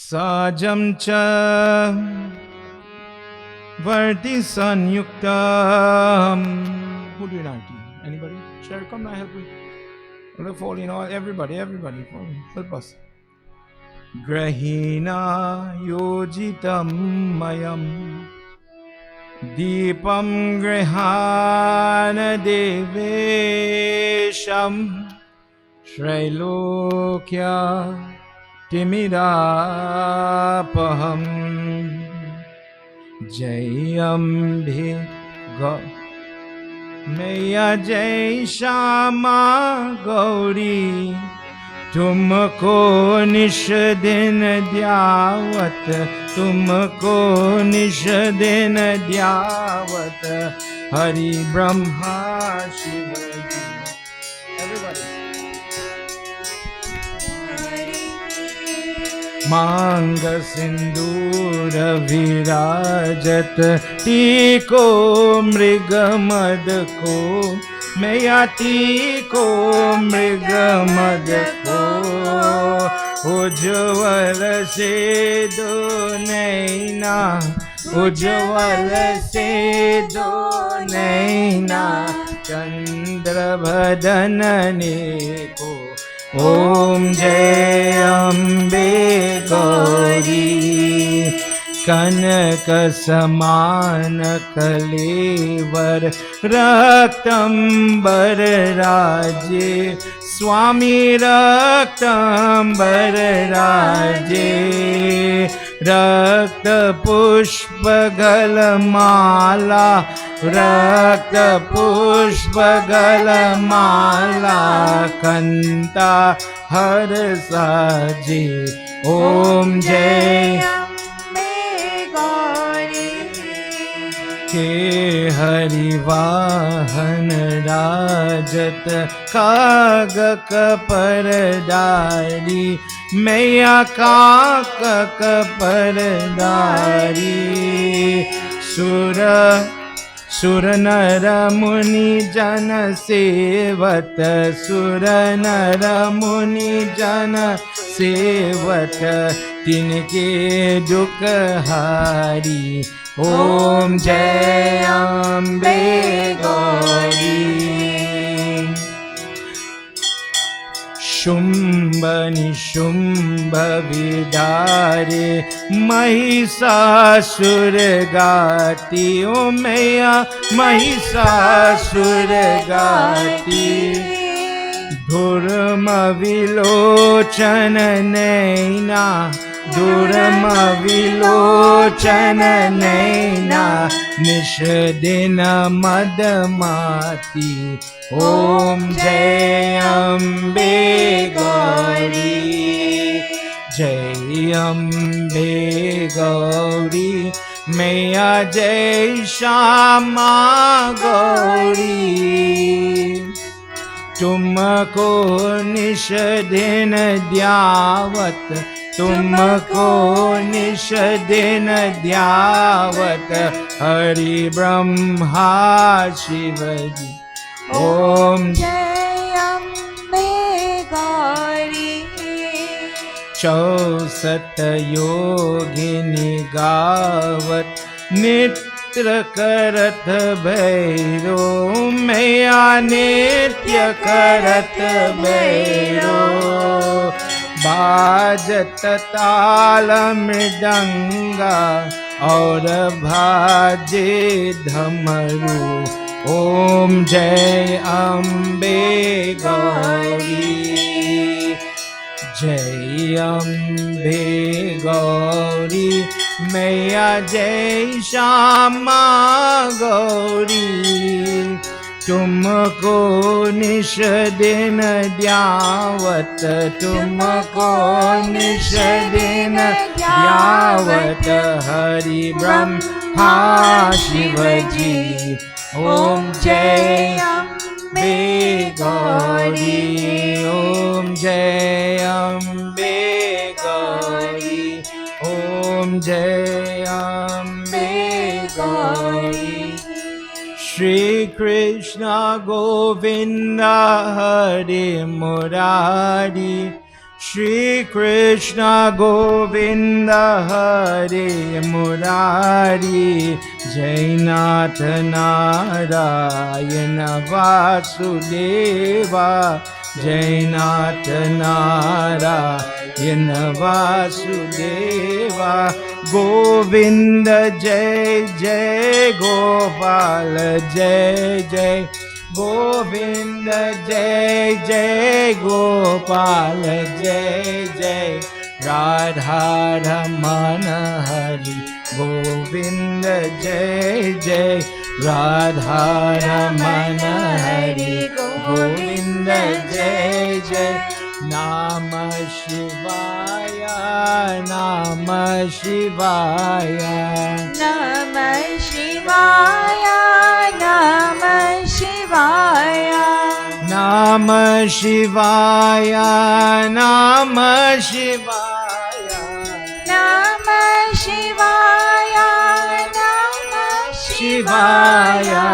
Sajam cha Varti Sanyuktam. Who do you know? Anybody? Sure, come now, help me. We're falling all. Everybody, help us. Grahina yojitam mayam Deepam grihana devesham Srailokya Timidapaham Jayambhe Maya Jai Shama Gauri तुमको निश दिन द्यावत तुमको निश दिन द्यावत हरि ब्रह्मा शिव मांग सिंदूर विराजत टीको मृग मद को मैयाती को मृग मद को उज्ज्वल से दो नैना उज्ज्वल से दो नैना चंद्र बदनने को ओम जय अम्बे गौरी कनक समान कलेवर रक्तंबर राजे स्वामी रक्तंबर राजे रक्त पुष्प गलमाला रक्त पुष्प गलमाला कंता हर साजे ओम जय के हरिवाहन राजत कागक परदारी मैया काकक परदारी सुर नर मुनि जन सेवत सुर नर मुनि जन सेवत तिनके दुख हारी ओम जय अम्बे गौरी शुंभ निशुंभ विदारे महिषासुर गाती ओ मैया महिषासुर गाती धुर्म विलोचन नैना दुर्म विलोचन नैना निश दिन मदमाती ओम जय अम्बे गौरी जय अम्बे गौरी मैया जय श्यामा गौरी तुमको निश दिन द्यावत तुमको निश दिन द्यावत हरि ब्रह्मा शिवजी ओम जय अम्बे गौरी 64 योगिनी गावत नित्र करत भैरो मैया नित्य करत भैरो बाजत ताल मृदंगा और भाजे धमरू ओम जय अम्बे गौरी जय अम्बे गौरी मैया जय श्यामा गौरी तुमको निश दिन द्यावत तुमको निश दिन द्यावत हरि ब्रह्मा शिवजी ओम जय अम्बे गौरी ओम जय अम्बे गौरी ओम जय Ambe Gauri Shri Krishna Govinda Hare Murari Shri Krishna Govinda Hare Murari Jainath Narayana Vasudeva Jainath Narayana Vasudeva Govinda Jai Jai Gopal Jai Jai Govinda Jai Jai Gopal Jai Jai Radha Ramana Hari Govinda Jai Jai Radha Ramana Hari Govinda Jai Jai Namah Shivaya Namah Shivaya Namah Shivaya Namah Shivaya Namah Shivaya Namah Shivaya Namah Shivaya Namah Shivaya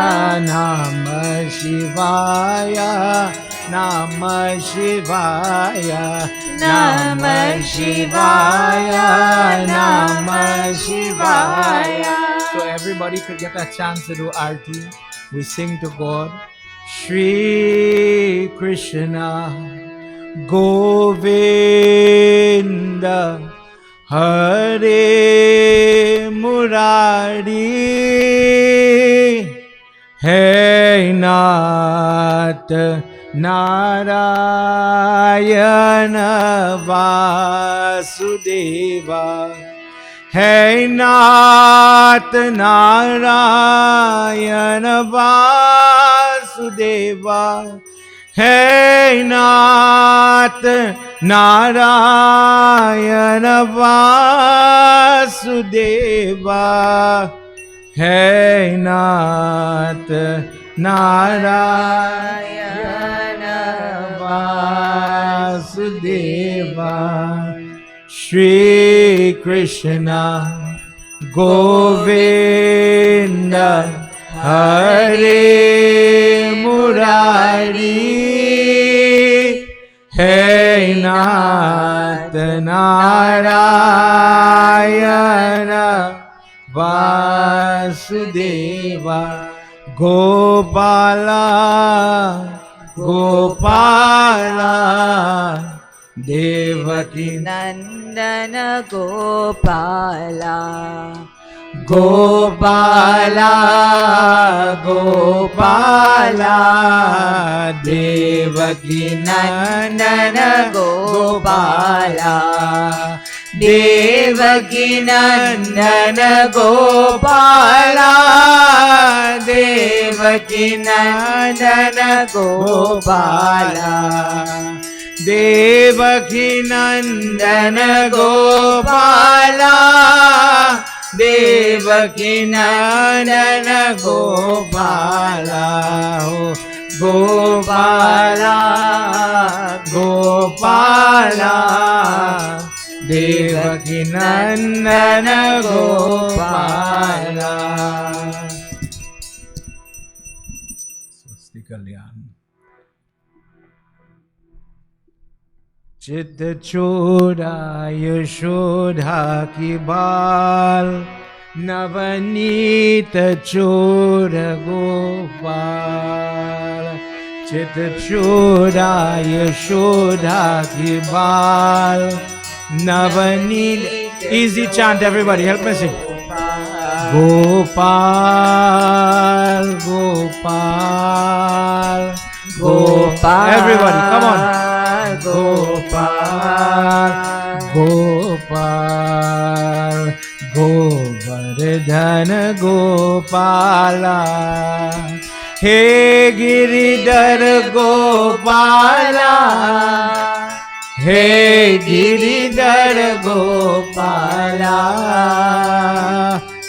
Namah Shivaya Namah Shivaya Namah Shivaya Namah Shivaya. So everybody could get a chance to do Aarti. We sing to God. Shri Krishna Govinda Hare Murari Hey Nath Narayana Vasudeva Hey Nath Narayana Vasudeva Hey Nath Narayana Vasudeva Hey Nath Narayana Vasudeva Shri Krishna Govinda Hare Murari Hey Nath Narayana Vasudeva Gopala Gopala Devaki Nandana Gopala Gopala Gopala Devaki Nandana Gopala Devaki Nandana Gopala Devaki Nandana Gopala Devaki Nandana Gopala Devaki Nandana Gopala Gopala Gopala Devaki Nandana Gopala. Swasti Kalyan. Chitta Choda Yashodha Ki Bal Navanita Choda Gopal Chitta Choda Yashodha Ki Bal Navanita. Easy chant, everybody, help me sing. Gopal, Gopal, Gopal. Everybody, come on. Gopal, Gopal, Govardhan Gopala. Hey Giridhar Gopala. Hey Giridhar Gopala.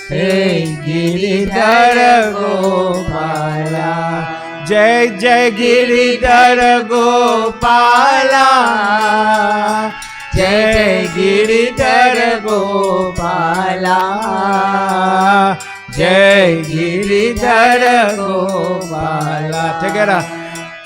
Hey Giridhar Gopala. Jai Jai Giridhar Gopala. Jai Giridhar Gopala. Jai Giridhar Gopala. Together.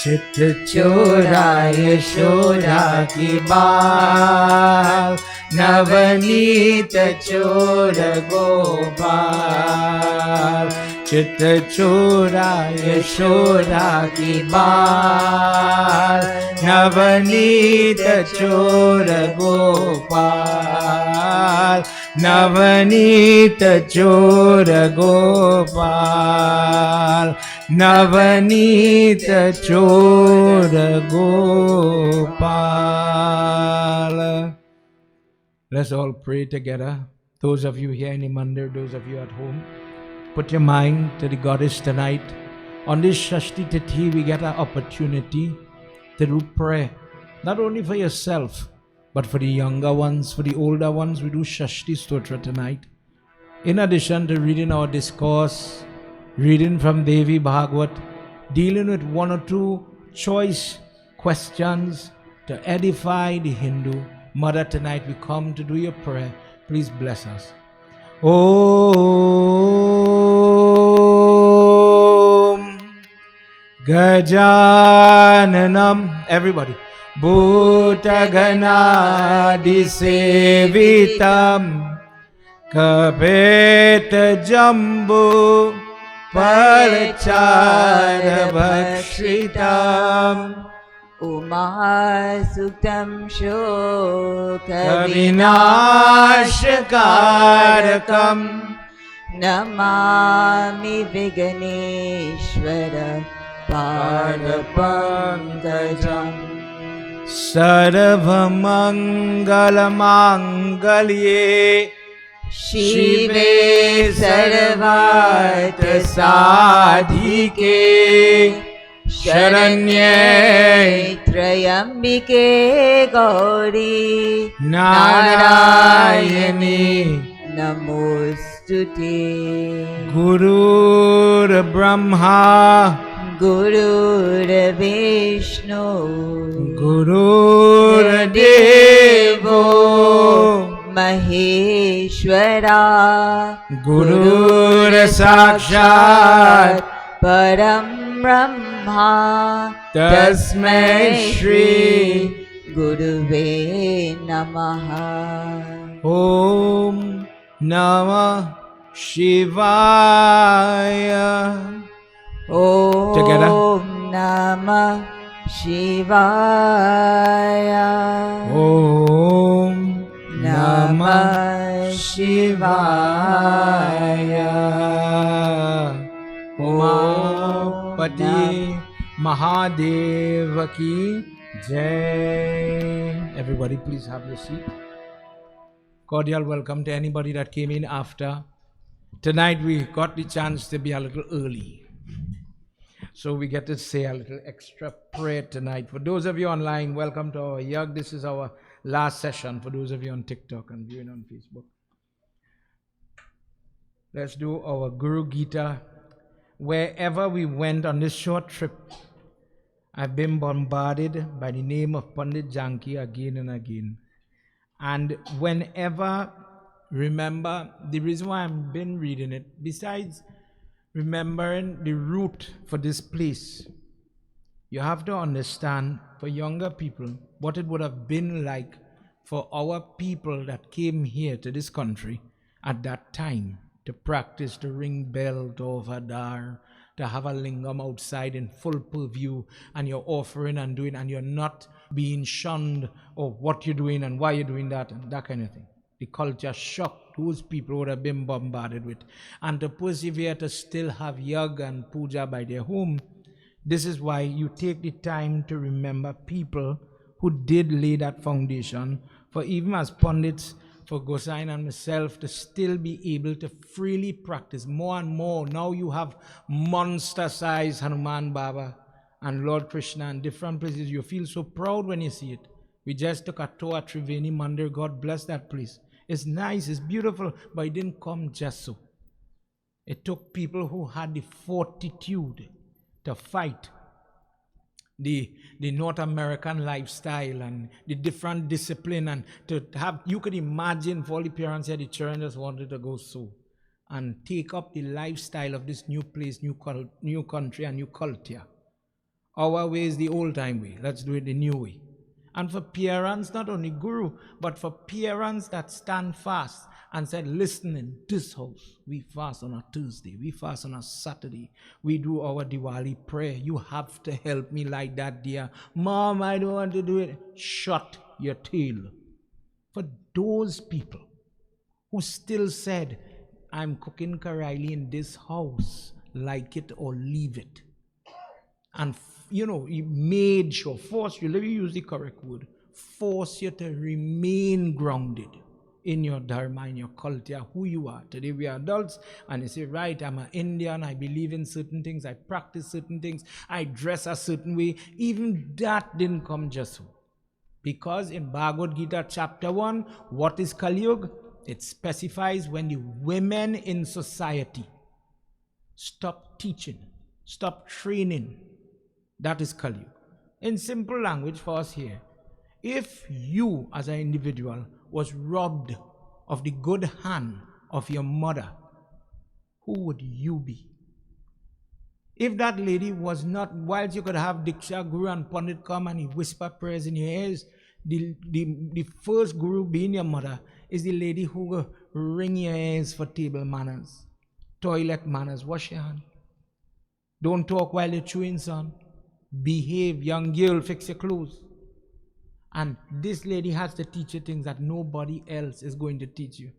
चित चोरा यशोदा की बाल, नवनीत चोर गोपाल। चित चोरा यशोदा की बाल, नवनीत चोर गोपाल। नवनीत चोर गोपाल, नवनीत चोर Gopal. Let's all pray together. Those of you here in the Mandir, those of you at home, put your mind to the goddess tonight. On this Shashti Tithi, we get an opportunity to do prayer. Not only for yourself, but for the younger ones, for the older ones. We do Shashti Stotra tonight. In addition to reading our discourse, reading from Devi Bhagwat, dealing with one or two choice questions to edify the Hindu. Mother, tonight we come to do your prayer. Please bless us. Om Gajananam. Everybody. Bhutaganadi Sevitam Kapeta Jambu Parachara Bhakshitam Uma Suktam Kavinashakarakam Namami Viganeshwara Padapankajam Sarvamangalamangaliye Shive Sarvata Sadhike Sharanye Trayambike Gauri Narayani Namostute Guru Brahma Guru Vishnu Guru Devo Maheshwara Guru Sakshat Param Brahma Tasmai Shri Guruve Namaha. Om Namah Shivaya. Together. Om Namah Shivaya. Om Namah Shivaya. Umapati Mahadeva ki Jai. Everybody please have your seat. Cordial welcome to anybody that came in after. Tonight we got the chance to be a little early. So we get to say a little extra prayer tonight. For those of you online, welcome to our Yag. This is our last session. For those of you on TikTok and viewing on Facebook. Let's do our Guru Gita. Wherever we went on this short trip, I've been bombarded by the name of Pandit Janki again and again. And whenever, remember, the reason why I've been reading it, besides remembering the root for this place, you have to understand, for younger people, what it would have been like for our people that came here to this country at that time to practice, to ring bell, to overdar, to have a lingam outside in full purview, and you're offering and doing, and you're not being shunned or what you're doing and why you're doing that and that kind of thing. The culture shock those people would have been bombarded with. And to persevere to still have Yag and Puja by their home, this is why you take the time to remember people who did lay that foundation, for even as Pandits, for Gosine and myself to still be able to freely practice more and more. Now you have monster-sized Hanuman Baba and Lord Krishna in different places. You feel so proud when you see it. We just took a tour at Triveni Mandir. God bless that place. It's nice, it's beautiful, but it didn't come just so. It took people who had the fortitude to fight the North American lifestyle and the different discipline, and to have, you could imagine for all the parents here, the children just wanted to go so and take up the lifestyle of this new place, new country and new culture. Our way is the old time way. Let's do it the new way. And for parents, not only guru, but for parents that stand fast and said, listen, in this house, we fast on a Tuesday, we fast on a Saturday, we do our Diwali prayer. You have to help me like that, dear. Mom, I don't want to do it. Shut your tail. For those people who still said, I'm cooking Karaili in this house, like it or leave it. And he made sure, forced you, let me use the correct word, force you to remain grounded in your dharma, in your culture, who you are. Today we are adults and you say, right, I'm an Indian, I believe in certain things, I practice certain things, I dress a certain way. Even that didn't come just so. Because in Bhagavad Gita chapter 1, what is Kali Yuga? It specifies when the women in society stop teaching, stop training. That is Kali Yuga. In simple language for us here, if you as an individual was robbed of the good hand of your mother, who would you be? If that lady was not, whilst you could have Diksha, Guru and Pandit come and he whisper prayers in your ears, the first Guru being your mother is the lady who will ring your ears for table manners, toilet manners, wash your hand. Don't talk while you're chewing, son. Behave, young girl, fix your clothes. And this lady has to teach you things that nobody else is going to teach you.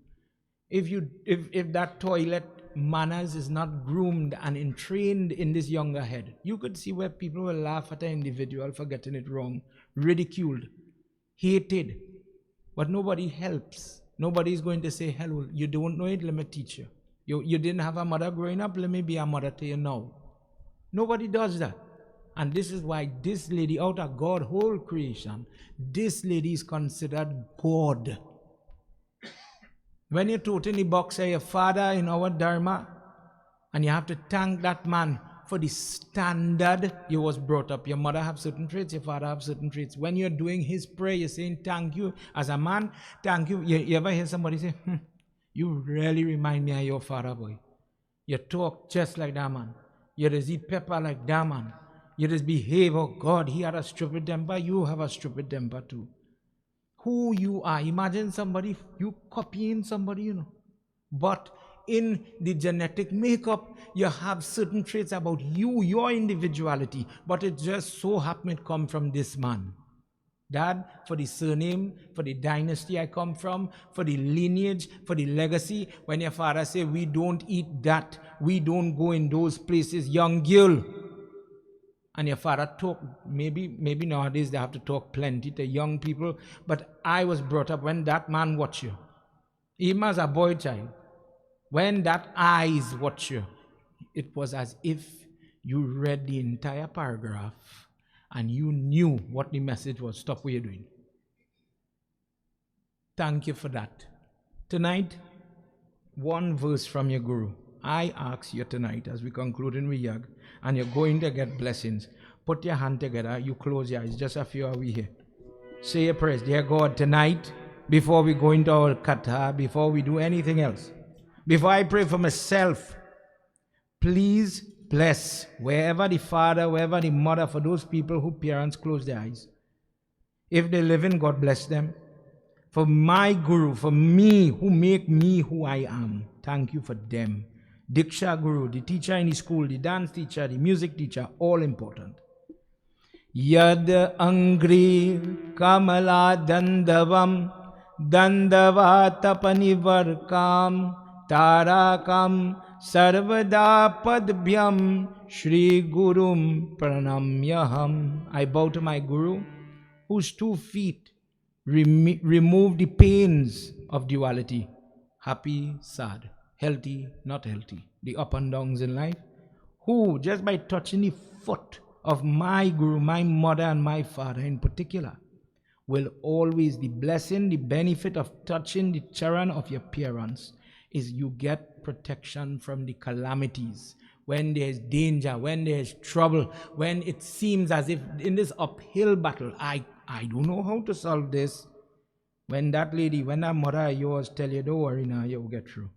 If that toilet manners is not groomed and entrained in this younger head, you could see where people will laugh at an individual for getting it wrong, ridiculed, hated, but nobody helps. Nobody is going to say, hello, you don't know it, let me teach you. You didn't have a mother growing up, let me be a mother to you now. Nobody does that. And this is why this lady, out of God's whole creation, this lady is considered God. When you're taught in the box, say your father in our Dharma, and you have to thank that man for the standard you was brought up. Your mother have certain traits, your father have certain traits. When you're doing his prayer, you're saying thank you as a man, thank you. You ever hear somebody say, you really remind me of your father, boy. You talk just like that man. You just eat pepper like that man. You just behave, oh God, he had a stupid temper, you have a stupid temper too. Who you are, imagine somebody, you copying somebody, But in the genetic makeup, you have certain traits about you, your individuality, but it just so happened it come from this man. Dad, for the surname, for the dynasty I come from, for the lineage, for the legacy, when your father say, we don't eat that, we don't go in those places, young girl, and your father talk, maybe nowadays they have to talk plenty to young people, but I was brought up when that man watch you, even as a boy child, when that eyes watch you, it was as if you read the entire paragraph and you knew what the message was. Stop what you're doing. Thank you for that. Tonight, one verse from your Guru. I ask you tonight, as we conclude in Yag, and you're going to get blessings, put your hand together, you close your eyes, just a few are we here. Say your prayers. Dear God, tonight, before we go into our Katha, before we do anything else, before I pray for myself, please bless wherever the father, wherever the mother, for those people who parents close their eyes. If they live in, God bless them. For my Guru, for me, who make me who I am, thank you for them. Diksha Guru, the teacher in the school, the dance teacher, the music teacher, all important. Yad Angri Kamala Dandavam Dandavatapannivarkam Tarakam Sarvada Padbhyam Shri Gurum Pranamyaham. I bow to my Guru, whose 2 feet remove the pains of duality. Happy, sad, healthy, not healthy, the up and downs in life, who just by touching the foot of my Guru, my mother and my father in particular, will always, the blessing, the benefit of touching the charan of your parents is you get protection from the calamities. When there's danger, when there's trouble, when it seems as if in this uphill battle, I don't know how to solve this. When that lady, when that mother of yours tell you, don't worry now, you'll get through.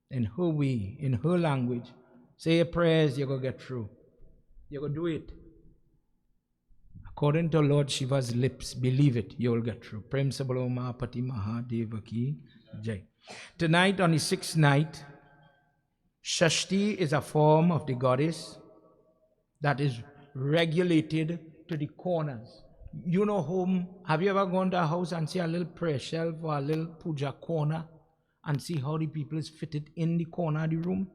In her way, in her language, say your prayers, you're going to get through. You're going to do it. According to Lord Shiva's lips, believe it, you'll get through. Prem Sabalo Mahapati Mahadeva Ki Jai. Tonight, on the sixth night, Shashti is a form of the goddess that is regulated to the corners. You know home, have you ever gone to a house and see a little prayer shelf or a little puja corner and see how the people is fitted in the corner of the room?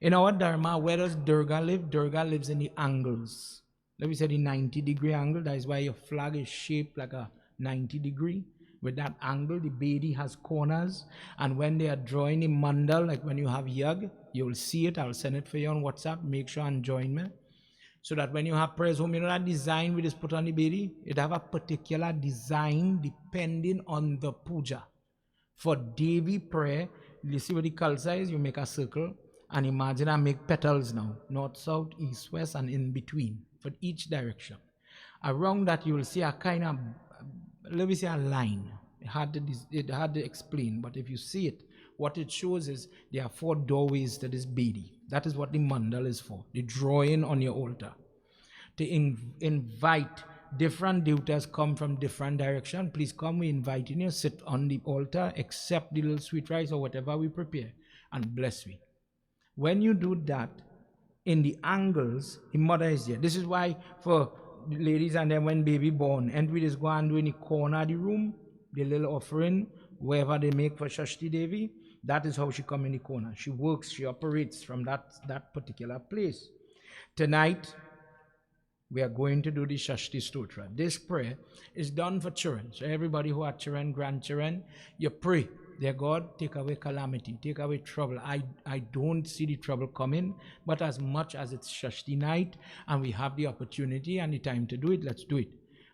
In our Dharma, where does Durga live? Durga lives in the angles. Let me say the 90-degree angle. That is why your flag is shaped like a 90-degree. With that angle, the Bedi has corners. And when they are drawing the mandal, like when you have Yag, you will see it. I'll send it for you on WhatsApp. Make sure and join me. So that when you have prayers home, you know that design we just put on the Bedi? It have a particular design depending on the puja. For Devi prayer, you see what the kalsa is? You make a circle. And imagine I make petals now. North, south, east, west, and in between. For each direction. Around that you will see a kind of, let me say a line. It hard to explain, but if you see it, what it shows is there are 4 doorways to this Bedi. That is what the mandal is for. The drawing on your altar. To invite different devatas come from different direction. Please come, we invite you, sit on the altar, accept the little sweet rice or whatever we prepare, and bless me. When you do that, in the angles, the mother is there. This is why for the ladies and then when baby born, and we just go and do in the corner of the room, the little offering, wherever they make for Shashti Devi, that is how she come in the corner. She works, she operates from that particular place. Tonight, we are going to do the Shashti Stotra. This prayer is done for children. So everybody who have children, grandchildren, you pray. Dear God, take away calamity, take away trouble. I don't see the trouble coming, but as much as it's Shashti night and we have the opportunity and the time to do it, let's do it.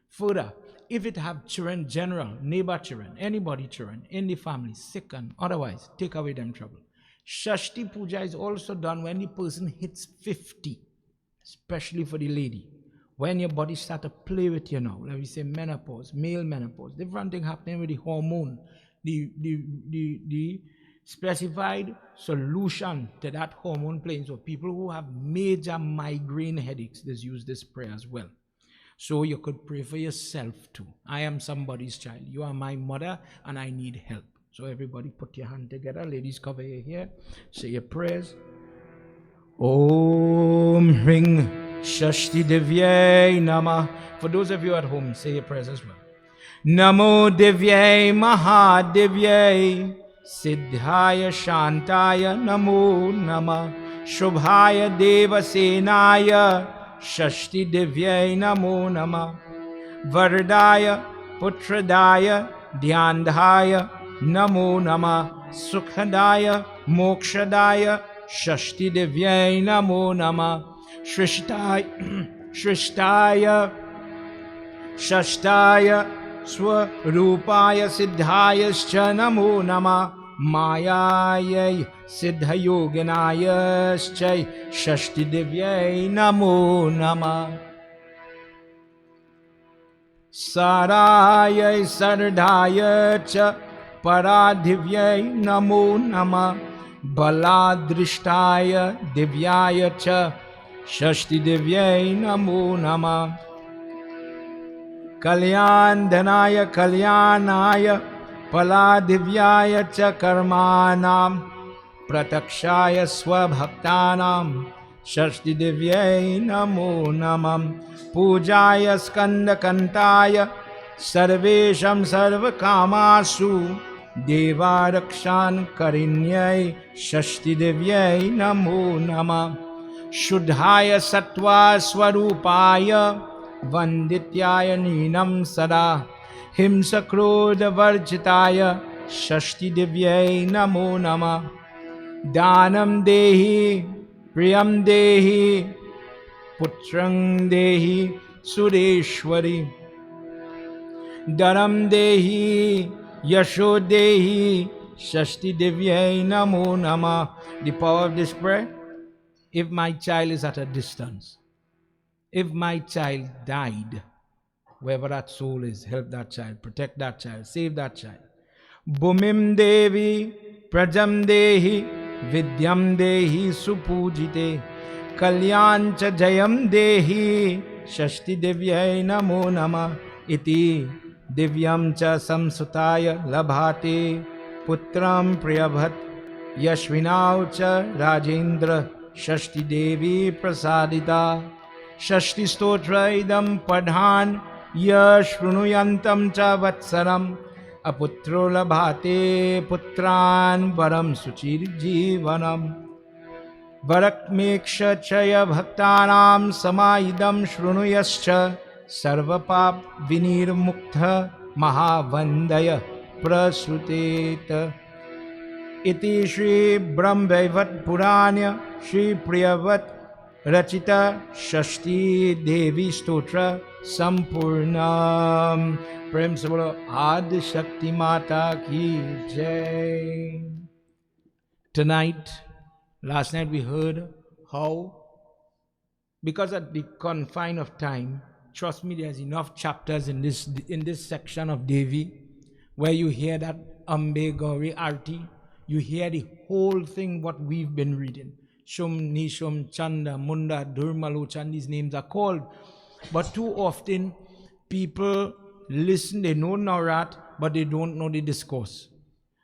Further, if it have children, general, neighbor children, anybody children, in the family, sick and otherwise, take away them trouble. Shashti Puja is also done when the person hits 50, especially for the lady. When your body start to play with you now, let me say menopause, male menopause, different thing happening with the hormone. The specified solution to that hormone playing. So people who have major migraine headaches, they use this prayer as well. So you could pray for yourself too. I am somebody's child. You are my mother and I need help. So everybody put your hand together. Ladies, cover your hair. Say your prayers. Om Ring Shashti Devyai Namah. For those of you at home, say your prayers as well. Namo Divyai Mahadevyai Siddhaya Shantaya Namo Nama Shubhaya Devasenaya Shashti Divyai Namo Nama Vardaya Putradaya Dhyandhaya Namo Nama Sukhadaya Mokshadaya Shashti Divyai Namo Nama Shristaya Shashtaya Swarupaya Siddhayascha Namo Nama Mayayai Siddhayoganayascha Shashti Divyai Namo Nama Sarayai Sardhaya Cha Paradivyai Namo Nama Baladrishtaya Divyaya Cha Shashti Divyai Namo Nama Kalyan Dhanaya Kalyanaya Paladivyaya Cha Karmanam Pratakshaya Swabhaktanam Shashti Divyai Namo Namam Pujaya Skanda Kantaya Sarvesham Sarvakamasu Devarakshan Karinyai Shashti Divyai Namo Namam Shuddhaya Sattva Swarupaya Vandityaya Ninam Sada Himsa Krodha Varjitaya Shashti Divyai Namo Nama Danam Dehi Priyam Dehi Putrang Dehi Sureshwari Dharam Dehi Yasho Dehi Shashti Divyai Namo Nama. The power of this prayer: if my child is at a distance, if my child died, wherever that soul is, help that child, protect that child, save that child. Bhumim Devi Prajam Dehi Vidyam Dehi Supujite Kalyan Cha Jayam Dehi Shashti Devyai Namo Nama Iti Divyam Cha Samsutaya Labhate Putram Priyabhat Yashvinau Cha Rajendra Shashti Devi Prasadita Shashti Stotra Idam Padhan Yashrunuyantam Cha Vatsaram Aputro Labhate Putran Varam Suchir Jivanam Varakmeksha Chaya Bhaktanam Samaidam Shrunuyascha Sarvapap Vinir Muktha Mahavandaya Prasuteta Iti Shri Brahmvaivat Puranya Shri Priyavat Rachita Shashti Devi Stotra Sampurnam. Prem se bolo Adi Shakti Mata Ki Jai. Tonight, last night we heard how, because of the confine of time, trust me, there's enough chapters in this section of Devi where you hear that Ambe Gauri Arti, you hear the whole thing what we've been reading. Shum, Nishum, Chanda, Munda, Durmalochan, these names are called. But too often people listen, they know Naurat, but they don't know the discourse.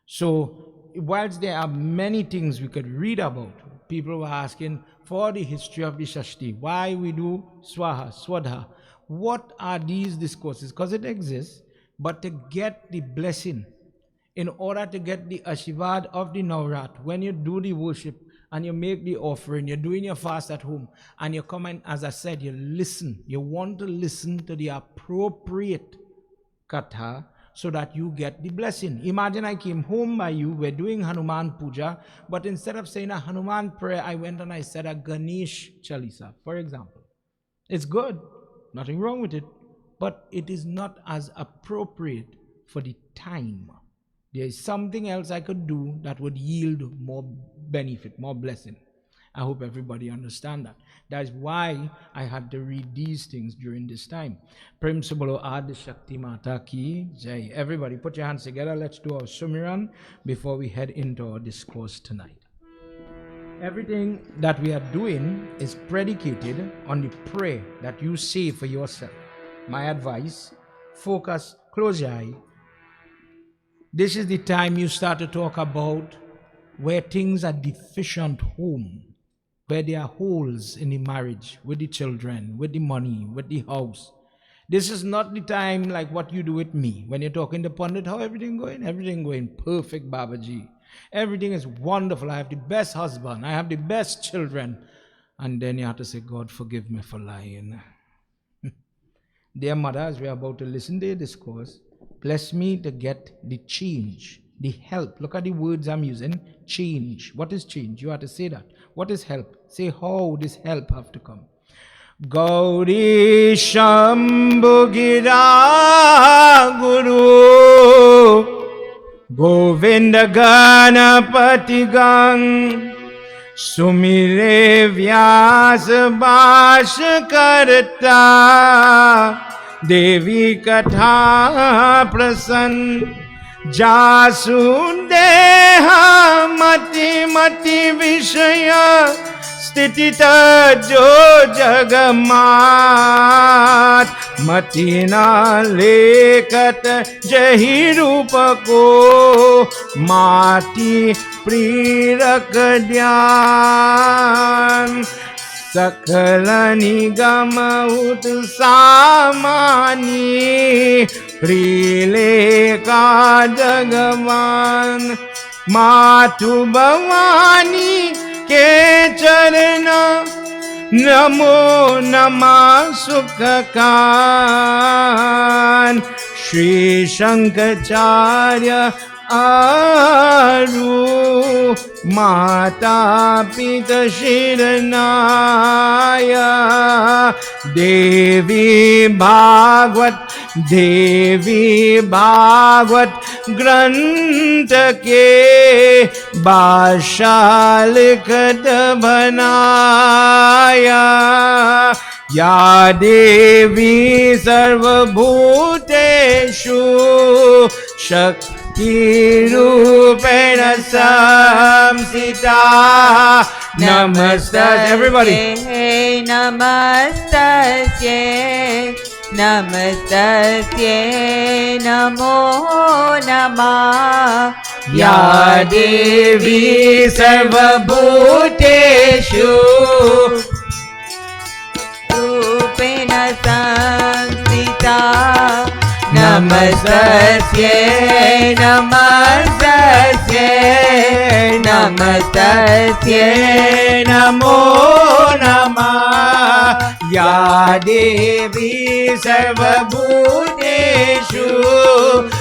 So whilst there are many things we could read about, people were asking for the history of the Shashti, why we do Swaha, Swadha. What are these discourses? Because it exists, but to get the blessing, in order to get the Ashivad of the Naurat, when you do the worship and you make the offering, you're doing your fast at home, and you come and, as I said, you listen. You want to listen to the appropriate Katha so that you get the blessing. Imagine I came home by you, we're doing Hanuman Puja, but instead of saying a Hanuman prayer, I went and I said a Ganesh Chalisa, for example. It's good, nothing wrong with it, but it is not as appropriate for the time. There is something else I could do that would yield more benefit, more blessing. I hope everybody understand that. That's why I had to read these things during this time. Prem Subalo Adi Shakti Mata Ki Jai. Everybody put your hands together. Let's do our Sumiran before we head into our discourse tonight. Everything that we are doing is predicated on the prayer that you say for yourself. My advice, focus, close your eye. This is the time you start to talk about where things are deficient home, where there are holes in the marriage, with the children, with the money, with the house. This is not the time like what you do with me. When you're talking to Pandit, how everything going? Everything going perfect, Babaji. Everything is wonderful. I have the best husband. I have the best children. And then you have to say, God, forgive me for lying. Dear mother, as we are about to listen to your discourse, bless me to get the change, the help. Look at the words I'm using. Change. What is change? You have to say that. What is help? Say how this help have to come. Gauri Shambhu Gira Guru Govinda Ganapati Gang Sumire Vyas Bash Karta Devi Katha Prasan Jasu Deha Mati Mati Vishaya Stitita Jo Jagamat Matina Lekat Jahi Rupa Ko Mati Prirak Dhyan Sakala Nigama Utsamani Prileka Jagavan Matu Bhavani Ke Charana Namo Nama Sukhakan Shri Shankaracharya Aru Mata Pita Shiranaya Devi Bhagwat Grantha Ke Bhasha Likhat Banaya Ya Devi Sarva Bhuteshu Shakti Rupena Samsita. Namaste, everybody. Namastasye, Namastasye, Namo Namah. Ya Devi Sarvabhuteshu Rupena Samsita. Namastasye, Namastasye, Namastasye, Namo Namah. Ya Devi Sarvabhuteshu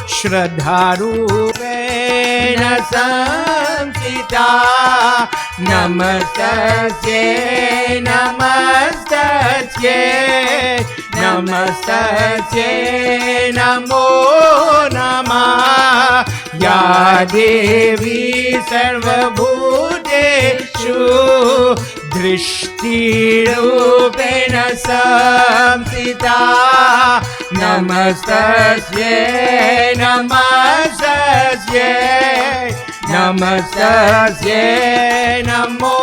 Shraddharupena Samsita. Namastasye, Namastasye, Namastasye, Namo Namah. Ya Devi Sarvabhuteshu Drishti Rupena Samsita. Namastasye, Namastasye, Namastasye, Namo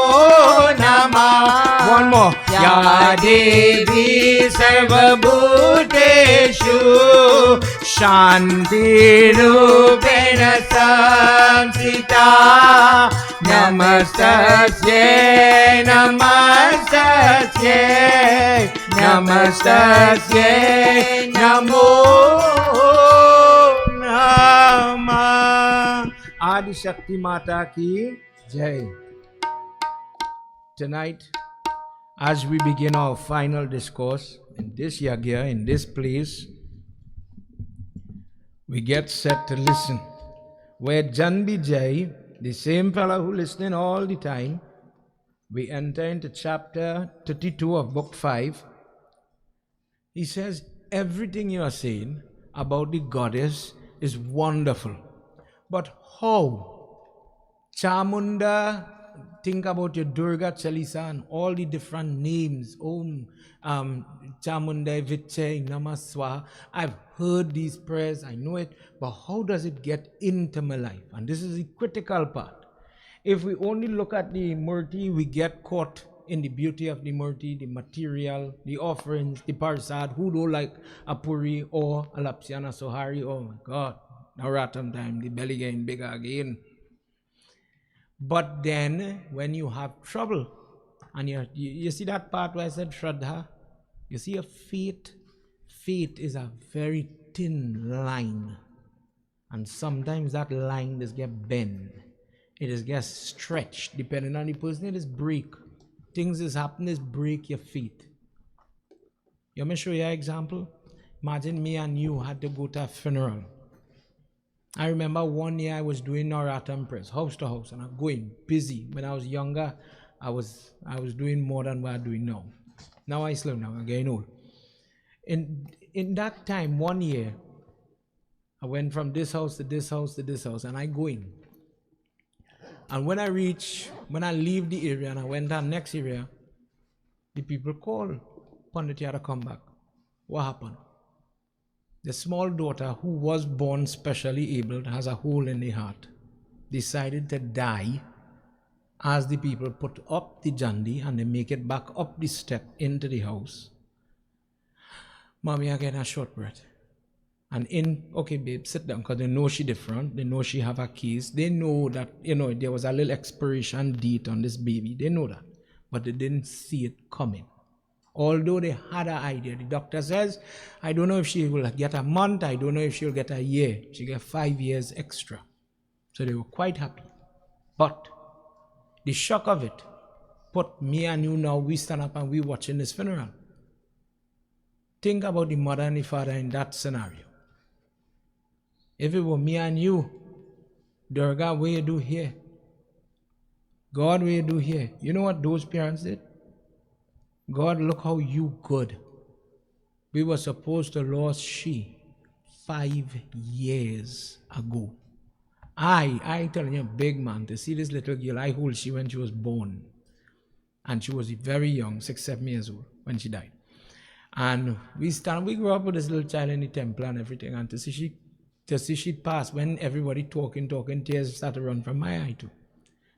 Namah. One more. Ya Devi Sarvabhuteshu Shanti Rupena Samsita. Namastasye, Namastasye, Namastasye, Namo Namah. Adi Shakti Mata ki Jai. Tonight, as we begin our final discourse in this yagya, in this place, we get set to listen. Where Janbi Jai, the same fellow who listening all the time, we enter into chapter 32 of book 5. He says, everything you are saying about the goddess is wonderful. But how? Chamunda, think about your Durga Chalisa and all the different names. Chamunda Viche Namaswa. I've heard these prayers, I know it, but how does it get into my life? And this is the critical part. If we only look at the Murti, we get caught in the beauty of the Murti, the material, the offerings, the parsad. Who don't like a puri or a lapsiana sohari? Oh my God, Navratam time, the belly getting bigger again. But then, when you have trouble, and you see that part where I said Shraddha? You see a faith? Faith is a very thin line. And sometimes that line just get bent. It just gets stretched. Depending on the person, it is break. Things is happening, is break your faith. You want me to show you an example? Imagine me and you had to go to a funeral. I remember one year I was doing Naratam prayers, house to house, and I'm going busy. When I was younger, I was doing more than what I'm doing now. Now I slow down, I'm getting old. In that time, 1 year, I went from this house to this house to this house, and I go in. And when I leave the area and I went to the next area, the people call, Pandit, you had to come back. What happened? The small daughter who was born specially abled, has a hole in the heart, decided to die as the people put up the jandi and they make it back up the step into the house. Mommy again a short breath. And okay babe, sit down, because they know she different, they know she have her keys, they know that, there was a little expiration date on this baby, they know that, but they didn't see it coming. Although they had an idea. The doctor says, I don't know if she will get a month, I don't know if she'll get a year. She get 5 years extra. So they were quite happy. But the shock of it put me and you now, we stand up and we watching this funeral. Think about the mother and the father in that scenario. If it were me and you, Durga, what you do here? God, what you do here? You know what those parents did? God, look how you good. We were supposed to lose she 5 years ago. I telling you, big man, to see this little girl, I hold she when she was born. And she was very young, 6, 7 years old when she died. And we grew up with this little child in the temple and everything. And to see she to see she'd pass. When everybody talking, tears started to run from my eye too.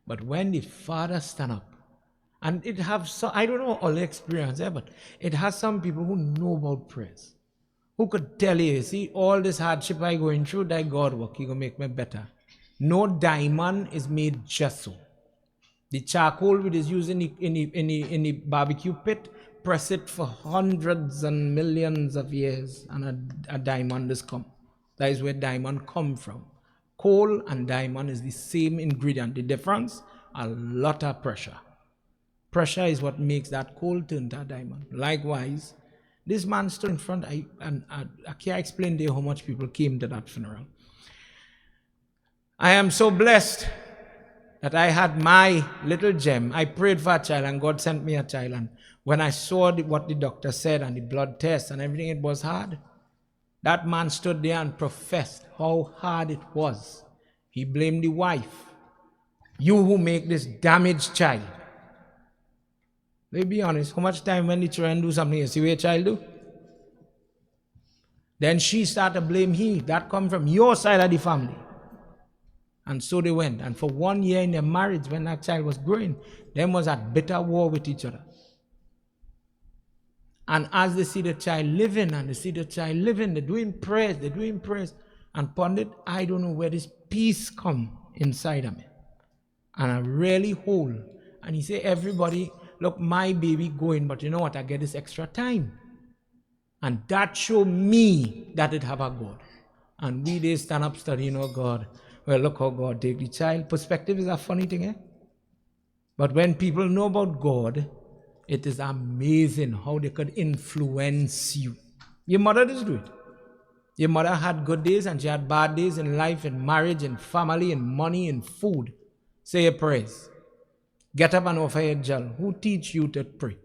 But when the father stand up, and it have so, I don't know all the experience there, but it has some people who know about prayers, who could tell you, see, all this hardship I going through, that God work, He gonna make me better. No diamond is made just so. The charcoal which is used in the barbecue pit, press it for hundreds and millions of years, and a diamond is come. That is where diamond come from. Coal and diamond is the same ingredient. The difference, a lot of pressure. Pressure is what makes that coal turn to a diamond. Likewise, this man stood in front, I can't explain to you how much people came to that funeral. I am so blessed that I had my little gem. I prayed for a child and God sent me a child. And when I saw what the doctor said and the blood test and everything, it was hard. That man stood there and professed how hard it was. He blamed the wife. You who make this damaged child. Let's be honest, how much time when the children do something, you see what a child do? Then she started to blame he. That come from your side of the family. And so they went. And for 1 year in their marriage, when that child was growing, them was at bitter war with each other. And as they see the child living, they're doing prayers. And Pandit, I don't know where this peace come inside of me. And I really hold. And he say, everybody, look, my baby going, but you know what, I get this extra time. And that show me that it have a God. And we they stand up studying, oh God. Well, look how God take the child. Perspective is a funny thing, eh? But when people know about God, it is amazing how they could influence you. Your mother does do it. Your mother had good days and she had bad days in life, in marriage, in family, in money, in food. Say your prayers. Get up and offer your jal. Who teach you to pray?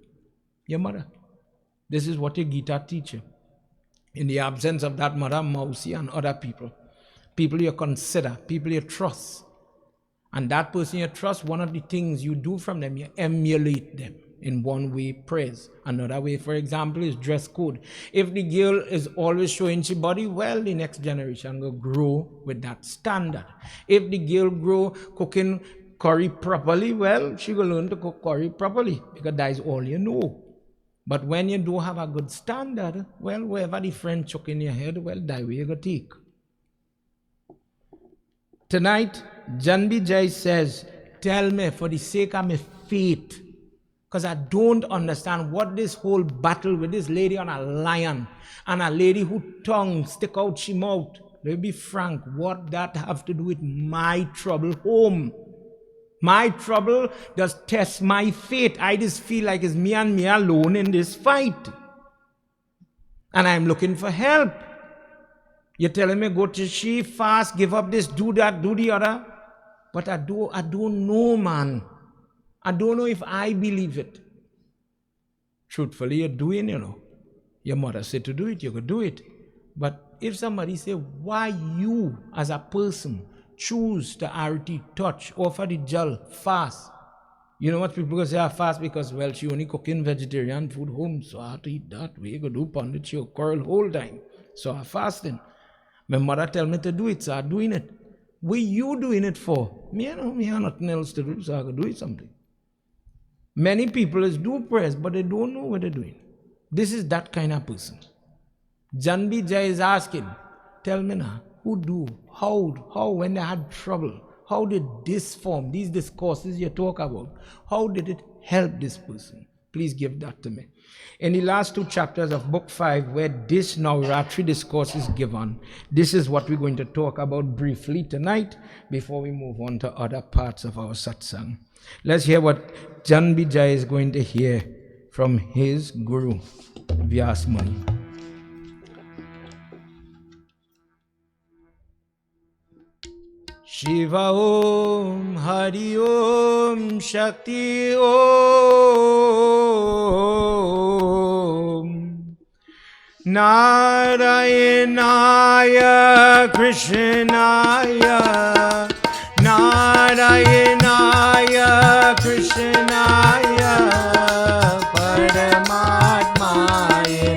Your mother. This is what your Gita teach you. In the absence of that mother, Mausi and other people. People you consider, people you trust. And that person you trust, one of the things you do from them, you emulate them. In one way, prayers. Another way, for example, is dress code. If the girl is always showing her body, well, the next generation will grow with that standard. If the girl grow cooking curry properly, well, she will learn to cook curry properly because that is all you know. But when you don't have a good standard, well, wherever the friend chuck in your head, well, that way you go take. Tonight, Janbi Jai says, tell me for the sake of my faith, because I don't understand what this whole battle with this lady on a lion and a lady who tongue stick out she mouth. Let me be frank, what that have to do with my trouble home? My trouble does test my faith. I just feel like it's me and me alone in this fight. And I'm looking for help. You're telling me go to she fast, give up this, do that, do the other. But I don't know, man. I don't know if I believe it. Truthfully, you're doing, Your mother said to do it, you could do it. But if somebody say, why you as a person choose to RT, touch, offer the jal, fast. You know what people go say, I fast because, well, she only cooking vegetarian food home, so I have to eat that. We go do pandit, she quarrel whole time. So I fasting. My mother tell me to do it, so I'm doing it. What you doing it for? Me have nothing else to do, so I can do it something. Many people do prayers, but they don't know what they're doing. This is that kind of person. Janbi Jai is asking, tell me now, who do, how when they had trouble, how did this form, these discourses you talk about, how did it help this person? Please give that to me. In the last 2 chapters of book 5, where this Navratri discourse is given, this is what we're going to talk about briefly tonight before we move on to other parts of our satsang. Let's hear what Janbi Jai is going to hear from his Guru, Vyas Muni. Shiva Om, Hari Om, Shakti Om, Narayanaya Krishnaya, Narayanaya Krishnaya, Paramatmaya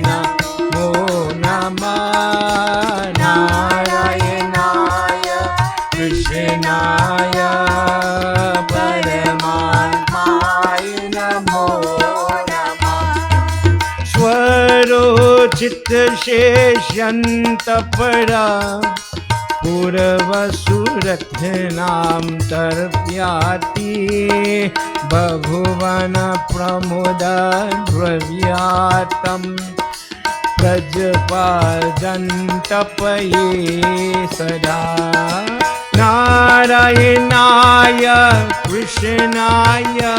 Namo Namah, Narayanaya Chitta Sheshantapara Purvasurathnam Tarpyati Babhuvana Pramuda Dravyatam Prajapajantapye Sada Narayanaya Krishnaya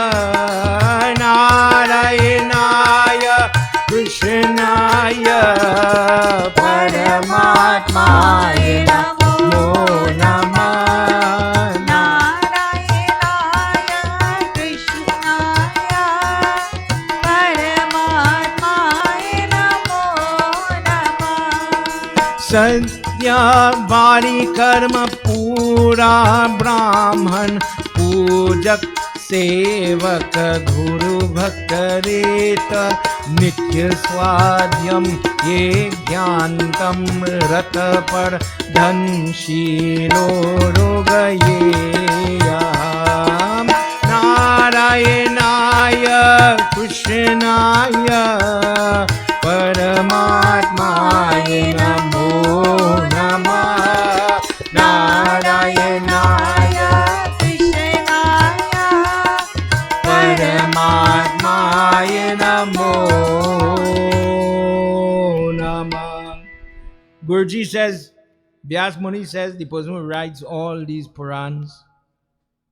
Narayanaya Krishnaya Paramatmaya Namo Namah Narayanaya Krishnaya Paramatmaya Namo Namah Satya Bari Karma Pura Brahman Pujak Sevak Guru Bhaktareta Nitya Swadhyam Ye Jnantam Ratapar Dhanshilo Rogayeyam Narayanaya Krishnaya Paramatmaya Namo Namah Narayanaya Krishnaya Paramatmaya Namo Namah. Guruji says, Vyas Muni says, the person who writes all these Purans,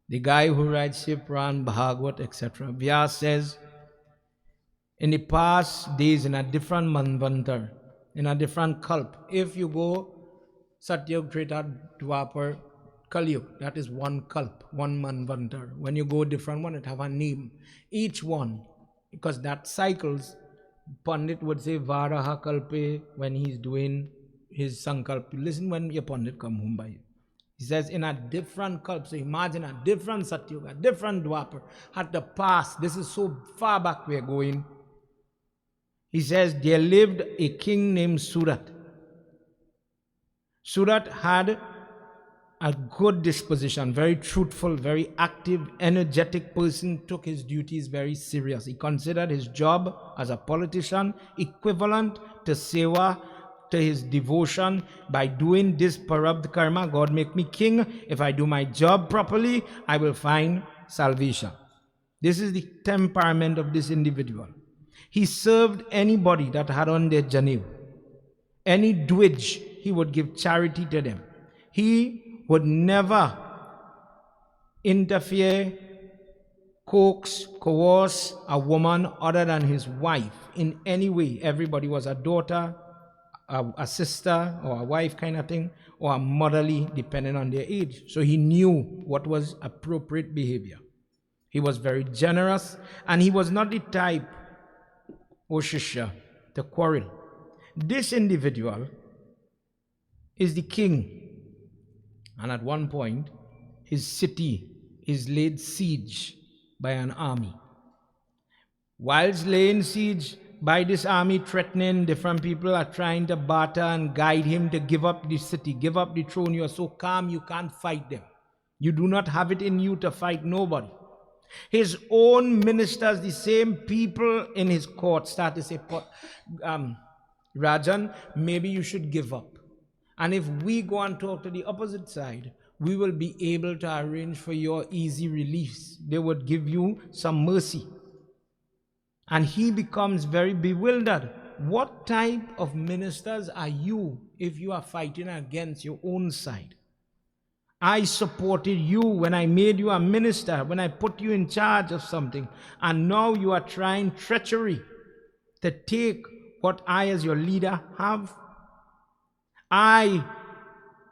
the guy who writes Shiv Puran, Bhagavad, etc. Vyas says, in the past days, in a different Manvantar, in a different Kalp, if you go Satyug, Treta, Dwapar, Kalyug, that is one Kalp, one Manvantar. When you go different one, it have a name. Each one, because that cycles, Pandit would say Varaha Kalpe when he's doing his Sankalp. Listen when your Pandit come home by you. He says in a different Kalp, so imagine a different Satyug, a different Dwapar, at the past, this is so far back we're going. He says there lived a king named Surat. Surat had a good disposition, very truthful, very active, energetic person, took his duties very serious. He considered his job as a politician equivalent to Seva, to his devotion. By doing this Parabdha Karma, God make me king. If I do my job properly, I will find salvation. This is the temperament of this individual. He served anybody that had on their janev. Any dwij, he would give charity to them. He would never interfere, coax, coerce a woman other than his wife in any way. Everybody was a daughter, a sister, or a wife kind of thing, or a motherly, depending on their age. So he knew what was appropriate behavior. He was very generous, and he was not the type, Oshishya, to quarrel. This individual is the king. And at one point, his city is laid siege by an army. Whilst laying siege by this army, threatening, different people are trying to barter and guide him to give up the city, give up the throne. You are so calm, you can't fight them. You do not have it in you to fight nobody. His own ministers, the same people in his court, start to say, Rajan, maybe you should give up. And if we go and talk to the opposite side, we will be able to arrange for your easy release. They would give you some mercy. And he becomes very bewildered. What type of ministers are you if you are fighting against your own side? I supported you when I made you a minister, when I put you in charge of something, and now you are trying treachery to take what I as your leader have. I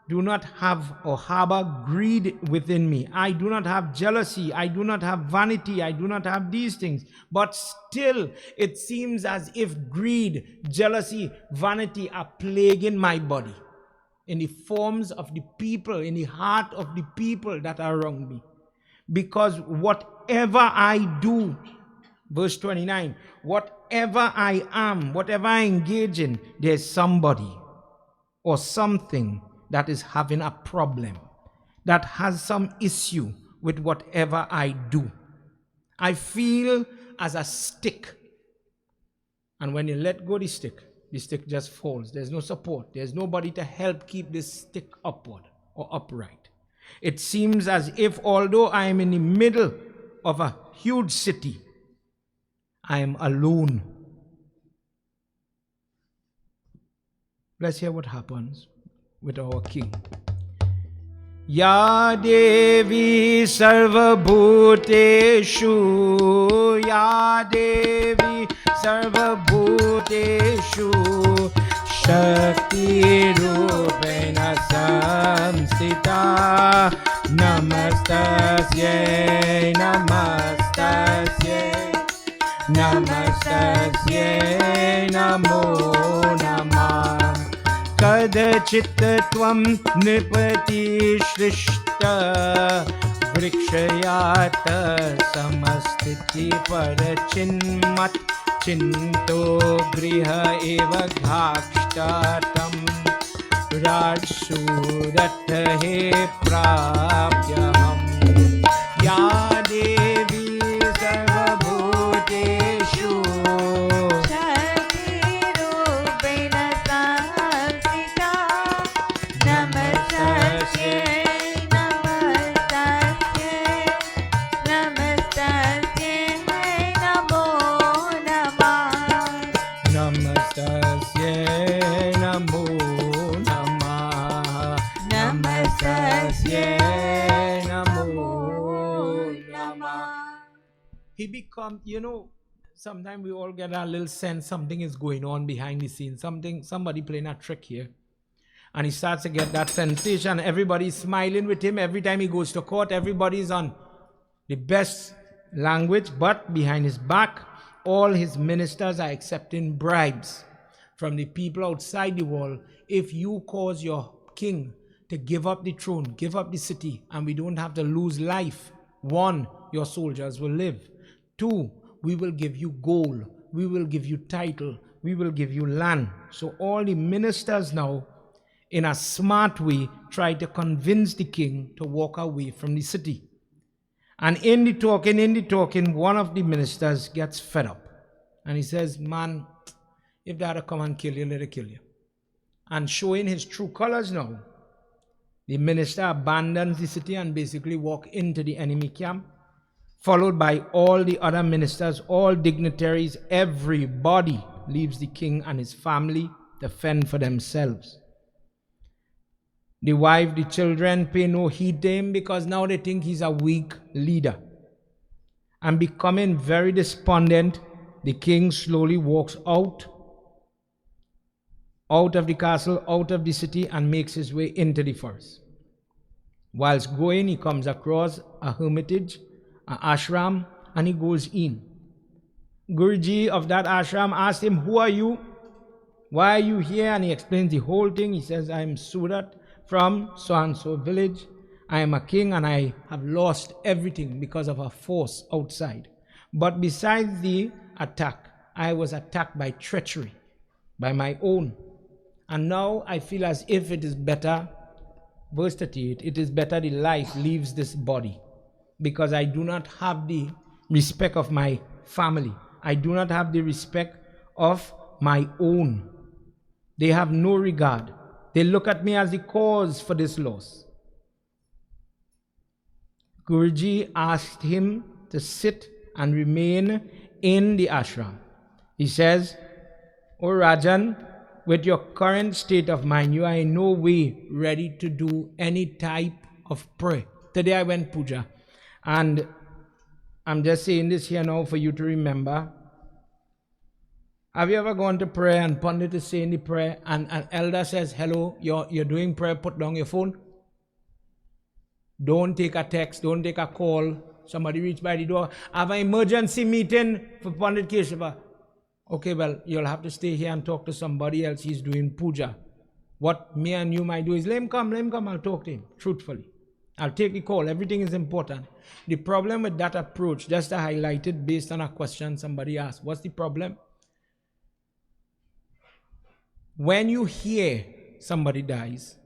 do not have or harbor greed within me. I do not have jealousy. I do not have vanity. I do not have these things. But still, it seems as if greed, jealousy, vanity are plaguing my body in the forms of the people, in the heart of the people that are around me. Because whatever I do, verse 29, whatever I am, whatever I engage in, there's somebody or something that is having a problem, that has some issue with whatever I do. I feel as a stick. And when you let go the stick, the stick just falls. There's no support. There's nobody to help keep this stick upward or upright. It seems as if although I am in the middle of a huge city, I am alone. Let's hear what happens with our king. Ya Devi Sarvabhuteshu, Ya Devi Sarvabhuteshu, Shakti Rupena Samsita, Namastasye, Namastasye, Namastasye, Namo Namah. Kadachit tvam nipati shrishta vrikshayata samastiti parachinmat chinto griha eva ghakshtatam rajsurathe prapyaham. Ya Devi sarvabhuteshu he become, sometimes we all get a little sense something is going on behind the scenes, somebody playing a trick here. And he starts to get that sensation. Everybody's smiling with him every time he goes to court. Everybody's on the best language, but behind his back, all his ministers are accepting bribes from the people outside the wall. If you cause your king to give up the throne, give up the city, and we don't have to lose life, 1, your soldiers will live. 2, we will give you gold, we will give you title, we will give you land. So all the ministers now, in a smart way, try to convince the king to walk away from the city. And in the talking, one of the ministers gets fed up. And he says, man, if they had to come and kill you, let it kill you. And showing his true colors now, the minister abandons the city and basically walks into the enemy camp, followed by all the other ministers, all dignitaries. Everybody leaves the king and his family to fend for themselves. The wife, the children pay no heed to him because now they think he's a weak leader. And becoming very despondent, the king slowly walks out of the castle, out of the city, and makes his way into the forest. Whilst going, he comes across a hermitage, an ashram, and he goes in. Guruji of that ashram asked him, who are you? Why are you here? And he explains the whole thing. He says, I am Suratha from so-and-so village. I am a king and I have lost everything because of a force outside. But besides the attack, I was attacked by treachery, by my own. And now I feel as if it is better, verse 38, it is better the life leaves this body, because I do not have the respect of my family. I do not have the respect of my own. They have no regard. They look at me as the cause for this loss. Guruji asked him to sit and remain in the ashram. He says, O Rajan, with your current state of mind, you are in no way ready to do any type of prayer. Today I went puja, and I'm just saying this here now for you to remember. Have you ever gone to prayer and Pandit is saying the prayer and an elder says, hello, you're doing prayer, put down your phone? Don't take a text, don't take a call. Somebody reach by the door. I have an emergency meeting for Pandit Keshava. Okay, well, you'll have to stay here and talk to somebody else. He's doing puja. What me and you might do is, let him come, I'll talk to him, truthfully. I'll take the call, everything is important. The problem with that approach, just to highlight it based on a question somebody asked, what's the problem? When you hear somebody dies,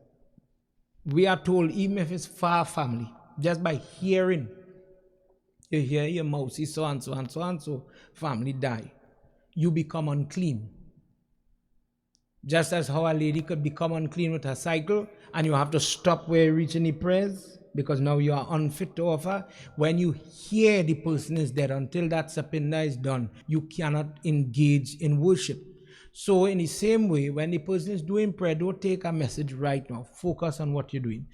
we are told, even if it's far family, just by hearing, you hear your mousey so and so family die, you become unclean. Just as how a lady could become unclean with her cycle and you have to stop where you reach any prayers because now you are unfit to offer. When you hear the person is dead, until that sapinda is done, you cannot engage in worship. So in the same way, when the person is doing prayer, don't take a message right now. Focus on what you're doing.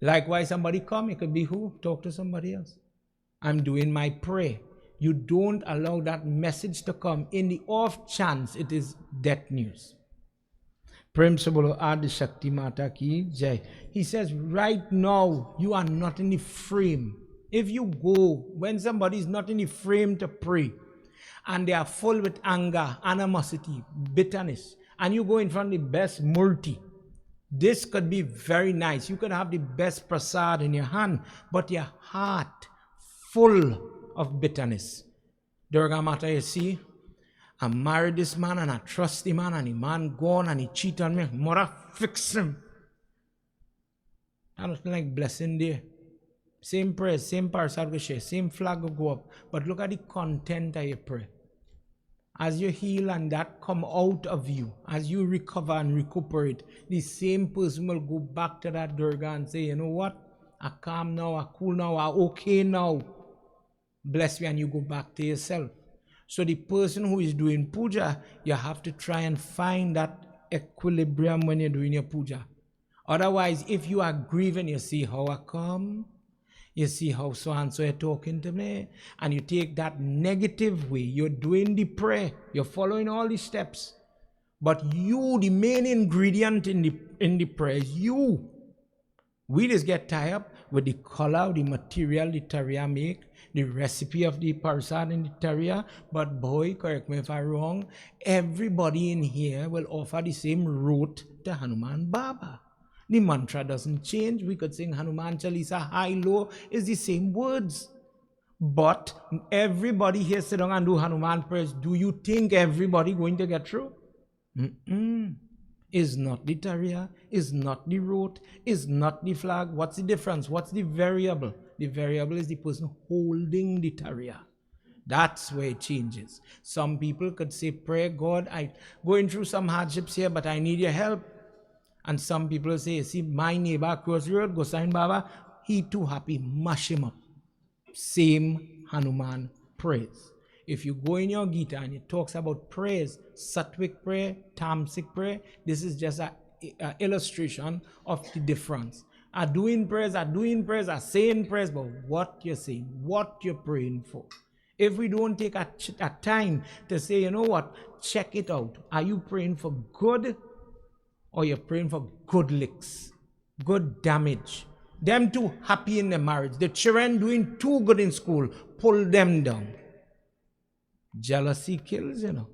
Likewise, somebody come, it could be who? Talk to somebody else. I'm doing my prayer. You don't allow that message to come in the off chance it is death news. Prem se bolo Adi Shakti Mata ki jai. He says, right now, you are not in the frame. If you go, when somebody is not in the frame to pray, and they are full with anger, animosity, bitterness, and you go in front of the best murti, this could be very nice. You could have the best prasad in your hand, but your heart full of bitterness. Durga Mata, you see, I married this man and I trust the man and the man gone and he cheat on me. Mother, fix him. I don't like blessing there. Same prayer, same parasad will share, same flag will go up. But look at the content of your prayer. As you heal and that come out of you, as you recover and recuperate, the same person will go back to that Durga and say, you know what? I calm now, I cool now, I okay now. Bless me, and you go back to yourself. So the person who is doing puja, you have to try and find that equilibrium when you're doing your puja. Otherwise, if you are grieving, you see how I come, you see how so and so are talking to me, and you take that negative way, you're doing the prayer, you're following all the steps. But you, the main ingredient in the prayer is you. We just get tied up with the color, the material the tarya make, the recipe of the parasad in the tarya. But boy, correct me if I'm wrong, everybody in here will offer the same rote to Hanuman Baba. The mantra doesn't change. We could sing Hanuman Chalisa high, low, is the same words. But everybody here sit down and do Hanuman prayers. Do you think everybody going to get through? Is not the tarya, is not the rote, is not the flag. What's the difference? What's the variable? The variable is the person holding the tarya. That's where it changes. Some people could say, pray God, I'm going through some hardships here, but I need your help. And some people say, see, my neighbor across the road, Gosine Baba, he too happy, mash him up. Same Hanuman praise. If you go in your Gita and it talks about praise, sattvic prayer, tamasic prayer, this is just an illustration of the difference. Are doing prayers, are saying prayers, but what you're saying, what you're praying for. If we don't take a time to say, you know what, check it out. Are you praying for good or you're praying for good licks, good damage? Them too happy in their marriage. The children doing too good in school, pull them down. Jealousy kills, you know.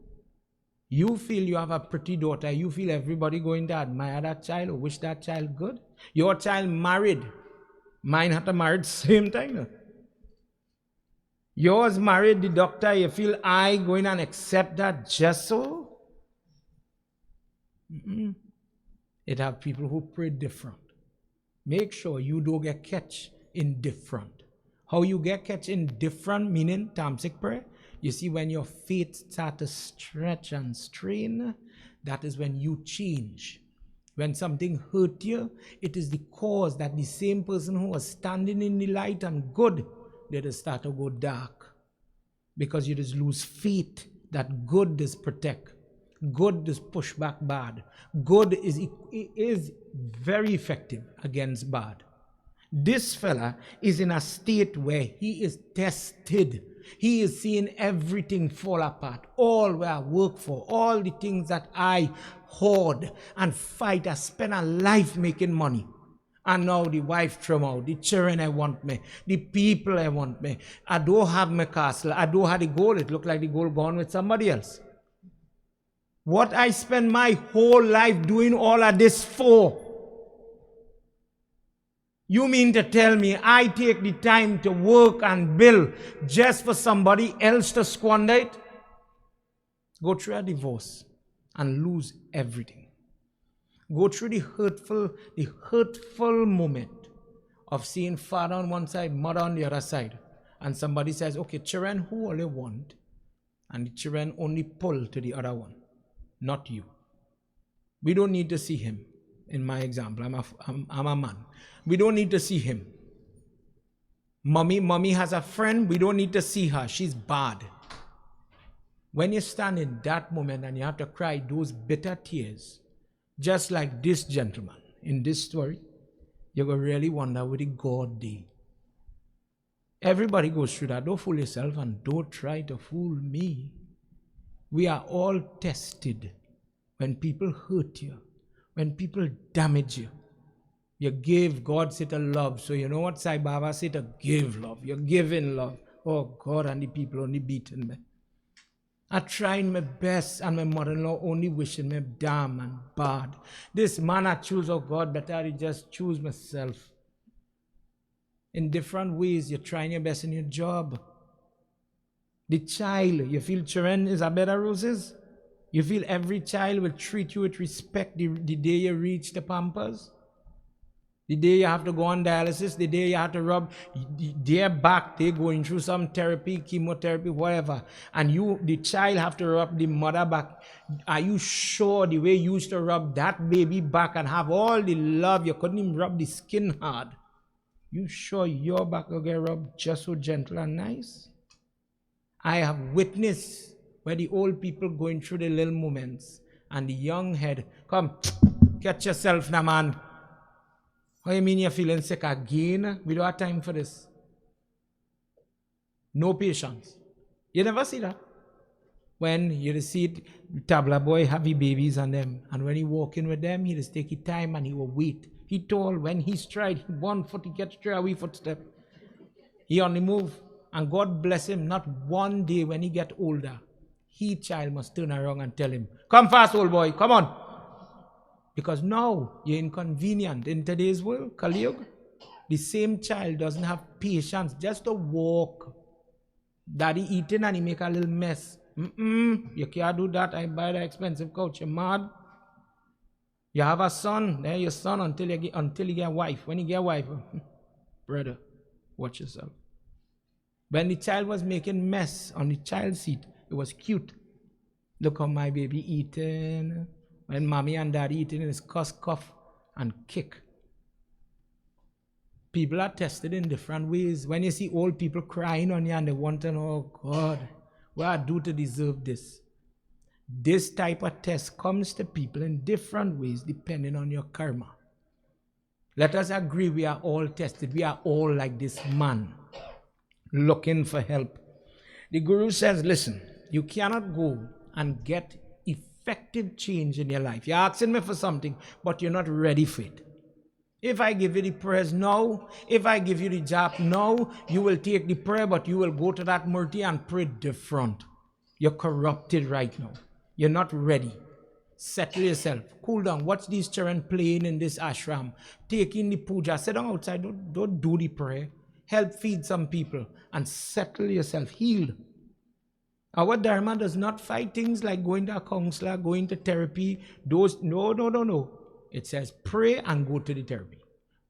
You feel you have a pretty daughter, you feel everybody going to admire that child or wish that child good. Your child married. Mine had to marry same time. You know? Yours married the doctor, you feel I going and accept that just so? It have people who pray different. Make sure you don't get catch in different. How you get catch in different, meaning tamasic prayer? You see, when your faith starts to stretch and strain, that is when you change. When something hurt you, it is the cause that the same person who was standing in the light and good, they just start to go dark. Because you just lose faith that good is protect. Good is push back bad. Good is very effective against bad. This fella is in a state where he is tested. He is seeing everything fall apart. All where I work for, all the things that I hoard and fight. I spend a life making money. And now the wife throw out, the children I want me, the people I want me. I don't have my castle. I don't have the gold. It look like the gold gone with somebody else. What I spend my whole life doing all of this for? You mean to tell me I take the time to work and build just for somebody else to squander it? Go through a divorce and lose everything. Go through the hurtful moment of seeing father on one side, mother on the other side. And somebody says, okay, children, who only want? And the children only pull to the other one, not you. We don't need to see him. In my example, I'm a man. We don't need to see him. Mommy has a friend. We don't need to see her. She's bad. When you stand in that moment and you have to cry those bitter tears, just like this gentleman in this story, you're going to really wonder what the God did. Everybody goes through that. Don't fool yourself and don't try to fool me. We are all tested when people hurt you, when people damage you. You give, God said to love. So you know what Sai Baba said to give love. You're giving love. Oh God, and the people only beating me. I tried my best and my mother-in-law only wishing me damn and bad. This man I choose, oh God, better I just choose myself. In different ways, you're trying your best in your job. The child, you feel children is a better roses? You feel every child will treat you with respect the day you reach the Pampers? The day you have to go on dialysis, the day you have to rub their back, they're going through some therapy, chemotherapy, whatever, and you, the child, have to rub the mother back. Are you sure the way you used to rub that baby back and have all the love, you couldn't even rub the skin hard? You sure your back will get rubbed just so gentle and nice? I have witnessed where the old people going through the little moments and the young head, come, get yourself now, man. How you mean you're feeling sick again? We don't have time for this. No patience. You never see that. When you see it, Tabla boy have his babies on them, and when he walk in with them, he just take his time and he will wait. He told when he stride, 1 foot, he gets 3 away footstep. He on the move, and God bless him, not one day when he get older, he child must turn around and tell him, come fast, old boy, come on. Because now you're inconvenient in today's world, Kaliyug. The same child doesn't have patience just to walk. Daddy eating and he make a little mess. You can't do that. I buy the expensive couch. You're mad. You have a son. There your son until you get a wife. When you get a wife, brother, watch yourself. When the child was making mess on the child seat, it was cute. Look how my baby eating. When mommy and daddy eating, it's cuss, cough, and kick. People are tested in different ways. When you see old people crying on you and they want to know, oh God, what I do to deserve this? This type of test comes to people in different ways depending on your karma. Let us agree we are all tested. We are all like this man looking for help. The Guru says, listen, you cannot go and get effective change in your life. You're asking me for something, but you're not ready for it. If I give you the prayers now, if I give you the jap now, you will take the prayer, but you will go to that murti and pray different. You're corrupted right now. You're not ready. Settle yourself. Cool down. Watch these children playing in this ashram. Taking the puja. Sit down outside. Don't do the prayer. Help feed some people and settle yourself. Heal. Our Dharma does not fight things like going to a counselor, going to therapy. No. It says pray and go to the therapy.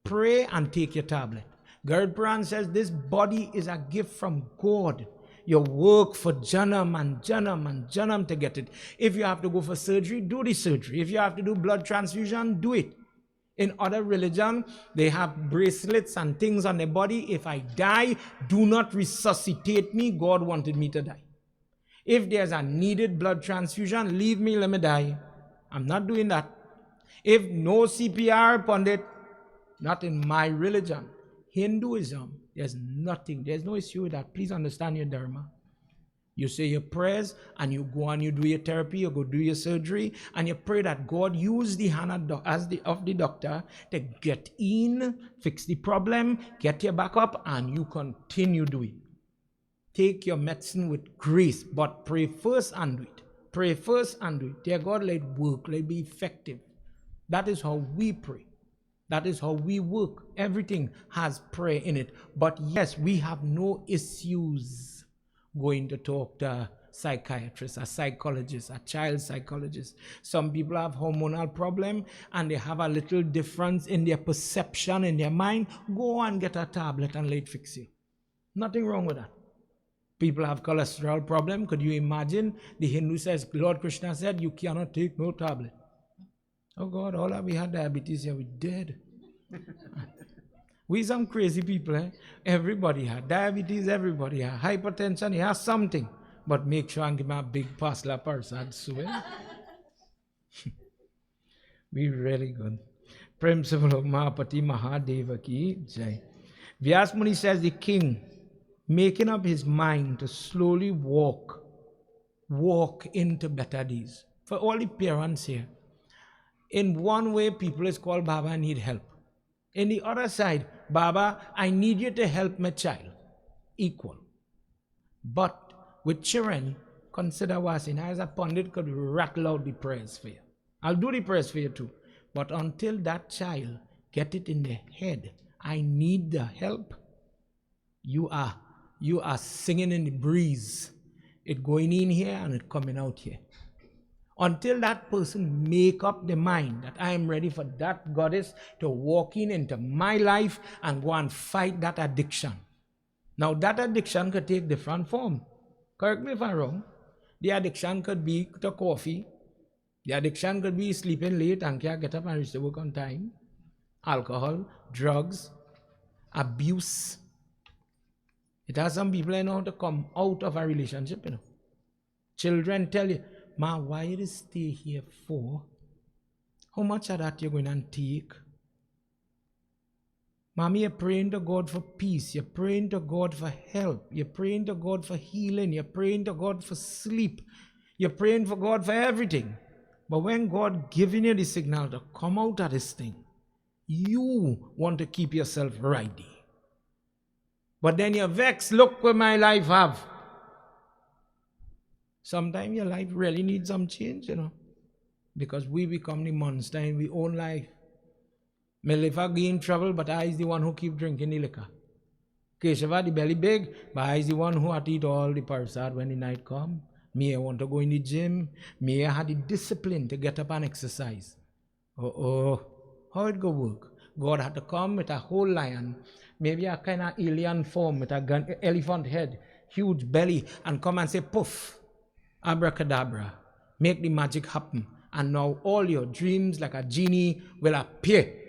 Pray and take your tablet. Gerd Puran says this body is a gift from God. You work for Janam and Janam and Janam to get it. If you have to go for surgery, do the surgery. If you have to do blood transfusion, do it. In other religion, they have bracelets and things on their body. If I die, do not resuscitate me. God wanted me to die. If there's a needed blood transfusion, leave me, let me die. I'm not doing that. If no CPR, Pandit, not in my religion. Hinduism, there's nothing, there's no issue with that. Please understand your Dharma. You say your prayers and you go and you do your therapy, you go do your surgery, and you pray that God use the hand of the doctor to get in, fix the problem, get you back up, and you continue doing. Take your medicine with grace, but pray first and do it. Pray first and do it. Dear God, let it work, let it be effective. That is how we pray. That is how we work. Everything has prayer in it. But yes, we have no issues going to talk to a psychiatrist, a psychologist, a child psychologist. Some people have hormonal problem and they have a little difference in their perception, in their mind. Go and get a tablet and let it fix you. Nothing wrong with that. People have cholesterol problem. Could you imagine? The Hindu says, Lord Krishna said, you cannot take no tablet. Oh God, all that we had diabetes here, we dead. We some crazy people, eh? Everybody had diabetes, everybody had hypertension, he has something. But make sure and give me a big parcel person, I'd swear. We really good. Principle of Mahapati Mahadeva ki jai. Vyasmuni says the king, making up his mind to slowly walk into better days. For all the parents here, in one way, people is called Baba, I need help. In the other side, Baba, I need you to help my child. Equal. But with children, consider what's in. I as a pundit could rattle out the prayers for you. I'll do the prayers for you too. But until that child get it in their head, I need the help, you are singing in the breeze. It going in here and it coming out here. Until that person make up the mind that I am ready for that goddess to walk into my life and go and fight that addiction. Now that addiction could take different form. Correct me if I'm wrong. The addiction could be to coffee. The addiction could be sleeping late and can't get up and reach to work on time. Alcohol, drugs, abuse. It has some people know how to come out of a relationship, you know. Children tell you, Ma, why you stay here for? How much of that you're going to take? Mommy, you're praying to God for peace. You're praying to God for help. You're praying to God for healing. You're praying to God for sleep. You're praying for God for everything. But when God giving you the signal to come out of this thing, you want to keep yourself ready. But then you're vexed. Look what my life have. Sometimes your life really needs some change, you know. Because we become the monster in our own life. My liver gain trouble, but I is the one who keep drinking the liquor. Keshava, the belly big, but I is the one who had to eat all the parasad when the night come. Me, I want to go in the gym. Me, I had the discipline to get up and exercise. How it go work? God had to come with a whole lion, maybe a kind of alien form with a elephant head, huge belly, and come and say, poof, abracadabra, make the magic happen. And now all your dreams like a genie will appear.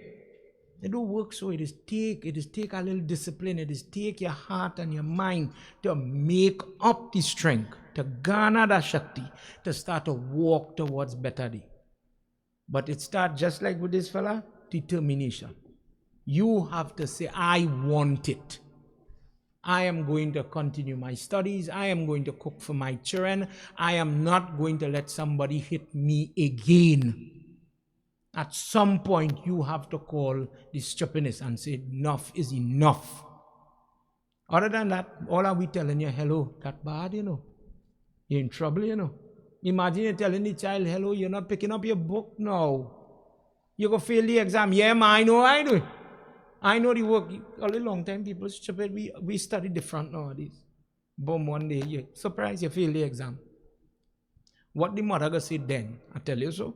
It don't work so. It is take a little discipline. It is take your heart and your mind to make up the strength, to garner that Shakti, to start to walk towards better day. But it starts just like with this fella, determination. You have to say, I want it. I am going to continue my studies. I am going to cook for my children. I am not going to let somebody hit me again. At some point, you have to call the stupidness and say, enough is enough. Other than that, all are we telling you, hello, that bad, you know. You're in trouble, you know. Imagine you're telling the child, hello, you're not picking up your book now. You go fail the exam. Yeah, ma, I know. I know the work. All a long time, people stupid. We study different nowadays. Boom, one day, you're surprised you fail the exam. What the mother go say then? I tell you so.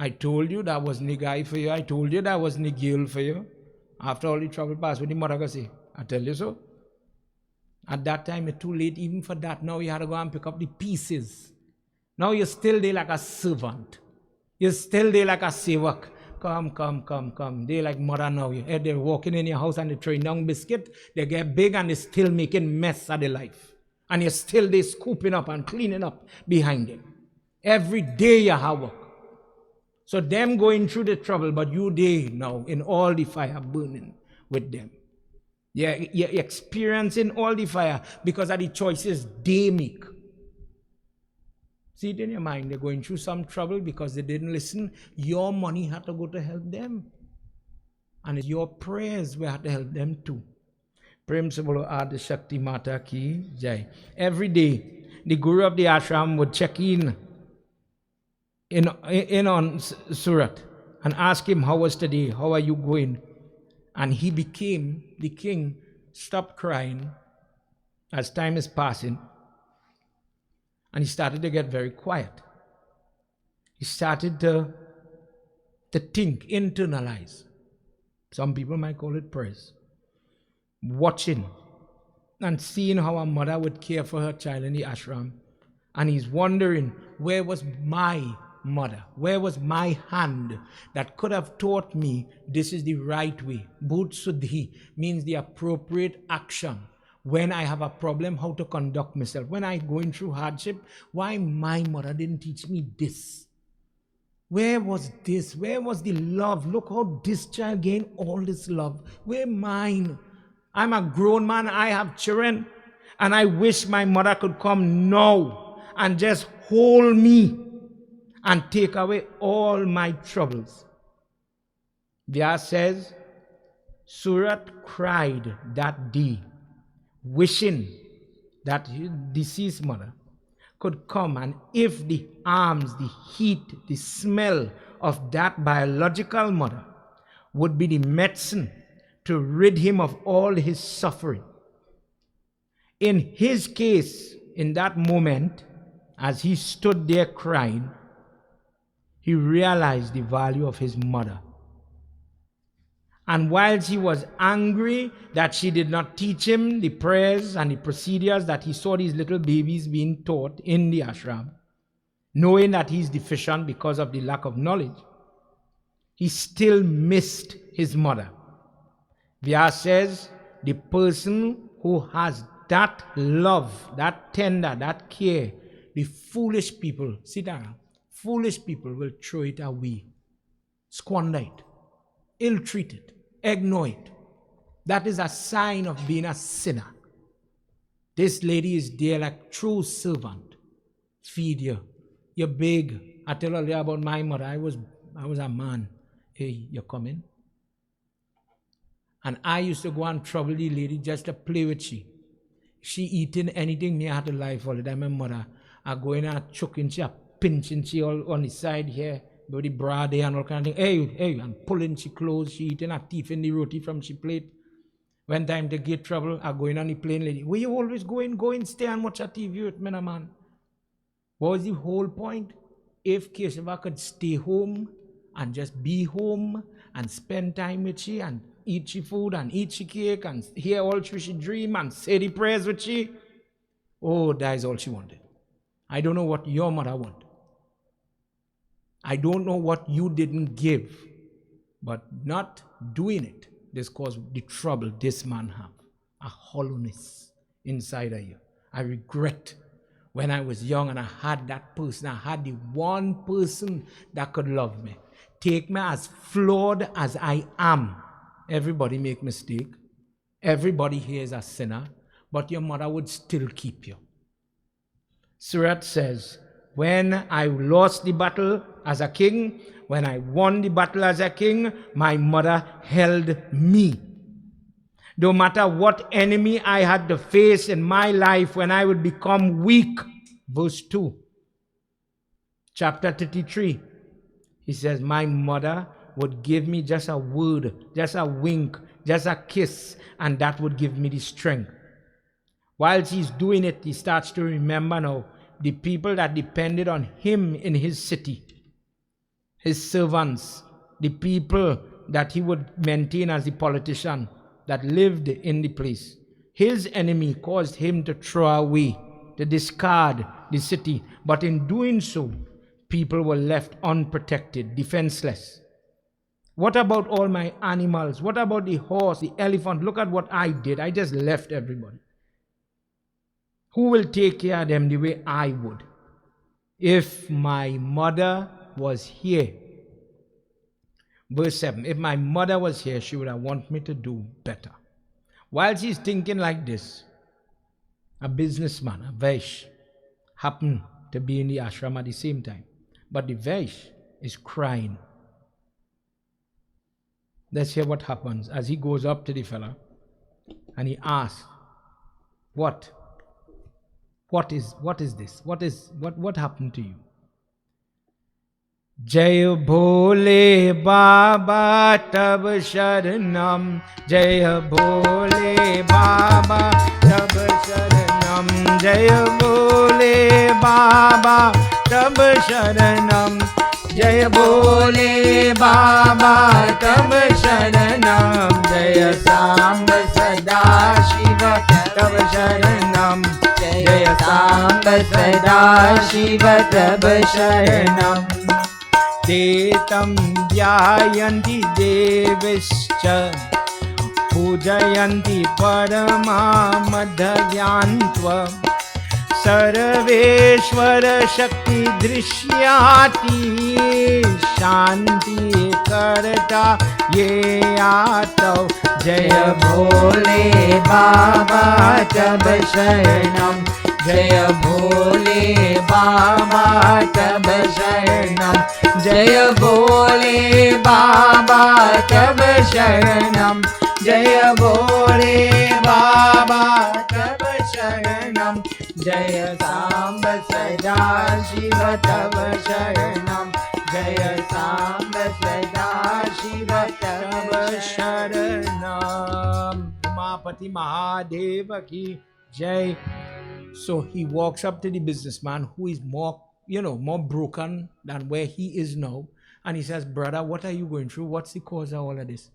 I told you that was the guy for you. I told you that was the girl for you. After all the trouble passed, what the mother go say? I tell you so. At that time, it's too late even for that. Now you have to go and pick up the pieces. Now you're still there like a servant. You're still there like a sevak. Come. They're like mother now. They're walking in your house and they're throwing down biscuit. They get big and they're still making mess of their life. And you're still there scooping up and cleaning up behind them. Every day you have work. So them going through the trouble, but you there now in all the fire burning with them. You're experiencing all the fire because of the choices they make. See it in your mind, they're going through some trouble because they didn't listen. Your money had to go to help them. And it's your prayers will have to help them too. Prem Sabolo Adi Shakti Mata Ki Jai. Every day, the Guru of the Ashram would check in on Surat and ask him, how was today? How are you going? And he became, the king stopped crying as time is passing. And he started to get very quiet. He started to think, internalize. Some people might call it prayers. Watching and seeing how a mother would care for her child in the ashram. And he's wondering, where was my mother? Where was my hand that could have taught me this is the right way? Bhut Suddhi means the appropriate action. When I have a problem, how to conduct myself. When I'm going through hardship, why my mother didn't teach me this? Where was this? Where was the love? Look how this child gained all this love. Where mine? I'm a grown man, I have children, and I wish my mother could come now and just hold me and take away all my troubles. Vyas says, Suratha cried that day, wishing that his deceased mother could come, and if the arms, the heat, the smell of that biological mother would be the medicine to rid him of all his suffering. In his case, in that moment, as he stood there crying, he realized the value of his mother. And whilst he was angry that she did not teach him the prayers and the procedures that he saw these little babies being taught in the ashram, knowing that he's deficient because of the lack of knowledge, he still missed his mother. Vyas says, the person who has that love, that tender, that care, the foolish people, sit down, foolish people will throw it away, squander it, ill-treat it, ignore it. That is a sign of being a sinner. This lady is there like true servant. Feed you. You're big. I tell her about my mother. I was a man. Hey, you're coming? And I used to go and trouble the lady just to play with she. She eating anything, me I had to lie for it. I my mother. I go in and choking she, pinching she all on the side here, with the bra there and all kind of thing. Hey, I'm pulling she clothes, she eating her teeth in the roti from she plate. When time to get trouble, I go in on the plane lady. Where you always going? Go and stay and watch a TV with me, man. What was the whole point? If Keshava could stay home and just be home and spend time with she and eat she food and eat she cake and hear all she dream and say the prayers with she, oh, that is all she wanted. I don't know what your mother wanted. I don't know what you didn't give, but not doing it, this caused the trouble this man have, a hollowness inside of you. I regret when I was young and I had that person, I had the one person that could love me. Take me as flawed as I am. Everybody make mistake. Everybody here is a sinner, but your mother would still keep you. Suratha says, when I lost the battle as a king, when I won the battle as a king, my mother held me. No matter what enemy I had to face in my life, when I would become weak, verse 2, chapter 33, he says, my mother would give me just a word, just a wink, just a kiss, and that would give me the strength. Whilst he's doing it, he starts to remember now the people that depended on him in his city, his servants, the people that he would maintain as the politician that lived in the place. His enemy caused him to throw away, to discard the city. But in doing so, people were left unprotected, defenseless. What about all my animals? What about the horse, the elephant? Look at what I did. I just left everybody. Who will take care of them the way I would? If my mother was here, verse 7, if my mother was here, she would have wanted me to do better. While she's thinking like this, a businessman, a Vaish, happened to be in the ashram at the same time. But the Vaish is crying. Let's hear what happens as he goes up to the fella and he asks, What is this? What happened to you? Jai Bhole Baba Tab Sharanam, Jai Bhole Baba Tab Sharanam, Jai Bhole Baba Tab Sharanam, Jai Bhole Baba Tab Sharanam, Jai Samba Sada Shiva Tab Sharanam, Jai जय सांब सदा शिव तव शरणम् ते तं ध्यायन्ति देवश्च पूजयन्ति परमामधव्यान्त्वम् सर्वेश्वर शक्ति दृश्याति शांति करता ये आतो जय भोले बाबा तब शरणम् जय भोले बाबा तब शरणम् जय भोले बाबा तब शरणम् जय भोले बाबा तब शरणम् जय सांब सदा शिव तव शरणम् जय सांब सदा शिव तव शरणम उमापति महादेव की जय. So he walks up to the businessman who is more broken than where he is now, and he says, brother, what are you going through? What's the cause of all of this?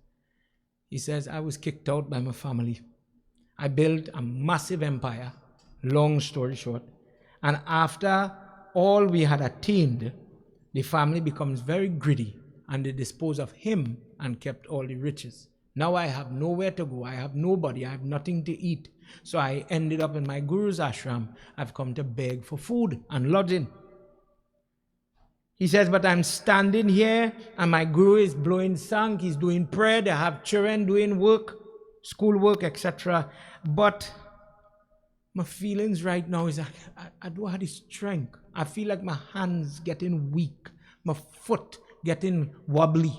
He says, I was kicked out by my family. I built a massive empire, long story short. And after all we had attained, the family becomes very greedy and they dispose of him and kept all the riches. Now I have nowhere to go. I have nobody. I have nothing to eat. So I ended up in my guru's ashram. I've come to beg for food and lodging. He says, but I'm standing here and my guru is blowing sang. He's doing prayer. They have children doing work, school work, etc. But my feelings right now is I don't have the strength. I feel like my hands getting weak, my foot getting wobbly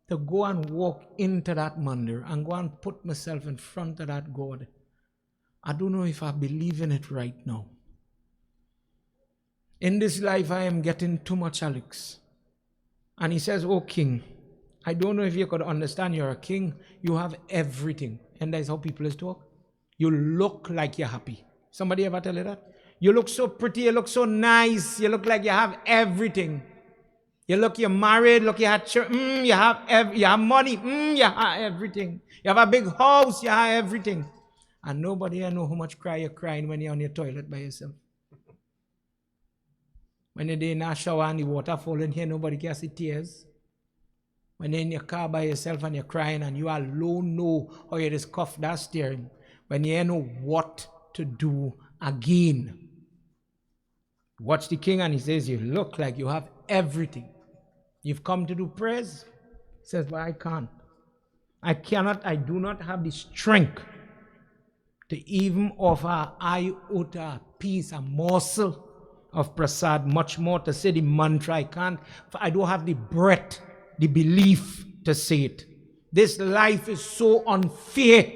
to go and walk into that mandir and go and put myself in front of that God. I don't know if I believe in it right now. In this life, I am getting too much Alex. And he says, oh king, I don't know if you could understand you're a king. You have everything. And that's how people is talk. You look like you're happy. Somebody ever tell you that? You look so pretty, you look so nice, you look like you have everything. You look, you're married, look, you have children, you have money, you have everything. You have a big house, you have everything. And nobody I know how much cry you're crying when you're on your toilet by yourself. When you're in a shower and the water falling here, nobody can see tears. When you're in your car by yourself and you're crying and you alone know how you just cuff that steering. When you know what to do again. Watch the king and he says, you look like you have everything. You've come to do prayers? He says, well, I can't. I cannot, I do not have the strength to even offer iota, a piece, a morsel of prasad, much more to say the mantra. I can't, I don't have the breath, the belief to say it. This life is so unfair.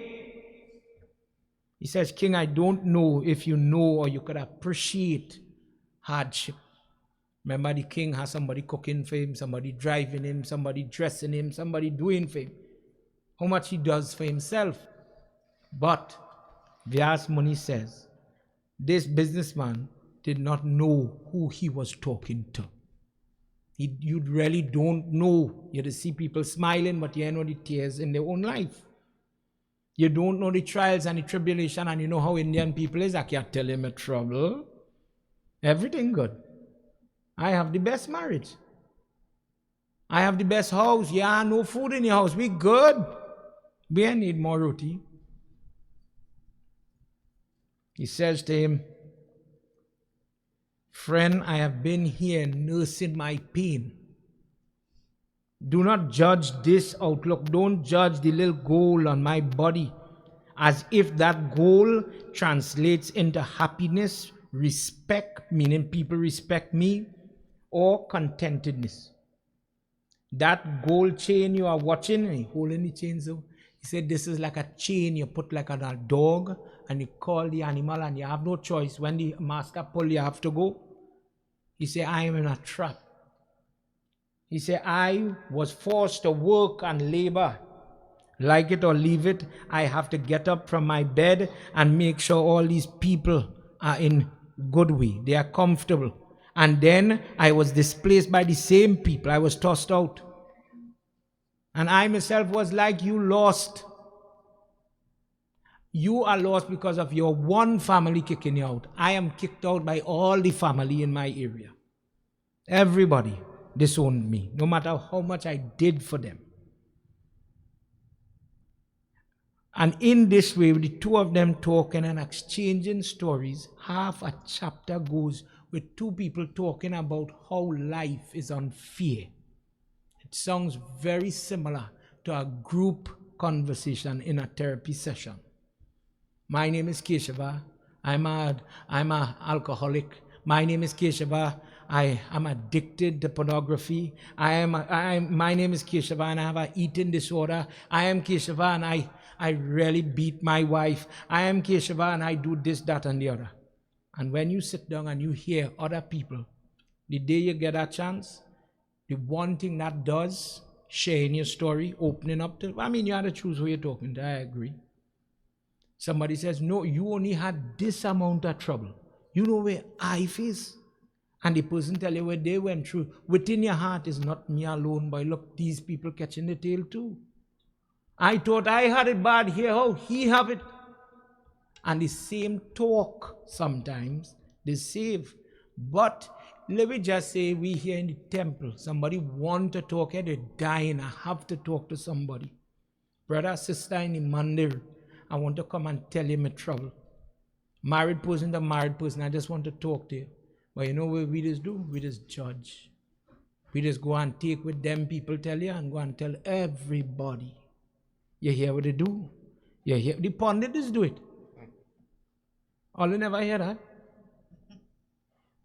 He says, King, I don't know if you know or you could appreciate hardship. Remember, the king has somebody cooking for him, somebody driving him, somebody dressing him, somebody doing for him. How much he does for himself. But Vyas Muni says, this businessman did not know who he was talking to. You really don't know. You just see people smiling, but you know the tears in their own life. You don't know the trials and the tribulation, and you know how Indian people is. I can't tell you my trouble. Everything good. I have the best marriage. I have the best house. Yeah, no food in your house. We good. We need more roti. He says to him, friend, I have been here nursing my pain. Do not judge this outlook. Don't judge the little goal on my body as if that goal translates into happiness, respect, meaning people respect me, or contentedness. That gold chain you are watching, and holding the chain, so he said this is like a chain you put like on a dog and you call the animal and you have no choice. When the master pull, you have to go. He said, I am in a trap. He said, I was forced to work and labor. Like it or leave it, I have to get up from my bed and make sure all these people are in good way. They are comfortable. And then I was displaced by the same people. I was tossed out. And I myself was like, you lost. You are lost because of your one family kicking you out. I am kicked out by all the family in my area. Everybody disowned me, no matter how much I did for them. And in this way, with the two of them talking and exchanging stories, half a chapter goes with two people talking about how life is unfair. It sounds very similar to a group conversation in a therapy session. My name is Keshava. I'm a alcoholic. My name is Keshava. I am addicted to pornography. My name is Keshava and I have an eating disorder. I am Keshava and I really beat my wife. I am Keshava and I do this, that, and the other. And when you sit down and you hear other people, the day you get a chance, the one thing that does, sharing your story, opening up to, you have to choose who you're talking to, I agree. Somebody says, no, you only had this amount of trouble. You know where I face? And the person tell you what they went through. Within your heart is not me alone, but look, these people catching the tail too. I thought I had it bad here, how he have it. And the same talk sometimes, they save. But let me just say, we here in the temple, somebody want to talk here, they're dying, I have to talk to somebody. Brother, sister in the Mandir, I want to come and tell you my trouble. Married person to married person, I just want to talk to you. But you know what we just do? We just judge. We just go and take what them people tell you and go and tell everybody. You hear what they do? You hear the pundits do it. All you never hear that?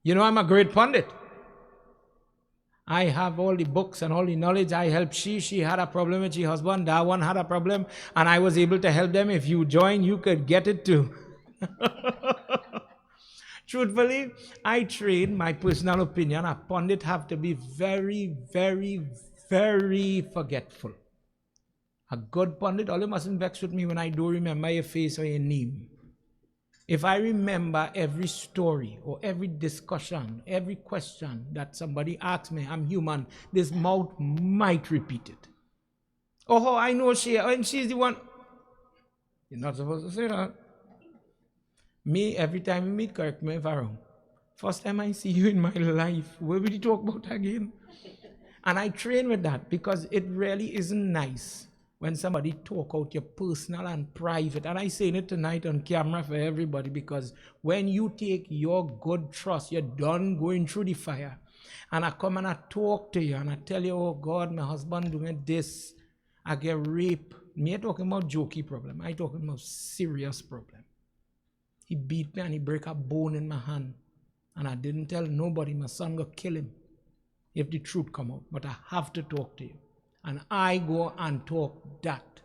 You know I'm a great pundit. I have all the books and all the knowledge. I helped she had a problem with her husband, that one had a problem, and I was able to help them. If you join, you could get it too. Truthfully, I trade my personal opinion. A pundit have to be very, very, very forgetful. A good pundit, all you mustn't vex with me when I do remember your face or your name. If I remember every story or every discussion, every question that somebody asks me, I'm human, this mouth might repeat it. Oh, I know and she's the one. You're not supposed to say that. Me, every time we meet, correct me if I'm wrong. First time I see you in my life, what will you talk about again? And I train with that because it really isn't nice when somebody talk out your personal and private. And I say it tonight on camera for everybody because when you take your good trust, you're done going through the fire. And I come and I talk to you and I tell you, oh God, my husband doing this. I get raped. Me talking about jokey problem. I talking about serious problem. He beat me and he break a bone in my hand. And I didn't tell nobody. My son gonna kill him if the truth come out. But I have to talk to you. And I go and talk that.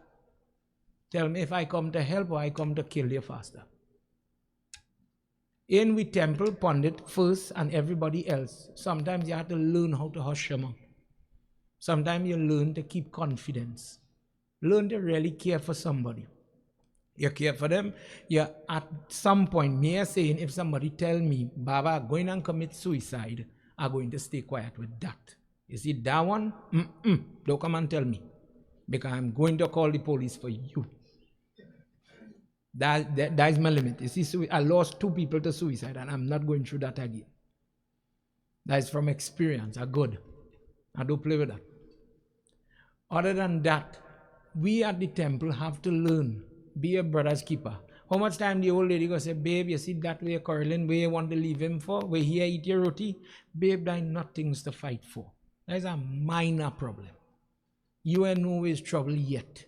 Tell me if I come to help or I come to kill you faster. In we temple pundit first and everybody else. Sometimes you have to learn how to hush your mouth. Sometimes you learn to keep confidence. Learn to really care for somebody. You care for them. You at some point, me saying, if somebody tell me, Baba, going and commit suicide, I'm going to stay quiet with that. You see that one? Don't come and tell me. Because I'm going to call the police for you. That is my limit. You see, I lost 2 people to suicide and I'm not going through that again. That is from experience. I'm good. I don't play with that. Other than that, we at the temple have to learn. Be a brother's keeper. How much time the old lady go say, babe, you see that way quarreling, where you want to leave him for? Where here eat your roti? Babe, there are nothing to fight for. That is a minor problem. You ain't no is trouble yet.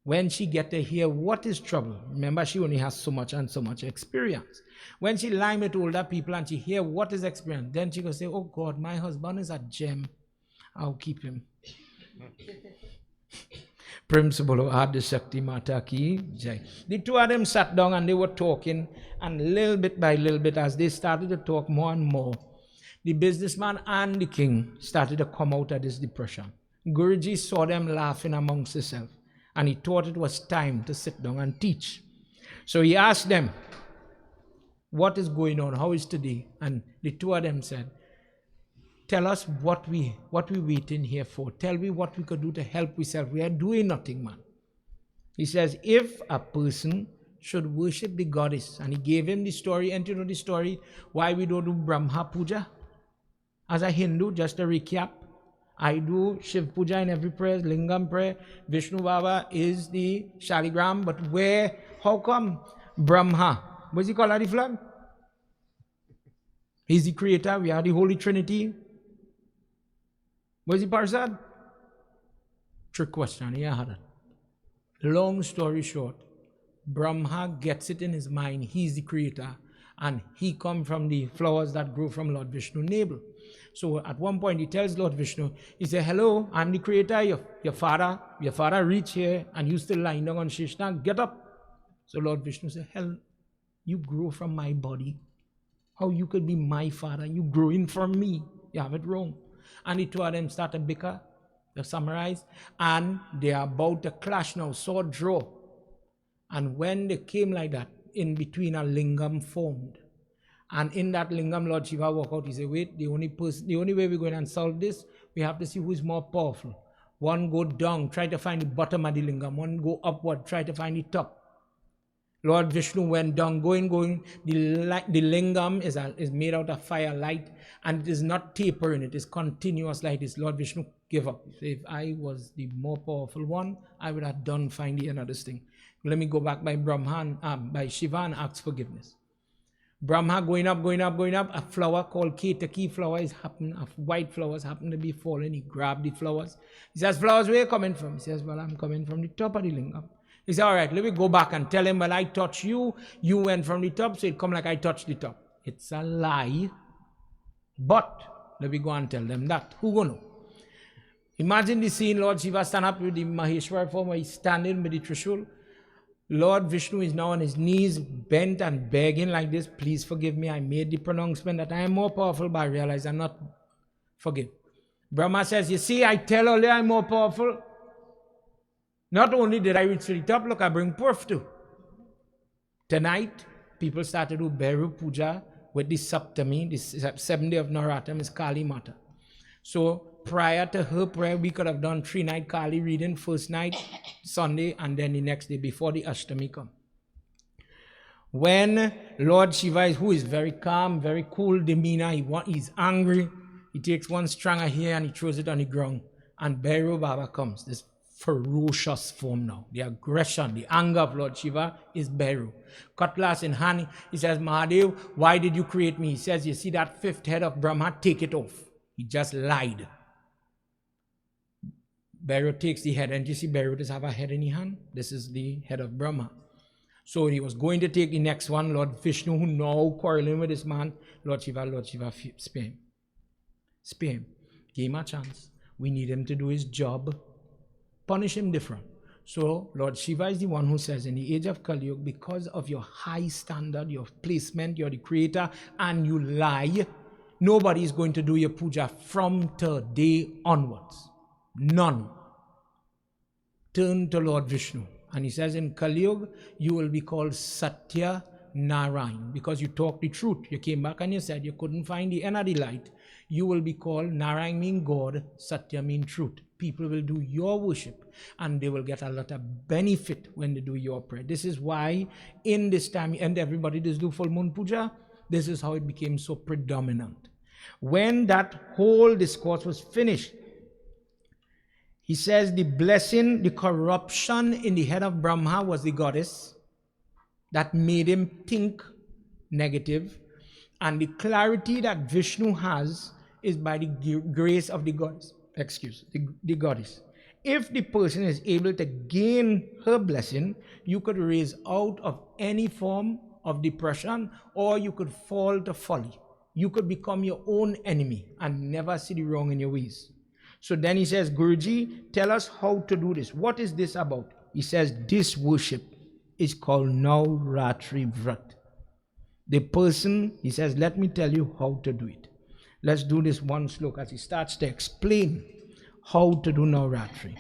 When she get to hear what is trouble, remember she only has so much and so much experience. When she lie with older people and she hear what is experience, then she go say, oh God, my husband is a gem. I'll keep him. Principle of Adi Shakti Mata Ki Jai. The 2 of them sat down and they were talking, and little bit by little bit, as they started to talk more and more, the businessman and the king started to come out of this depression. Guruji saw them laughing amongst themselves, and he thought it was time to sit down and teach. So he asked them, what is going on? How is today? And the 2 of them said, tell us what we waiting here for. Tell me what we could do to help ourselves. We are doing nothing, man. He says, if a person should worship the goddess, and he gave him the story, and you know the story, why we don't do Brahma Puja? As a Hindu, just a recap, I do Shiv Puja in every prayer, Lingam prayer. Vishnu Baba is the Shaligram, but how come Brahma? What's he called at the flag? He's the creator, we are the Holy Trinity. What's the Parsad? Trick question, yeah, had it. Long story short, Brahma gets it in his mind, he's the creator, and he come from the flowers that grow from Lord Vishnu's navel. So at one point he tells Lord Vishnu, he said, hello, I'm the creator, your father reached here and you still lying down on Shishna, get up. So Lord Vishnu said, hell, you grow from my body. How you could be my father? You growing from me. You have it wrong. And the two of them start to bicker, to summarize, and they are about to clash now, sword draw. And when they came like that, in between a lingam formed. And in that lingam, Lord Shiva walked out. He said, wait, the only way we're going to solve this, we have to see who is more powerful. One go down, try to find the bottom of the lingam. One go upward, try to find the top. Lord Vishnu went down, going. The lingam is made out of fire light, and it is not tapering, it is continuous like this. Lord Vishnu gave up. He said, if I was the more powerful one, I would have done find another thing. Let me go back by by Shiva and ask forgiveness. Brahma going up, a flower called Ketaki flower is happening, white flowers happen to be falling. He grabbed the flowers. He says, flowers, where are you coming from? He says, well, I'm coming from the top of the lingam. He said, all right, let me go back and tell him, well, I touched you, you went from the top, so it come like I touched the top. It's a lie, but let me go and tell them that. Who gonna know? Imagine the scene, Lord Shiva stand up with the Maheshwar form, where he's standing with the Trishul. Lord Vishnu is now on his knees, bent and begging like this, please forgive me, I made the pronouncement that I am more powerful, but I realize I'm not. Forgive. Brahma says, you see, I tell all I'm more powerful. Not only did I reach to the top, look, I bring proof too. Tonight, people started to do Beru Puja with the Saptami, the 7th day of Naratam is Kali Mata. So prior to her prayer, we could have done 3-night Kali reading, first night, Sunday, and then the next day before the Ashtami come. When Lord Shiva, who is very calm, very cool demeanor, he's angry, he takes one stranger here and he throws it on the ground, and Beru Baba comes, this ferocious form now. The aggression, the anger of Lord Shiva is Beru. Cutlass in hand, he says, Mahadev, why did you create me? He says, you see that 5th head of Brahma, take it off. He just lied. Beru takes the head, and you see Beru does have a head in his hand. This is the head of Brahma. So he was going to take the next one, Lord Vishnu, who now quarreling with this man. Lord Shiva, spare him. Spare him. Give him a chance. We need him to do his job. Punish him different. So Lord Shiva is the one who says, in the age of Kali Yuga, because of your high standard, your placement, you're the creator, and you lie, nobody is going to do your puja from today onwards. None. Turn to Lord Vishnu. And he says, in Kali Yuga, you will be called Satya Narayan, because you talked the truth. You came back and you said you couldn't find the end of the light. You will be called, Narayan mean God, Satya mean truth. People will do your worship and they will get a lot of benefit when they do your prayer. This is why in this time, and everybody does do full moon puja, this is how it became so predominant. When that whole discourse was finished, he says the blessing, the corruption in the head of Brahma was the goddess that made him think negative, and the clarity that Vishnu has is by the grace of the goddess. The goddess. If the person is able to gain her blessing, you could raise out of any form of depression, or you could fall to folly. You could become your own enemy and never see the wrong in your ways. So then he says, Guruji, tell us how to do this. What is this about? He says, this worship is called Navratri Vrat. The person, he says, let me tell you how to do it. Let's do this one sloka as he starts to explain how to do Navratri.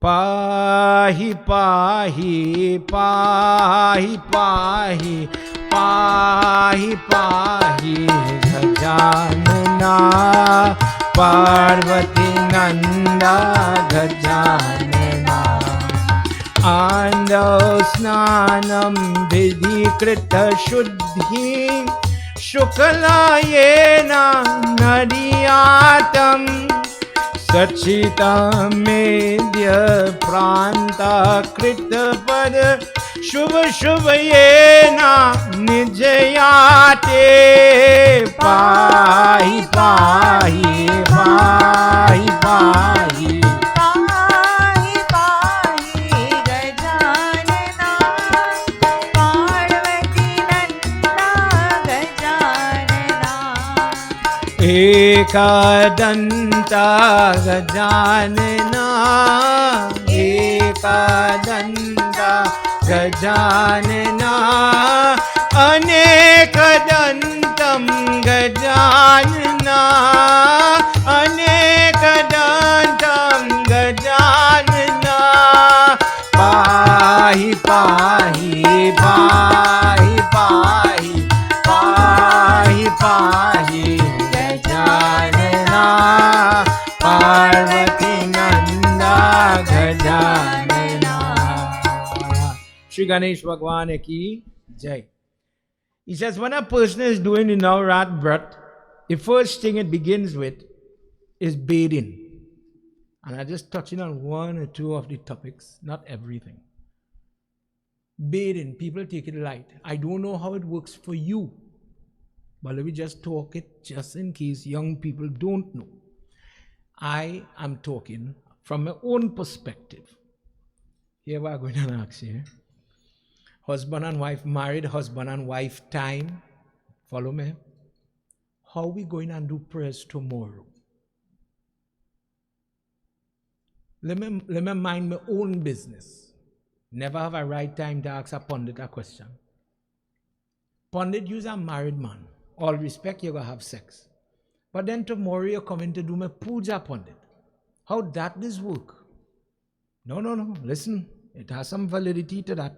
Pahi, pahi, pahi, pahi, pahi, pahi, Gajanana, Parvati Nanda, Gajanana. Andau snanam vidhikrita shuddhi Shukalayena nadiyatam Sachita medya pranta krita pada Shubha shubhayena nijayate Pahi pahi pahi pahi Ekadanta gajanana Ekadanta gajanana Anekadantam gajanana Anekadantam gajanana Pahi pahi pahi pahi pahi pahi Parvati Nanda Gajanana. Shri Ganesh Bhagwan ki Jai. He says, when a person is doing the Navrat Vrat, the first thing it begins with is bathing. And I'm just touching on one or two of the topics, not everything. Bathing, people take it light. I don't know how it works for you. But let me just talk it just in case young people don't know. I am talking from my own perspective. Here we are going to ask you. Husband and wife, married husband and wife time. Follow me. How are we going to do prayers tomorrow? Let me mind my own business. Never have I right time to ask a pundit a question. Pundit, you're a married man. All respect, you're going to have sex. But then tomorrow you're coming to do my puja, Pandit. How that does work? No. Listen, it has some validity to that.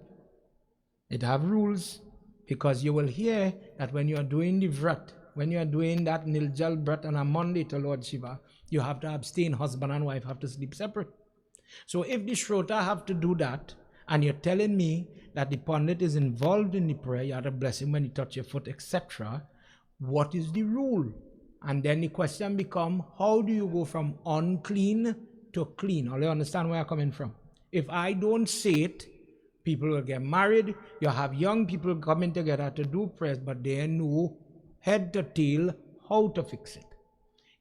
It have rules. Because you will hear that when you are doing the vrat, when you are doing that Niljal vrat on a Monday to Lord Shiva, you have to abstain. Husband and wife have to sleep separate. So if the Shrota have to do that, and you're telling me that the Pandit is involved in the prayer, you have to bless him when you touch your foot, etc., what is the rule? And then the question becomes, how do you go from unclean to clean? All you understand where I'm coming from? If I don't say it, people will get married. You have young people coming together to do prayers, but they know head to tail how to fix it.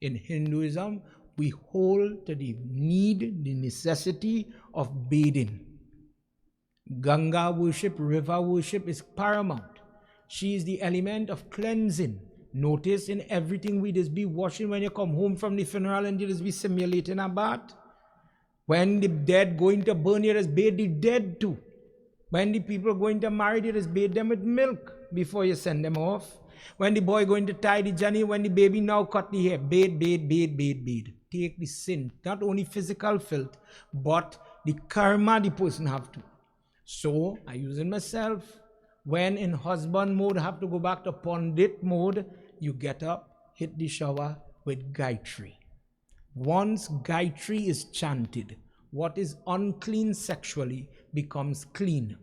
In Hinduism, we hold to the need, the necessity of bathing. Ganga worship, river worship is paramount. She is the element of cleansing. Notice in everything we just be washing when you come home from the funeral and you just be simulating a bath. When the dead going to burn, you just bathe the dead too. When the people going to marry, you just bathe them with milk before you send them off. When the boy going to tie the journey, when the baby now cut the hair, bathe. Take the sin, not only physical filth, but the karma the person have to. So, I use it myself. When in husband mode, have to go back to Pandit mode, you get up, hit the shower with Gayatri. Once Gayatri is chanted, what is unclean sexually becomes clean.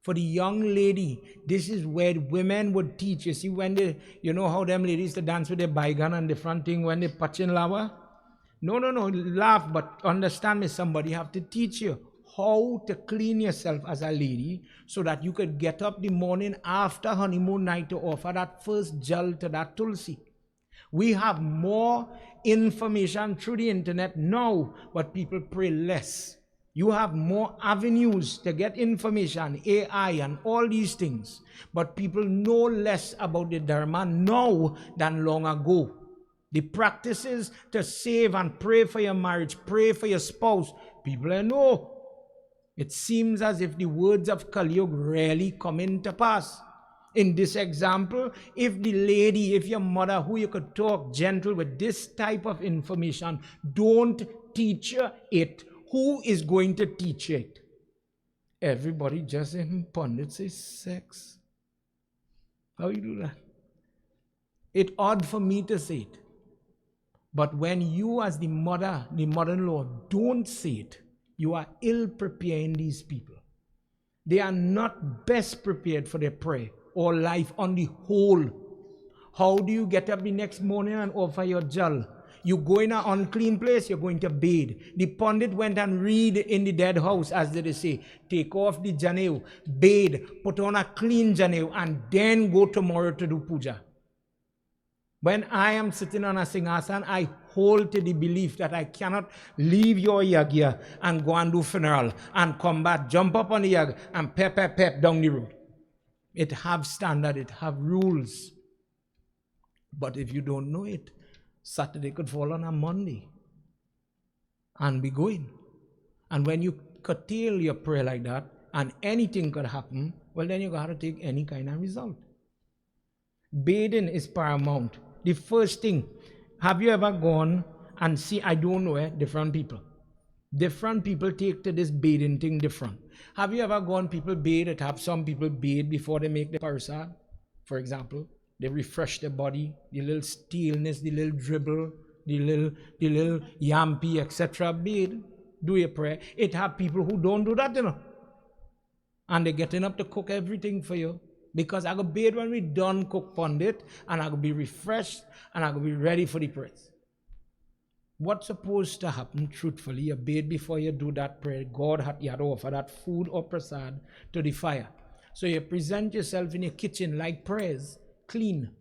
For the young lady, this is where women would teach. You see, when they, you know how them ladies to dance with their baigan and the front thing when they patchin lava? No, laugh, but understand me, somebody have to teach you how to clean yourself as a lady so that you could get up the morning after honeymoon night to offer that first jal to that tulsi. We have more information through the internet now, but people pray less. You have more avenues to get information, AI and all these things, but people know less about the Dharma now than long ago. The practices to save and pray for your marriage, pray for your spouse, people know. It seems as if the words of Kali Yuga rarely come into pass. In this example, if the lady, if your mother, who you could talk gentle with this type of information, don't teach her it, who is going to teach it? Everybody just in pundits is sex. How you do that? It's odd for me to say it. But when you as the mother, the mother-in-law, don't say it, you are ill preparing these people. They are not best prepared for their prayer or life on the whole. How do you get up the next morning and offer your jal? You go in an unclean place, you're going to bathe. The pundit went and read in the dead house, as they say. Take off the janev, bathe, put on a clean janev, and then go tomorrow to do puja. When I am sitting on a singhasan, I hold to the belief that I cannot leave your yagya and go and do funeral and come back, jump up on the yag and pep down the road. It have standard, it have rules. But if you don't know it, Saturday could fall on a Monday and be going. And when you curtail your prayer like that, and anything could happen, well, then you got to take any kind of result. Bathing is paramount. The first thing, have you ever gone and see, I don't know, different people. Different people take to this bathing thing different. Have you ever gone, people bathe, it have some people bathe before they make the parasad, for example. They refresh their body, the little stillness, the little dribble, the little yampy, etc. Bathe, do your prayer. It have people who don't do that, you know. And they're getting up to cook everything for you. Because I go bathe when we done cook pundit, and I go be refreshed, and I go be ready for the prayers. What's supposed to happen, truthfully, you bathe before you do that prayer. God had to offer that food or prasad to the fire. So you present yourself in your kitchen like prayers, clean.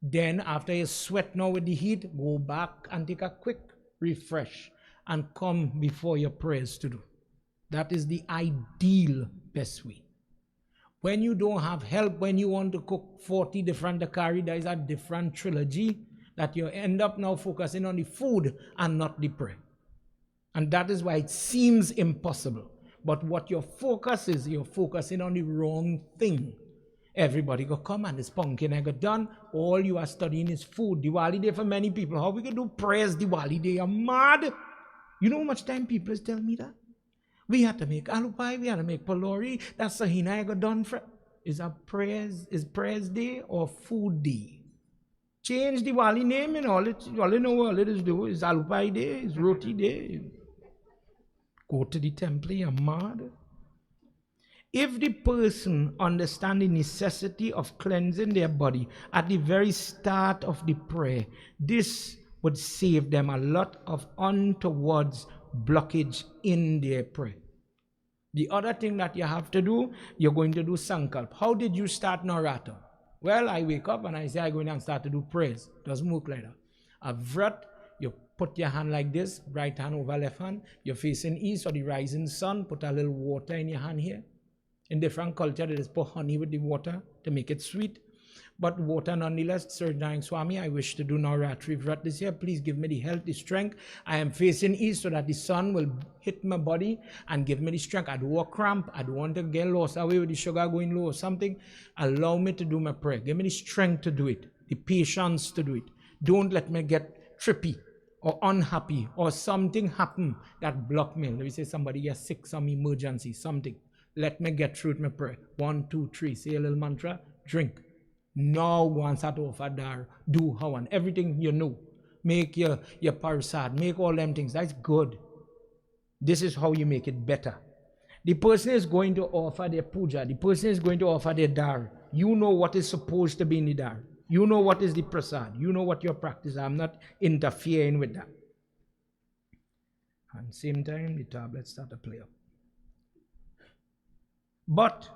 Then after you sweat now with the heat, go back and take a quick refresh and come before your prayers to do. That is the ideal best way. When you don't have help, when you want to cook 40 different dakari, there is a different trilogy that you end up now focusing on the food and not the prayer. And that is why it seems impossible. But what your focus is, you're focusing on the wrong thing. Everybody go come and this pumpkin egg done. All you are studying is food. Diwali day for many people. How we can do prayers Diwali day? You're mad. You know how much time people is telling me that? We had to make aloo pie, we had to make palori. That's sahina egg done for. Is prayers day or food day? Change Diwali name and all you know all it is do is aloo pie day, is roti day. Go to the temple, you're mad. If the person understands the necessity of cleansing their body at the very start of the prayer, this would save them a lot of untoward blockage in their prayer. The other thing that you have to do, you're going to do sankalp. How did you start Navratri? Well, I wake up and I say I'm going to start to do prayers. Doesn't work like that. A vrat, you put your hand like this, right hand over left hand. You're facing east or the rising sun. Put a little water in your hand here. In different culture, they just put honey with the water to make it sweet. But water nonetheless, Sir Narayan Swami, I wish to do Navratri Vrat this year. Please give me the health, the strength. I am facing east so that the sun will hit my body and give me the strength. I don't want cramp. I don't want to get lost away with the sugar going low or something. Allow me to do my prayer. Give me the strength to do it, the patience to do it. Don't let me get trippy or unhappy or something happen that block me. Let me say somebody gets sick, some emergency, something. Let me get through with my prayer. 1, 2, 3. Say a little mantra. Drink. Now go and start off at dar. Do how and everything you know. Make your parasad. Make all them things. That's good. This is how you make it better. The person is going to offer their puja. The person is going to offer their dar. You know what is supposed to be in the dar. You know what is the prasad. You know what your practice. I'm not interfering with that. And same time, the tablets start to play up. But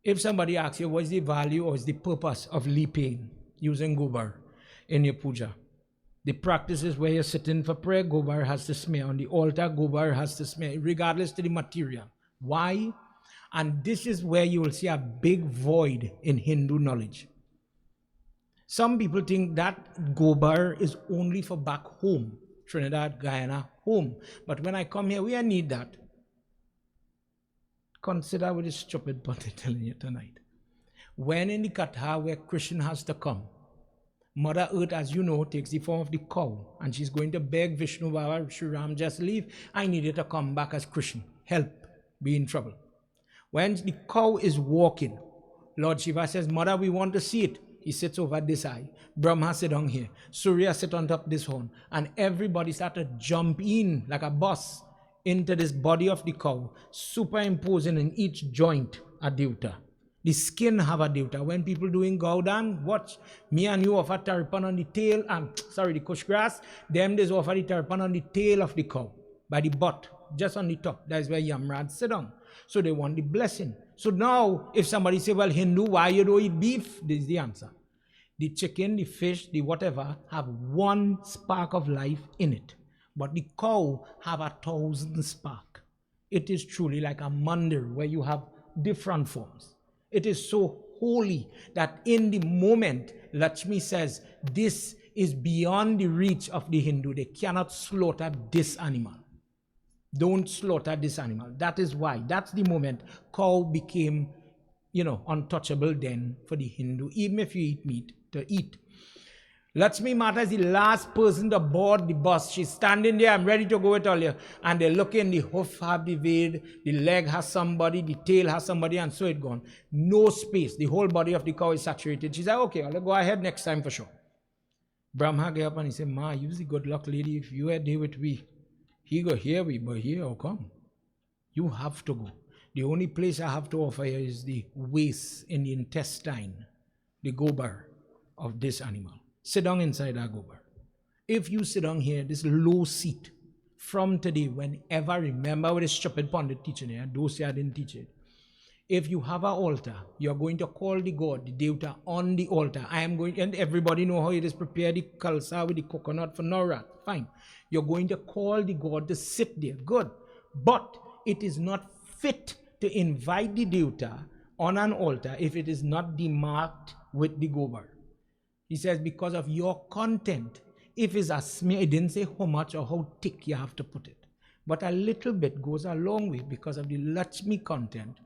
if somebody asks you what is the value or is the purpose of leaping using gobar in your puja, the practice is where you're sitting for prayer, gobar has to smear. On the altar, gobar has to smear, regardless to the material. Why? And this is where you will see a big void in Hindu knowledge. Some people think that gobar is only for back home, Trinidad, Guyana, home. But when I come here, we need that. Consider what is stupid but I'm telling you tonight. When in the Katha where Krishna has to come, Mother Earth, as you know, takes the form of the cow, and she's going to beg Vishnu Baba, Sri Ram, just leave. I need you to come back as Krishna. Help. Be in trouble. When the cow is walking, Lord Shiva says, Mother, we want to see it. he sits over this eye. Brahma sit down here. Surya sit on top this horn. And everybody start to jump in like a bus into this body of the cow, superimposing in each joint a Devta. The skin have a Devta. When people doing Gaudan, watch, me and you offer tarpan on the tail, the kush grass, them they offer the tarpan on the tail of the cow, by the butt, just on the top. That's where Yamrad sit down. So they want the blessing. So now, if somebody say, well, Hindu, why you don't eat beef? This is the answer. The chicken, the fish, the whatever, have one spark of life in it. But the cow have 1,000 spark. It is truly like a mandir where you have different forms. It is so holy that in the moment, Lakshmi says, this is beyond the reach of the Hindu. They cannot slaughter this animal. Don't slaughter this animal. That is why. That's the moment cow became, untouchable then for the Hindu, even if you eat meat, to eat. Lakshmi Mata is the last person to board the bus. She's standing there, I'm ready to go with all you. And they look in, the hoof have the veil, the leg has somebody, the tail has somebody, and so it gone. No space. The whole body of the cow is saturated. She's like, okay, I'll go ahead next time for sure. Brahma get up and he said, Ma, you's the good luck lady. If you are there with we, he go here we, but here how come? You have to go. The only place I have to offer you is the waste in the intestine, the gobar of this animal. Sit down inside that gobar. If you sit down here, this low seat, from today, whenever, remember what the stupid pundit teaching here, those say I didn't teach it. If you have an altar, you're going to call the god, the Devta, on the altar. I am going, and everybody know how it is, prepare the kalsa with the coconut for Navrat. Fine. You're going to call the god to sit there. Good. But it is not fit to invite the Devta on an altar if it is not demarked with the gobar. He says, because of your content, if it's a smear, it didn't say how much or how thick you have to put it. But a little bit goes a long way because of the Lakshmi content.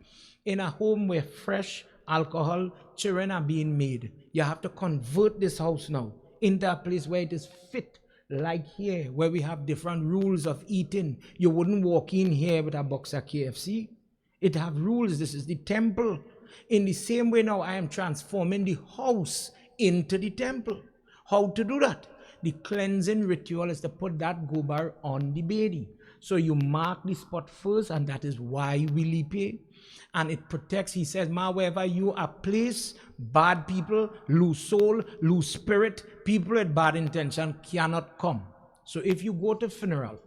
In a home where fresh alcohol, children are being made, you have to convert this house now into a place where it is fit, like here, where we have different rules of eating. You wouldn't walk in here with a box of KFC. It have rules. This is the temple. In the same way now, I am transforming the house into the temple. How to do that? The cleansing ritual is to put that gobar on the bedi. So you mark the spot first, and that is why we lipe. And it protects, he says, Ma, wherever you are placed, bad people, loose soul, loose spirit, people with bad intention cannot come. So if you go to funeral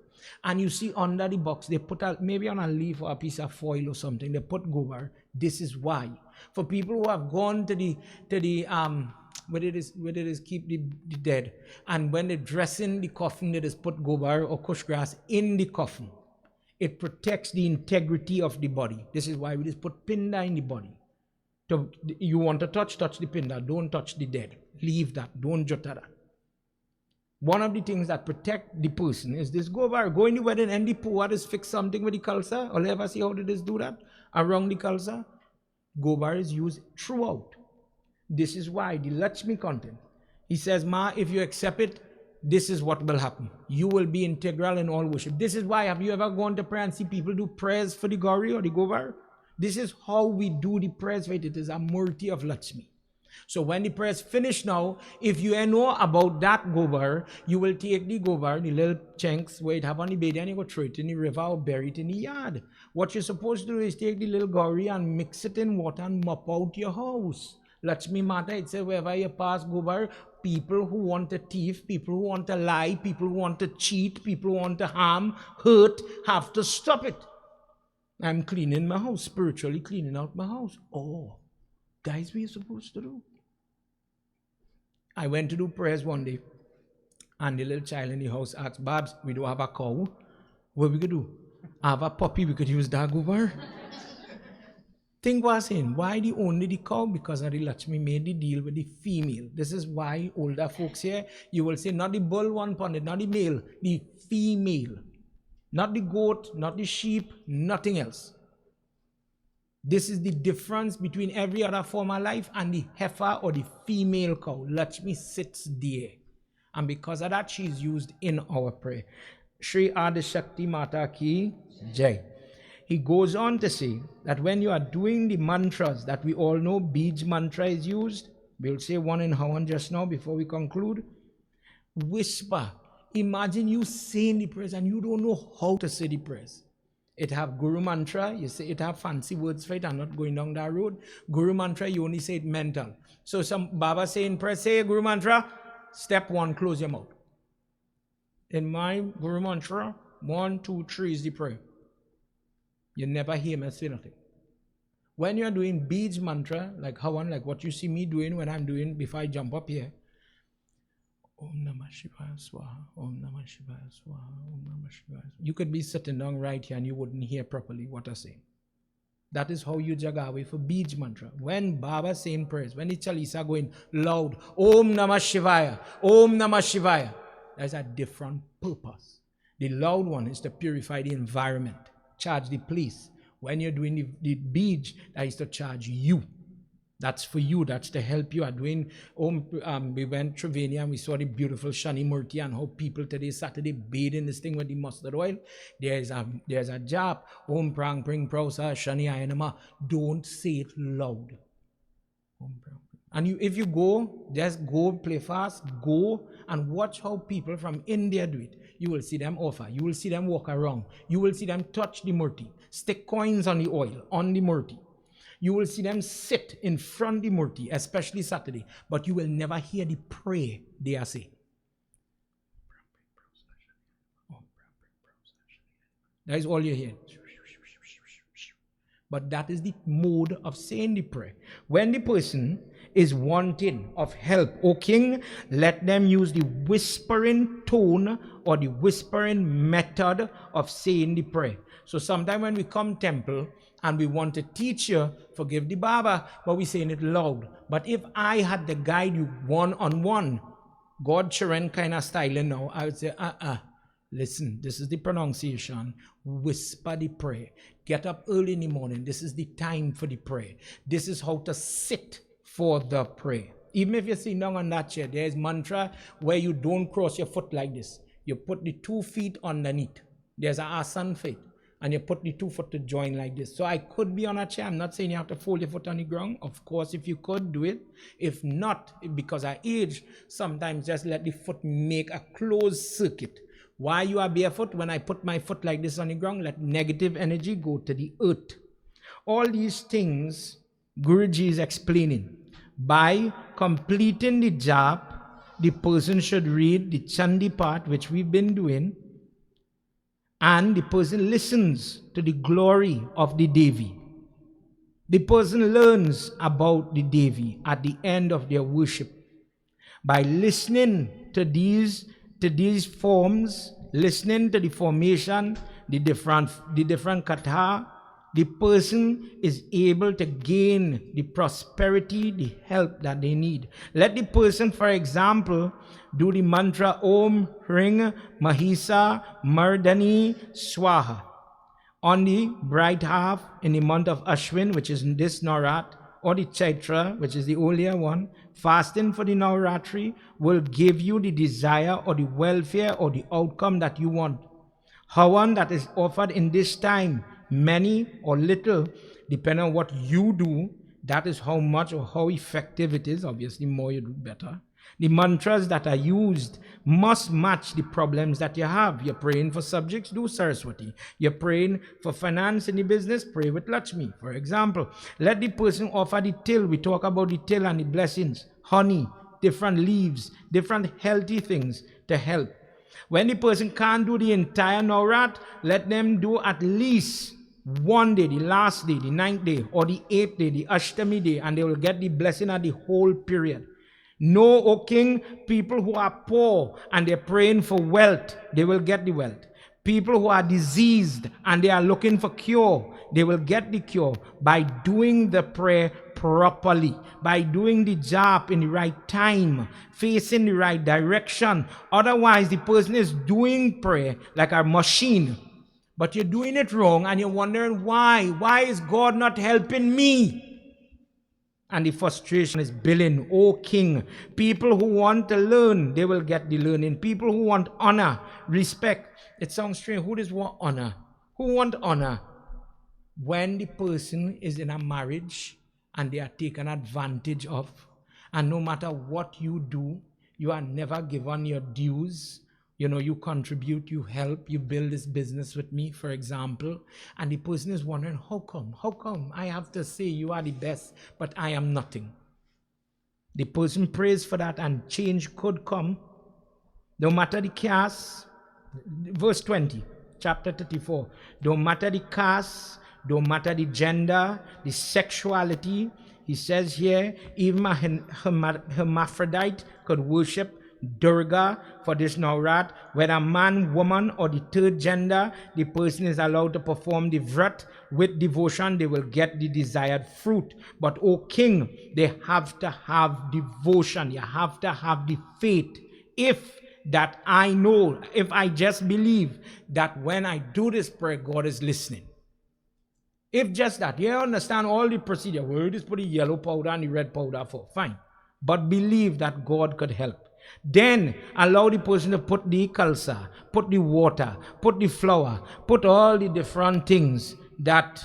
and you see under the box, they put maybe on a leaf or a piece of foil or something, they put gobar. This is why. For people who have gone to the where it is keep the dead, and when they dress in the coffin, they just put gobar or kush grass in the coffin. It protects the integrity of the body. This is why we just put pinda in the body. So you want to touch the pinda. Don't touch the dead. Leave that. Don't jota that. One of the things that protect the person is this gobar. Go in the wedding and the poor is fix something with the kalsa. Or ever see how they just do that? Around the kalsa. Gobar is used throughout. This is why the Lakshmi content. He says, Ma, if you accept it, this is what will happen. You will be integral in all worship. This is why, have you ever gone to prayer and see people do prayers for the Gauri or the Gobar? This is how we do the prayers, right? It is a murti of Lakshmi. So when the prayers finish now, if you know about that Gobar, you will take the Gobar, the little chunks where it have on the bed, and you go throw it in the river or bury it in the yard. What you're supposed to do is take the little Gauri and mix it in water and mop out your house. Lakshmi Mata, it says wherever you pass Gobar, people who want to thief, people who want to lie, people who want to cheat, people who want to harm, hurt, have to stop it. I'm cleaning my house, spiritually cleaning out my house. Oh, that's what you're supposed to do. I went to do prayers one day, and the little child in the house asked, Babs, we don't have a cow. What we could do? I have a puppy, we could use that Gobar. Think was in why only the cow? Because the Lakshmi made the deal with the female. This is why older folks here, you will say not the bull one pundit, not the male, the female. Not the goat, not the sheep, nothing else. This is the difference between every other form of life and the heifer or the female cow. Lakshmi sits there. And because of that, she is used in our prayer. Shri Adi Shakti Mata Ki Jai. He goes on to say that when you are doing the mantras that we all know, Bij mantra is used, We'll say one in Hawan just now before we conclude. Whisper. Imagine you saying the prayers and you don't know how to say the prayers. It have Guru Mantra, you say it have fancy words for it. I'm not going down that road. Guru Mantra, you only say it mental. So some Baba saying prayer, say Guru Mantra, step 1, close your mouth. In my Guru Mantra, 1, 2, 3 is the prayer. You never hear me say nothing. When you're doing Beads Mantra, like Hawan, like what you see me doing when I'm doing before I jump up here, Om Namah Shivaya Swaha, Om Namah Shivaya Swaha, Om Namah Shivaya Swaha. You could be sitting down right here and you wouldn't hear properly what I say. That is how you jagawe for Beads Mantra. When Baba saying prayers, when the Chalisa going loud, Om Namah Shivaya, Om Namah Shivaya, there's a different purpose. The loud one is to purify the environment, charge the police. When you're doing the beads, that is to charge you. That's for you. That's to help you. We went to Trivenia and we saw the beautiful Shani Murti and how people today, Saturday, bathing this thing with the mustard oil. There's a jap. Om Prang Pring Prausa Shani Ayanama. Don't say it loud. And if you go, just go, play fast, go and watch how people from India do it. You will see them offer. You will see them walk around. You will see them touch the Murti, stick coins on the oil, on the Murti. You will see them sit in front of the Murti, especially Saturday, but you will never hear the prayer they are saying. That is all you hear. But that is the mode of saying the prayer. When the person is wanting of help, O king, let them use the whispering tone or the whispering method of saying the prayer. So sometime when we come temple and we want to teach you, forgive the Baba, but we're saying it loud. But if I had to guide you one-on-one, God Charan kind of styling now, I would say, listen, this is the pronunciation. Whisper the prayer. Get up early in the morning. This is the time for the prayer. This is how to sit for the prayer. Even if you're sitting down on that chair, there is mantra where you don't cross your foot like this. You put the 2 feet underneath. There's an asan fit. And you put the 2 foot to join like this. So I could be on a chair. I'm not saying you have to fold your foot on the ground. Of course, if you could, do it. If not, because I age, sometimes just let the foot make a closed circuit. Why you are barefoot? When I put my foot like this on the ground, let negative energy go to the earth. All these things, Guruji is explaining. By completing the jap, the person should read the Chandi part, which we've been doing, and the person listens to the glory of the Devi. The person learns about the Devi at the end of their worship. By listening to these forms, listening to the formation, the different Katha, the person is able to gain the prosperity, the help that they need. Let the person, for example, do the mantra Om Hring Mahisa Mardani Swaha on the bright half in the month of Ashwin, which is this Navrat, or the Chaitra, which is the earlier one. Fasting for the Navratri will give you the desire or the welfare or the outcome that you want. Hawan that is offered in this time, many or little, depending on what you do, that is how much or how effective it is. Obviously, more you do, better. The mantras that are used must match the problems that you have. You're praying for subjects, do Saraswati. You're praying for finance in the business, pray with Lakshmi. For example, let the person offer the till. We talk about the till and the blessings, honey, different leaves, different healthy things to help. When the person can't do the entire Navrat, let them do at least one day, the last day, the 9th day, or the 8th day, the Ashtami day, and they will get the blessing of the whole period. Know, O king, people who are poor and they're praying for wealth, they will get the wealth. People who are diseased and they are looking for cure, they will get the cure by doing the prayer properly, by doing the jap in the right time, facing the right direction. Otherwise, the person is doing prayer like a machine, but you're doing it wrong and you're wondering why. Why is God not helping me? And the frustration is building. O king, people who want to learn, they will get the learning. People who want honor, respect. It sounds strange. Who does want honor? Who want honor? When the person is in a marriage and they are taken advantage of, And no matter what you do, you are never given your dues. You contribute, you help, you build this business with me, for example, and the person is wondering, how come I have to say you are the best, but I am nothing. The person prays for that, and change could come. No matter the caste, verse 20, chapter 34, don't matter the caste, don't matter the gender, the sexuality. He says here, even a hermaphrodite could worship Durga for this Navrat. Whether man, woman, or the third gender, the person is allowed to perform the vrat with devotion. They will get the desired fruit. But, O king, they have to have devotion. You have to have the faith. If I just believe that when I do this prayer, God is listening. If just that, you understand all the procedure. Well, just put the yellow powder and the red powder for. Fine. But believe that God could help. Then allow the person to put the kalsa, put the water, put the flour, put all the different things that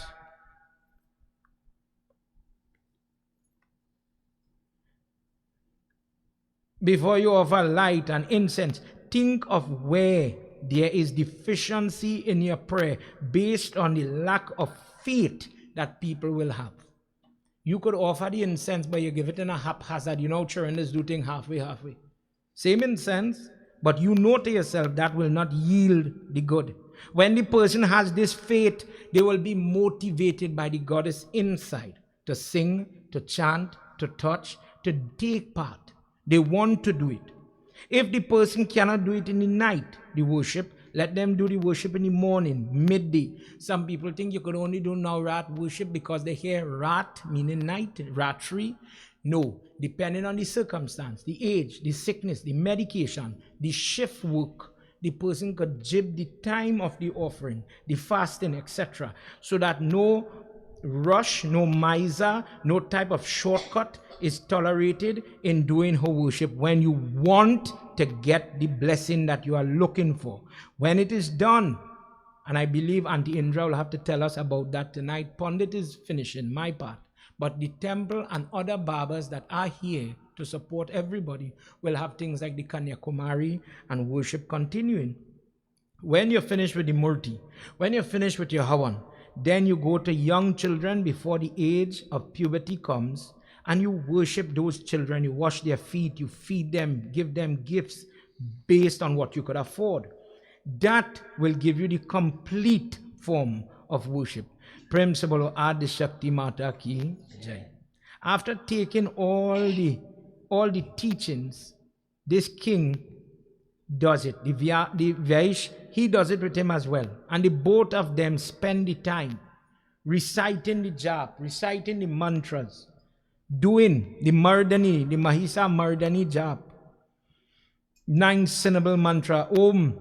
before you offer light and incense. Think of where there is deficiency in your prayer based on the lack of faith that people will have. You could offer the incense, but you give it in a haphazard. Children is do things halfway. Same incense, but you know to yourself that will not yield the good. When the person has this faith, they will be motivated by the goddess inside to sing, to chant, to touch, to take part. They want to do it. If the person cannot do it in the night, the worship, let them do the worship in the morning, midday. Some people think you could only do Navrat worship because they hear Rat, meaning night, Ratri. No, depending on the circumstance, the age, the sickness, the medication, the shift work, the person could jib the time of the offering, the fasting, etc. So that no rush, no miser, no type of shortcut is tolerated in doing her worship when you want to get the blessing that you are looking for. When it is done, and I believe Auntie Indra will have to tell us about that tonight. Pandit is finishing my part. But the temple and other barbers that are here to support everybody will have things like the Kanyakumari and worship continuing. When you're finished with the Murti, when you're finished with your Havan, then you go to young children before the age of puberty comes, and you worship those children. You wash their feet, you feed them, give them gifts based on what you could afford. That will give you the complete form of worship. Prem se bolo Adi Shakti Mata ki Jai. After taking all the teachings, this king does it. The Vaish, he does it with him as well. And the both of them spend the time reciting the jap, reciting the mantras, doing the Mardani, the Mahisa Mardani jap. 9-syllable mantra, Om,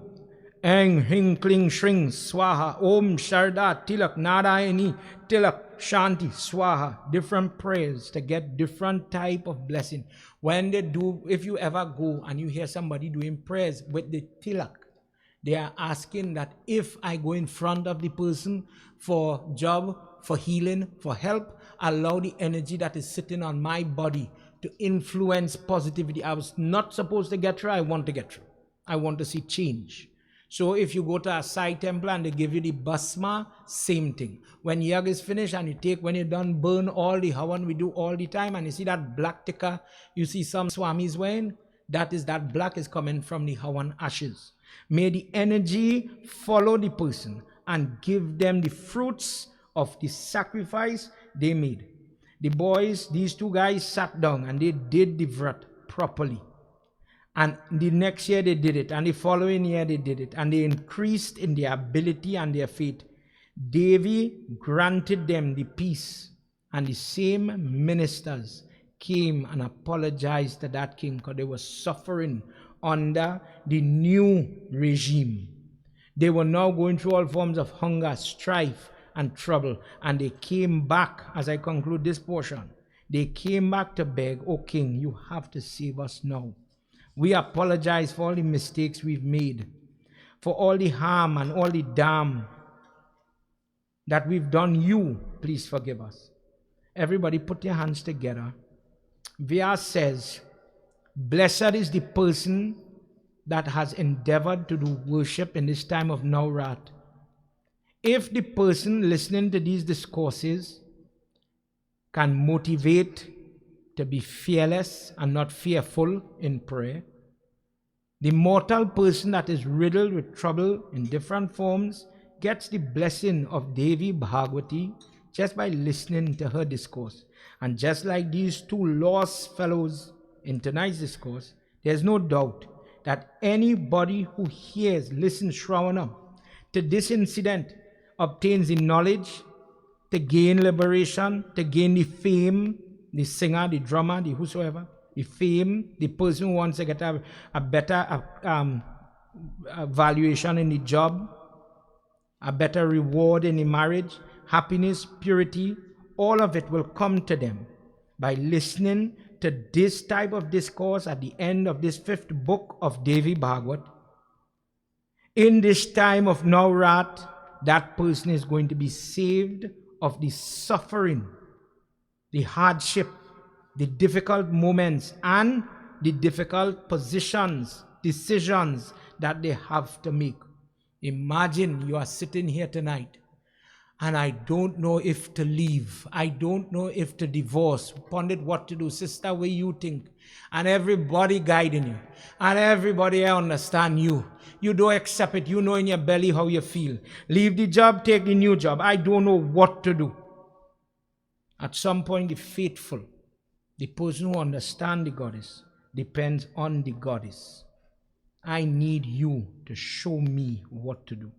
Eng, Hing, Kling, Shring, Swaha, Om, Sharda, Tilak, Narayani, Tilak, Shanti, Swaha. Different prayers to get different type of blessing. When they do, if you ever go and you hear somebody doing prayers with the Tilak, they are asking that if I go in front of the person for job, for healing, for help, allow the energy that is sitting on my body to influence positivity. I was not supposed to get through. I want to get through. I want to see change. So if you go to a Sai temple and they give you the basma, same thing. When Yag is finished and when you're done, burn all the havan we do all the time, and you see that black tikka you see some swamis wearing, that black is coming from the havan ashes. May the energy follow the person and give them the fruits of the sacrifice they made. The boys, these two guys sat down and they did the vrat properly. And the next year they did it, and the following year they did it, and they increased in their ability and their faith. Devi granted them the peace, and the same ministers came and apologized to that king because they were suffering under the new regime. They were now going through all forms of hunger, strife, and trouble, and they came back. As I conclude this portion, they came back to beg, "O king, you have to save us now. We apologize for all the mistakes we've made, for all the harm and all the damn that we've done you. Please forgive us." Everybody put your hands together Vyas says, blessed is the person that has endeavored to do worship in this time of Navrat. If the person listening to these discourses can motivate to be fearless and not fearful in prayer, the mortal person that is riddled with trouble in different forms gets the blessing of Devi Bhagwati just by listening to her discourse. And just like these two lost fellows in tonight's discourse, there's no doubt that anybody who hears, listens, Shravanam to this incident obtains the knowledge to gain liberation, to gain the fame, the singer, the drummer, the whosoever, the fame, the person who wants to get a better valuation in the job, a better reward in the marriage, happiness, purity, all of it will come to them by listening to this type of discourse at the end of this 5th book of Devi Bhagwat. In this time of Navrat, that person is going to be saved of the suffering, the hardship, the difficult moments, and the difficult positions, decisions that they have to make. Imagine you are sitting here tonight, and I don't know if to leave. I don't know if to divorce. Pundit, what to do? Sister, what you think? And everybody guiding you. And everybody understand you. You don't accept it. You know in your belly how you feel. Leave the job, take the new job. I don't know what to do. At some point, the faithful, the person who understands the goddess, depends on the goddess. I need you to show me what to do.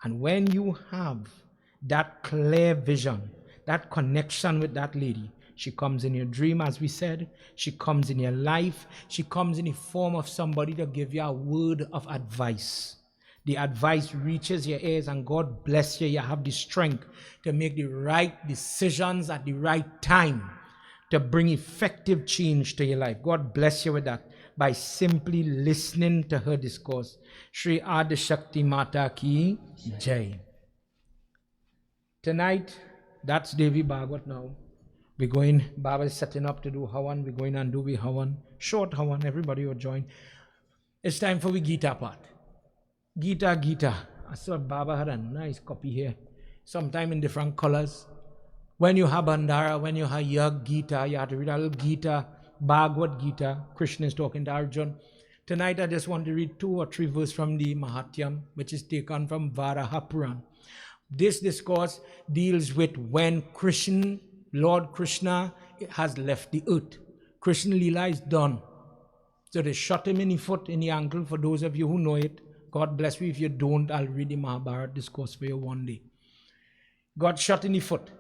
And when you have that clear vision, that connection with that lady, she comes in your dream, as we said. She comes in your life. She comes in the form of somebody to give you a word of advice. The advice reaches your ears, and God bless you. You have the strength to make the right decisions at the right time to bring effective change to your life. God bless you with that by simply listening to her discourse. Shri Adi Shakti Mata Ki Jai. Tonight, that's Devi Bhagwat now. We're going, Baba is setting up to do Havan. We're going and do the Havan. Short Havan, everybody will join. It's time for the Gita part. Gita. I saw Baba had a nice copy here. Sometime in different colors. When you have Bandara, when you have Yag Gita, you have to read a little Gita, Bhagavad Gita. Krishna is talking to Arjun. Tonight I just want to read 2 or 3 verses from the Mahatyam, which is taken from Varaha Puran. This discourse deals with when Lord Krishna has left the earth. Krishna Lila is done. So they shot him in the foot, in the ankle. For those of you who know it, God bless you. If you don't, I'll read the Mahabharata discourse for you one day. God shot in the foot.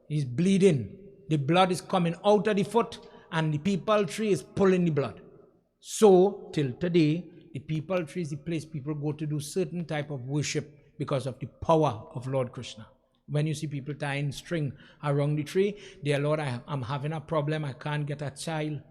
He's bleeding. The blood is coming out of the foot, and the peepal tree is pulling the blood. So, till today, the peepal tree is the place people go to do certain type of worship because of the power of Lord Krishna. When you see people tying string around the tree, dear Lord, I'm having a problem. I can't get a child.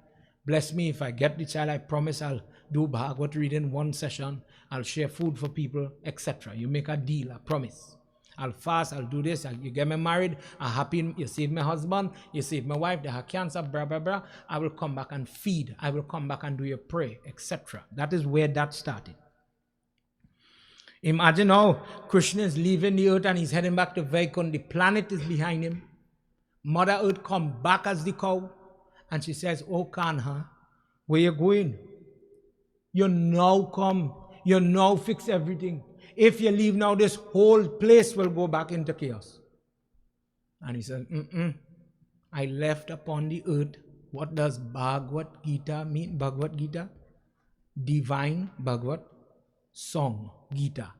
Bless me. If I get the child, I promise I'll do Bhagavad reading 1 session. I'll share food for people, etc. You make a deal, a promise. I'll fast, I'll do this, you get me married, I'm happy, you save my husband, you save my wife, they have cancer, blah, blah, blah. I will come back and feed. I will come back and do your prayer, etc. That is where that started. Imagine how Krishna is leaving the earth and he's heading back to Vaikunth. The planet is behind him. Mother Earth come back as the cow. And she says, oh Kanha, where you going? You now come. You now fix everything. If you leave now, this whole place will go back into chaos. And he says, I left upon the earth. What does Bhagavad Gita mean? Bhagavad Gita? Divine Bhagavad song, Gita.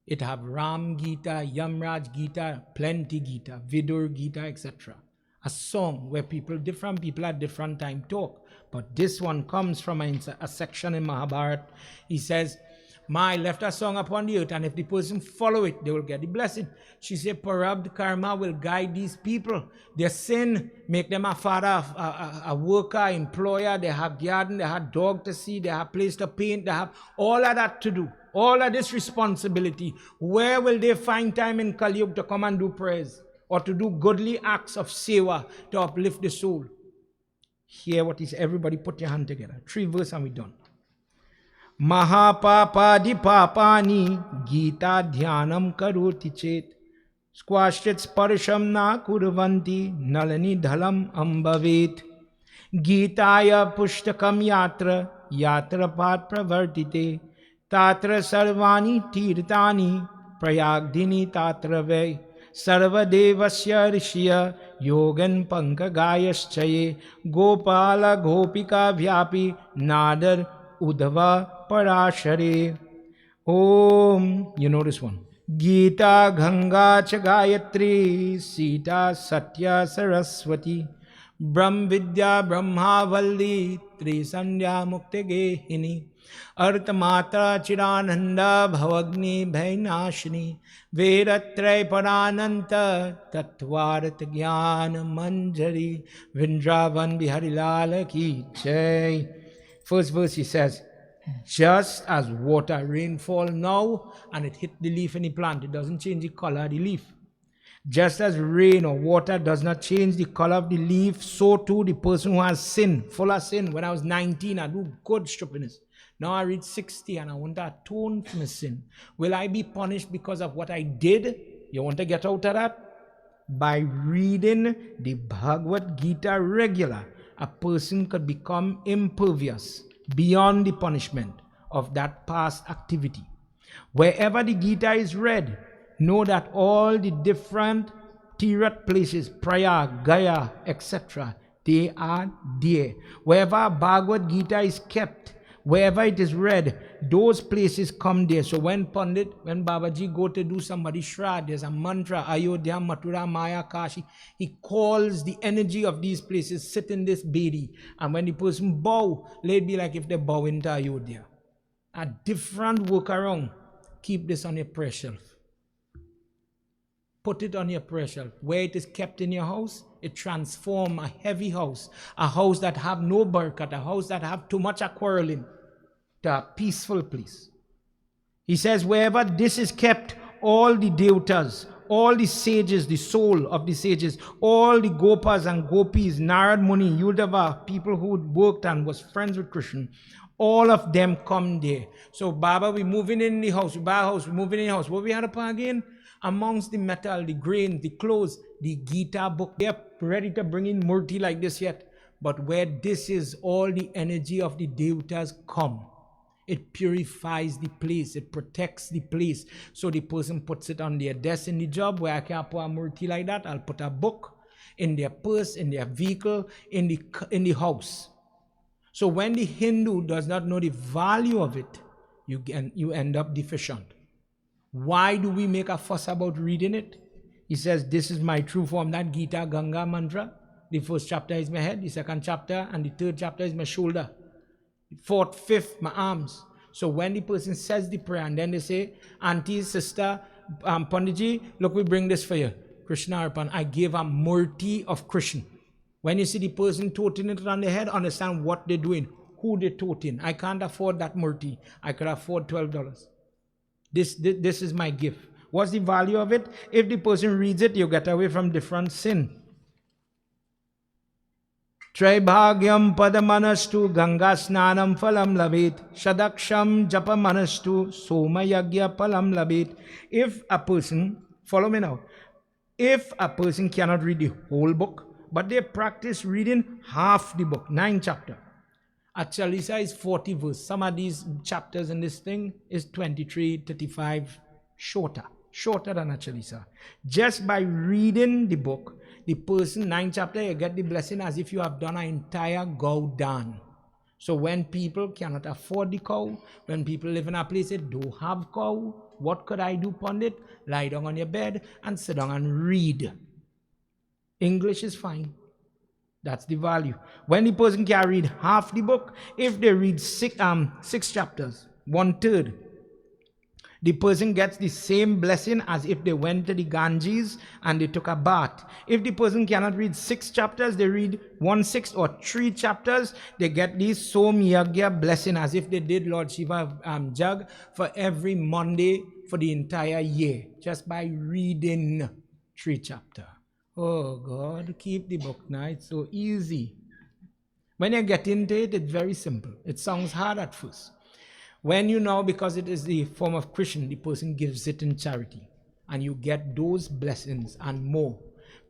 It have Ram Gita, Yamraj Gita, plenty Gita, Vidur Gita, etc. A song where different people at different time talk. But this one comes from a section in Mahabharata. He says, I left a song upon the earth, and if the person follow it, they will get the blessing. She said, Parabd Karma will guide these people. Their sin make them a father, a worker, employer. They have garden, they have dog to see, they have place to paint, they have all of that to do. All of this responsibility. Where will they find time in Kali Yuga to come and do prayers? Or to do godly acts of Seva to uplift the soul? Hear what is. Everybody put your hand together. 3 verses and we're done. Mahapapadi Gita Dhyanam Karoti Chet Squashit Sparsham Na Kurvanti Nalani Dhalam Ambavet Gitaya Pushtakam Yatra Pat Pravartite Tatra Sarvani Tirtani Prayagdini Tatra Ve Sarva Devasya Rishya Yogan Pankagayaschaye Gopala Gopika Vyapi Nadar Udhava Parashare. Om, you know this one. Gita Ganga Chagayatri Sita Satya Saraswati Brahm Vidya Brahmavalli Trisandhya Mukte Gehini Artamata Chirananda Bhavagni Bhainashini Vedatray Parananta Tattvarat Jnana Manjari Vrindavan Bihari Lala Ki Jai. First verse he says, just as water, rainfall now, and it hit the leaf in the plant, it doesn't change the color of the leaf. Just as rain or water does not change the color of the leaf, so too the person who has sin, full of sin. When I was 19, I do good stupidness. Now I reach 60 and I want to atone for my sin. Will I be punished because of what I did? You want to get out of that? By reading the Bhagavad Gita regular, a person could become impervious beyond the punishment of that past activity. Wherever the Gita is read, know that all the different Tirat places, Prayag, Gaya, etc., they are there. Wherever Bhagavad Gita is kept, wherever it is read, those places come there. So when Babaji go to do somebody's Shraddha, there's a mantra, Ayodhya, Mathura, Maya, Kashi. He calls the energy of these places, sit in this bedi. And when the person bow, let it be like if they bow into Ayodhya. A different workaround. Keep this on your prayer shelf. Put it on your prayer shelf. Where it is kept in your house, it transforms a heavy house, a house that have no barakat, a house that have too much quarreling, to a peaceful place. He says, wherever this is kept, all the devatas, all the sages, the soul of the sages, all the gopas and gopis, Narad Muni, Yudhava, people who worked and was friends with Krishna, all of them come there. So Baba, we moving in the house, we buy a house, we moving in the house. What we had upon again? Amongst the metal, the grain, the clothes, the Gita book, they're ready to bring in murti like this yet. But where this is, all the energy of the devatas come. It purifies the place. It protects the place. So the person puts it on their desk in the job where I can't put a murti like that. I'll put a book in their purse, in their vehicle, in the house. So when the Hindu does not know the value of it, you end up deficient. Why do we make a fuss about reading it? He says, this is my true form. That Gita Ganga mantra. The first chapter is my head. The second chapter and the third chapter is my shoulder. The fourth, fifth, my arms. So when the person says the prayer and then they say, Auntie, sister, Panditji, look, we bring this for you. Krishna Arpan, I gave a murti of Krishna. When you see the person toting it on the head, understand what they're doing, who they're toting. I can't afford that murti. I could afford $12. This is my gift. What's the value of it? If the person reads it, you get away from different sin. Traibhagyam padamanastu ganga snanam phalam labit shadaksham japa manastu soma yagya phalam labit. If a person, follow me now, if a person cannot read the whole book, but they practice reading half the book, 9 chapters. A Chalisa is 40 verses. Some of these chapters in this thing is 23, 35, shorter than a Chalisa. Just by reading the book, the person, 9 chapters, you get the blessing as if you have done an entire Gaudan. So when people cannot afford the cow, when people live in a place that don't have cow, what could I do, Pandit? Lie down on your bed and sit down and read. English is fine. That's the value. When the person can read half the book, if they read 6 chapters, 1/3, the person gets the same blessing as if they went to the Ganges and they took a bath. If the person cannot read 6 chapters, they read 1/6 or 3 chapters, they get the Som Yagya blessing as if they did Lord Shiva Jag for every Monday for the entire year, just by reading 3 chapters. Oh God, keep the book now. It's so easy. When you get into it, it's very simple. It sounds hard at first. When you know, because it is the form of Christian, the person gives it in charity, and you get those blessings and more.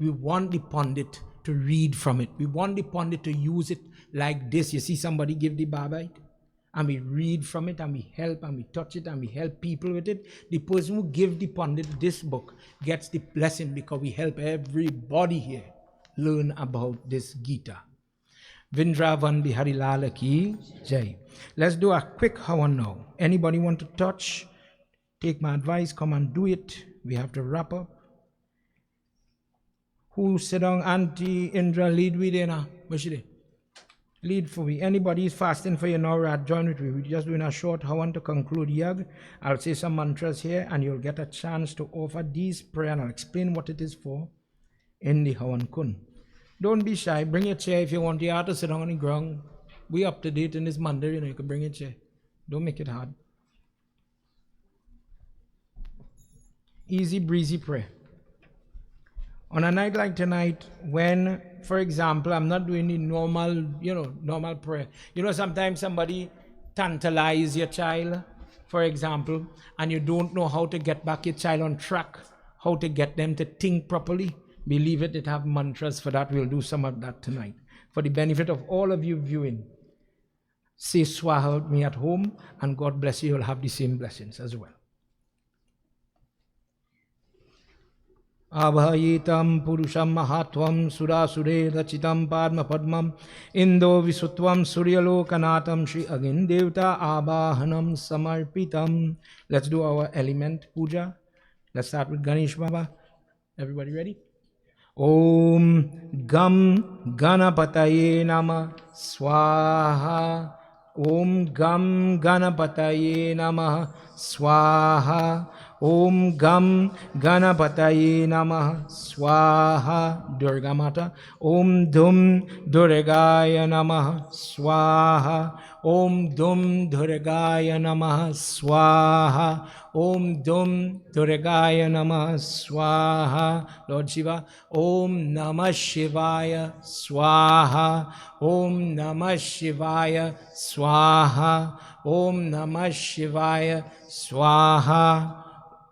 We want the pundit to read from it. We want the pundit to use it like this. You see somebody give the Bhagavad, and we read from it, and we help, and we touch it, and we help people with it. The person who gives the pundit this book gets the blessing, because we help everybody here learn about this Gita. Vindravan Bihari Lala Ki Jai. Let's do a quick Havan now. Anybody want to touch? Take my advice, come and do it. We have to wrap up. Who sit down? Auntie Indra, lead with you now. Where should they? Lead for me. Anybody is fasting for you now, join with me. We're just doing a short Havan to conclude Yag. I'll say some mantras here, and you'll get a chance to offer these prayer, and I'll explain what it is for in the Havan Kun. Don't be shy. Bring your chair if you want. You have to sit down on the ground. We up to date in this Mandir, you can bring your chair. Don't make it hard. Easy breezy prayer. On a night like tonight, when, for example, I'm not doing the normal prayer. Sometimes somebody tantalize your child, for example, and you don't know how to get back your child on track, how to get them to think properly. Believe it have mantras for that. We'll do some of that tonight. For the benefit of all of you viewing, say Swaha with me at home, and God bless you. You'll have the same blessings as well. Abhayitam Purusham Mahatvam Surasure Rachitam Padma Padmam Indo Visutvam Suryalokanatam Shri Agin Devta Abahanam Samarpitam. Let's do our element puja. Let's start with Ganesh Baba. Everybody ready? Om Gam Ganapataye Nama Swaha. Om Gam Ganapataye Nama Swaha. Om Gam Ganapataye Namah Swaha. Durga Mata. Om Dum Durgaya Namah Swaha. Om Dum Durgaya Namah Swaha. Om Dum Durgaya Namah Swaha. Lord Shiva. Om Namah Shivaya Swaha. Om Namah Shivaya Swaha. Om Namah Shivaya Swaha.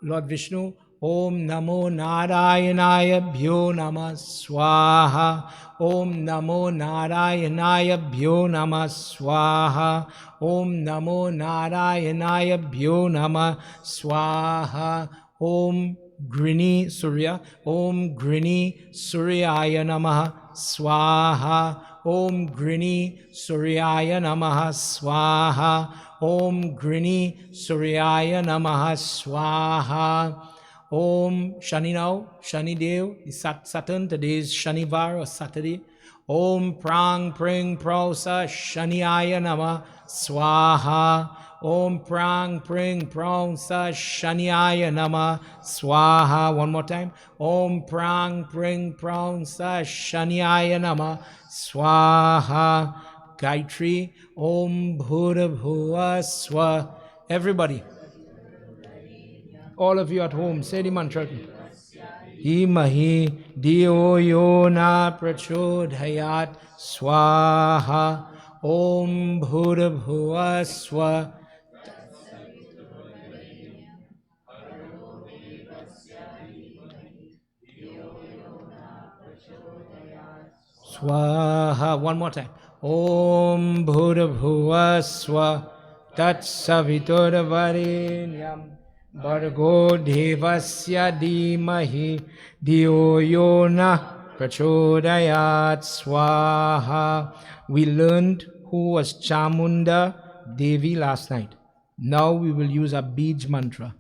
Lord Vishnu, Om Namo Narayanaya Bhyo Namah Swaha. Om Namo Narayanaya Bhyo Namah Swaha. Om Namo Narayanaya Bhyo Namah Swaha. Om Grini Surya. Om Grini Suryaya Namah Swaha. Om Grini Suryaya Namah Swaha. Om Grini Suryaya Namah Swaha. Om Shani now, Shani Dev, Saturn, today is Shanivar or Saturday. Om Prang Pring Prausa Shaniaya Namah Swaha. Om Prang Pring Prausa Shaniaya Namah Swaha. One more time. Om Prang Pring Prausa Shaniaya Namah Swaha. Gayatri. Om Bhuda Bhuva Swa. Everybody. All of you at home, say the mantra. Imahi Dio Yona Prachodhayat Swaha. Om Bhuda Bhuva Swa. Swaha. One more time. Om Bhuda Bhuva Swa. Tat Savitura Varenyam. Bhargo Devasya Dhimahi Dio Yona Prachodayat Swaha. We learned who was Chamunda Devi last night. Now we will use a Bij mantra.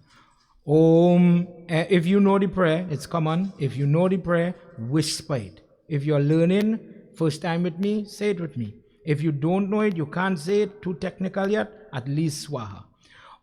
Om. If you know the prayer, it's common. If you know the prayer, whisper it. If you're learning, first time with me, say it with me. If you don't know it, you can't say it, too technical yet, at least Swaha.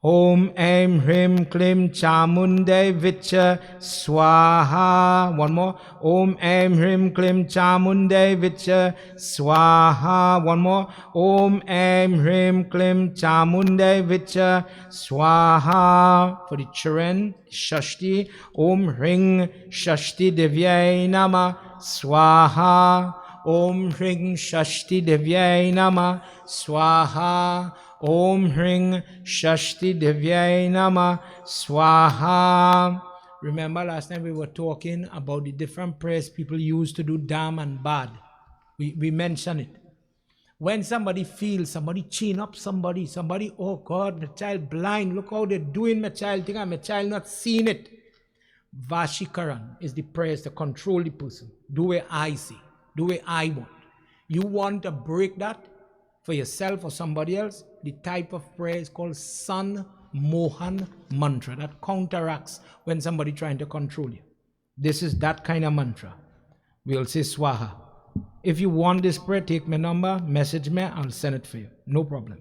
Om Aim Hrim Klim Chamunde Vicha Swaha. One more. Om Aim Hrim Klim Chamunde Vicha Swaha. One more. Om Aim Hrim Klim Chamunde Vicha Swaha. For the children, Shashti. Om Hring Shashti Devyai Nama Swaha. Om Hring Shashti Devyai Nama Swaha. Om Hring Shashti Devyai Nama Swaha. Remember last time we were talking about the different prayers people use to do dam and bad. We mentioned it. When somebody feels, somebody chain up somebody, oh God, my child blind, look how they're doing my child, think my child not seeing it. Vashikaran is the prayers to control the person. Do what I say, do what I want. You want to break that for yourself or somebody else, the type of prayer is called San Mohan mantra that counteracts when somebody trying to control you. This is that kind of mantra. We'll say Swaha. If you want this prayer, take my number, message me, I'll send it for you. No problem.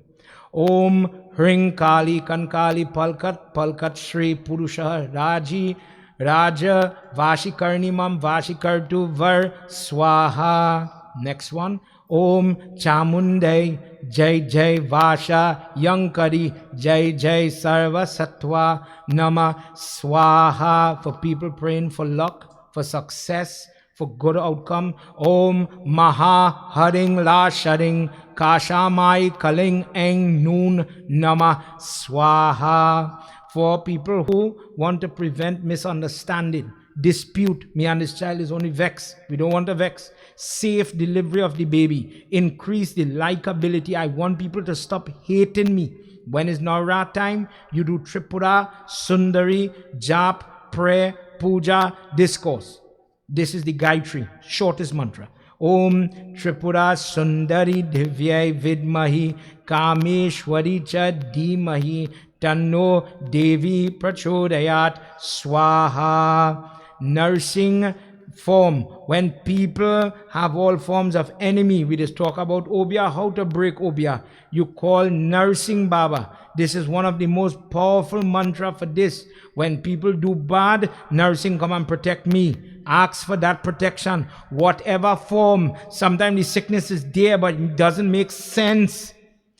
Om Hring Kali Kankali Palkat Palkat Shri Purusha Raji Raja Vashikarnimam Vashikartu Var Swaha. Next one. Om Chamundai Jai Jai Vasha Yankari Jai Jai Sarva Sattva Nama Swaha. For people praying for luck, for success, for good outcome. Om Maha Haring La Sharing Kashamai Kaling Eng Noon Nama Swaha. For people who want to prevent misunderstanding, dispute, me and this child is only vex. We don't want to vex. Safe delivery of the baby. Increase the likability. I want people to stop hating me. When it's Navratri time, you do Tripura, Sundari, Jap, prayer, puja, discourse. This is the Gayatri, shortest mantra. Om Tripura Sundari Divyai Vidmahi Kameshwari Cha Dhimahi Tanno Devi Prachodayat Swaha. Nursing form. When people have all forms of enemy, we just talk about Obia, how to break Obia. You call nursing Baba. This is one of the most powerful mantra for this. When people do bad, nursing come and protect me. Ask for that protection. Whatever form. Sometimes the sickness is there, but it doesn't make sense.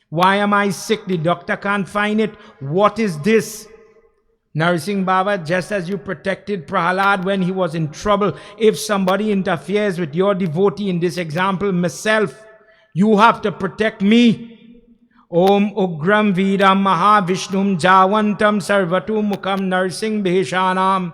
Why am I sick? The doctor can't find it. What is this? Nursing Baba, just as you protected Prahalad when he was in trouble, if somebody interferes with your devotee, in this example, myself, you have to protect me. Om Ugram Vidam Mahavishnum Javantam Sarvatu Mukam Nursing Bheshanam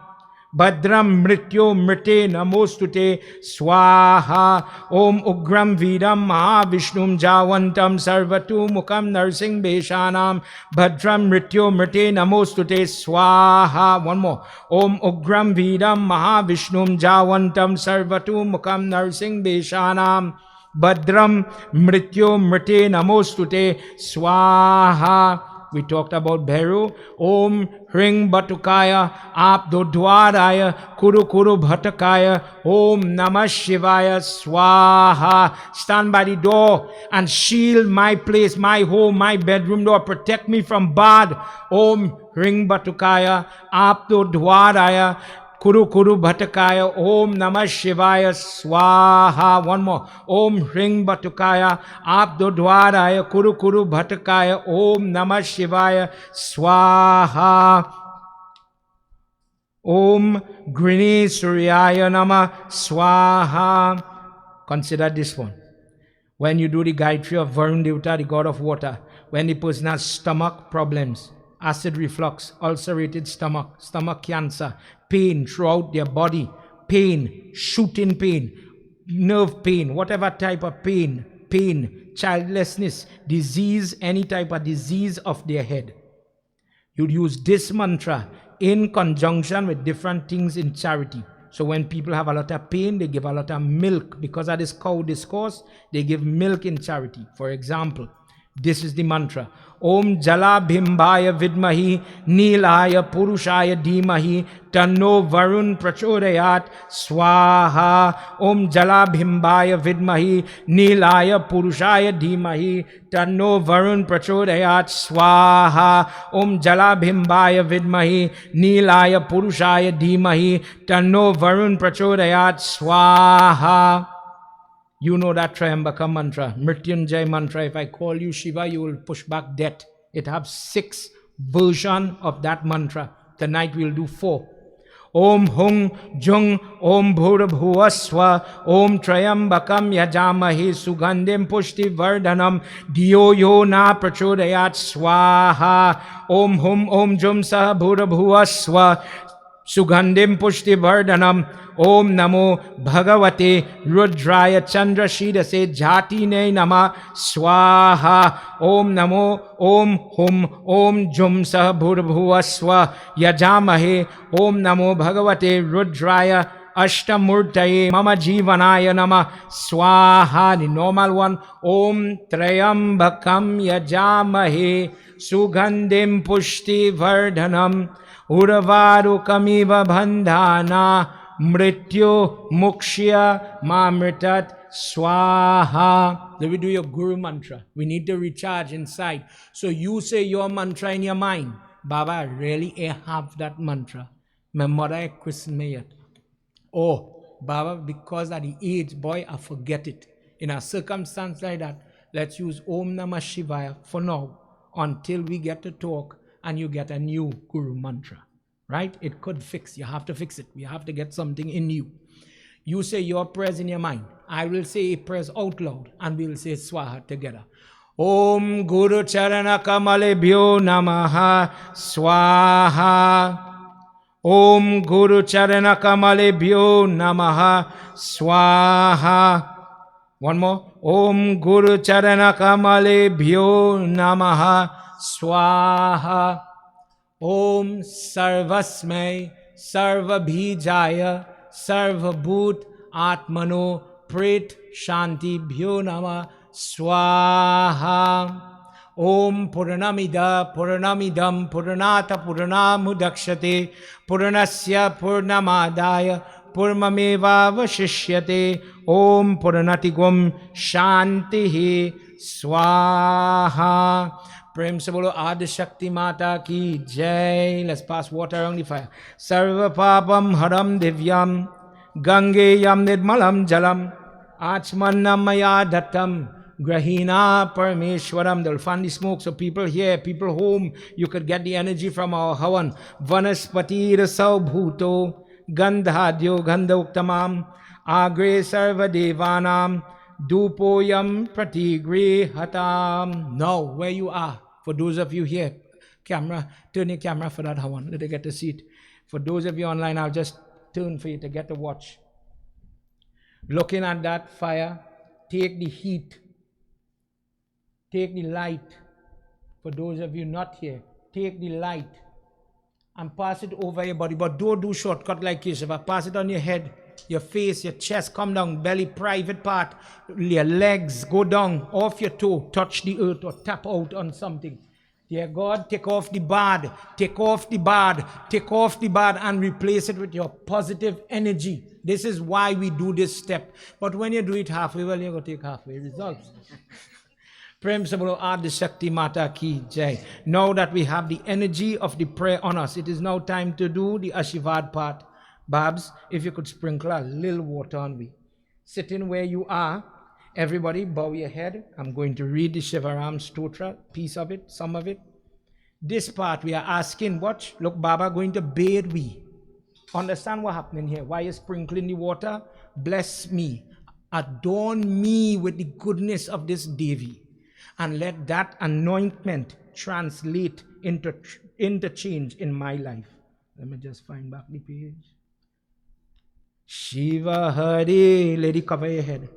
Bhadram Mrityo Mrite Namostute Swaha. Om Ugram Vidam Mahavishnum Javantam Sarvatu Mukam Nursing Bheshanam Bhadram Mrityo Mrite Namostute Swaha. One more. Om Ugram Vidam Mahavishnum Javantam Sarvatu Mukam Nursing Bheshanam Bhadram Mrityo Mrite Namostute Swaha. We talked about Bhairu. Om Hring Batukaya Apdo Dwaraya Kuru Kuru Bhatakaya Om Namah Shivaya Swaha. Stand by the door and shield my place, my home, my bedroom door. Protect me from bad. Om Hring Batukaya Apdo Dwaraya Kuru Kuru Bhatakaya Om Namah Shivaya Swaha. One more. Om Hring Batukaya Apdo Dwaraya Kuru Kuru Bhatakaya Om Namah Shivaya Swaha. Om Grini Suryaya Nama Swaha. Consider this one. When you do the Gayatri of Varun Devata, the god of water, when the person has stomach problems, acid reflux, ulcerated stomach, stomach cancer, pain throughout their body, pain, shooting pain, nerve pain, whatever type of pain, childlessness, disease, any type of disease of their head. You'd use this mantra in conjunction with different things in charity. So when people have a lot of pain, they give a lot of milk. Because of this cow discourse, they give milk in charity. For example, this is the mantra. Om Jala Bhimbaya Vidmahi Nilaya Purushaya Dhimahi Tanno Varun Prachodayat Swaha. Om Jala Bhimbaya Vidmahi Nilaya Purushaya Dhimahi Tanno Varun Prachodayat Swaha. Om Jala Bhimbaya Vidmahi Nilaya Purushaya Dhimahi Tanno Varun Prachodayat Swaha. You know that Triambaka mantra, Mrityunjay mantra. If I call you Shiva, you will push back death. It has 6 versions of that mantra. Tonight we'll do 4. Om Hung Jung Om Bhurabhuvaswa Om Trayambakam Yajamahe Sugandhim Pushti Vardhanam Diyo Yo Na Prachodayat Swaha Om Hum Om Jum Saha Bhurabhuvaswa Sugandhim Pushti Vardhanam Om Namo Bhagavate Rudraya Chandra Shidase Jatine Nama Swaha Om Namo Om Hum Om Jum Sah Bhurabhuvaswa Yajamahe Om Namo Bhagavate Rudraya Ashtamurtaye Mama Jivanaya Nama Swaha. The normal one. Om Trayambakam Yajamahe Sugandhim Pushti Vardhanam Urvarukamiva Bandhana Mrityu Mukshya Mamritat Swaha. Then we do your Guru mantra. We need to recharge inside. So you say your mantra in your mind. Baba, I really have that mantra. My mother christened me yet. Oh, Baba, because at the age, boy, I forget it. In a circumstance like that, let's use Om Namah Shivaya for now until we get to talk and you get a new Guru mantra. Right? It could fix. You have to fix it. You have to get something in you. You say your prayers in your mind. I will say prayers out loud and we will say Swaha together. Om Guru Charana Kamalebhyo Namaha Swaha. Om Guru Charana Kamalebhyo Namaha Swaha. One more. Om Guru Charana Kamalebhyo Namaha Swaha. Om Sarvasmai Sarvabhijaya Sarvabhut Atmano Prit Shanti Bhyo Nama Swaha. Om Purnamida Purnamidam Purnata Purnamudakshate Purnasya Purnamadaya Purnameva Vashishyate. Om Purnatigum Shantihi Swaha. Prem se bolo Adi Shakti Mata ki Jai. Let's pass water around the fire. Sarva Papam Haram Divyam Gange Yam Nidmalam Jalam Achmanam Maya Datam Grahina Parameshwaram. They'll fan the smoke so people here, people home, you could get the energy from our Havan. Vanaspati Rasau Bhuto Gandhadyo Gandhauktamam Agre Sarva Devanam Dupoyam Pratigre Hatam. Now, where you are, for those of you here, camera, turn your camera for that Havan. Let me get to see it. For those of you online, I'll just turn for you to get to watch. Looking at that fire, take the heat, take the light. For those of you not here, take the light and pass it over your body. But don't do shortcut like Keshava. Pass it on your head, your face, your chest, come down, belly, private part, your legs, go down, off your toe, touch the earth or tap out on something. Dear God, take off the bad, take off the bad, take off the bad and replace it with your positive energy. This is why we do this step. But when you do it halfway, well, you're going to take halfway results. Prem Sabalo Adi Shakti Mata Ki Jai. Now that we have the energy of the prayer on us, it is now time to do the Ashivad part. Babs, if you could sprinkle a little water on me. Sitting where you are, everybody bow your head. I'm going to read the Shivaram Stotra, piece of it, some of it. This part we are asking, watch, look, Baba going to bathe we. Understand what happening here? Why is sprinkling the water? Bless me. Adorn me with the goodness of this Devi. And let that anointment translate into change in my life. Let me just find back the page. Shiva Hari. Lady, cover your head.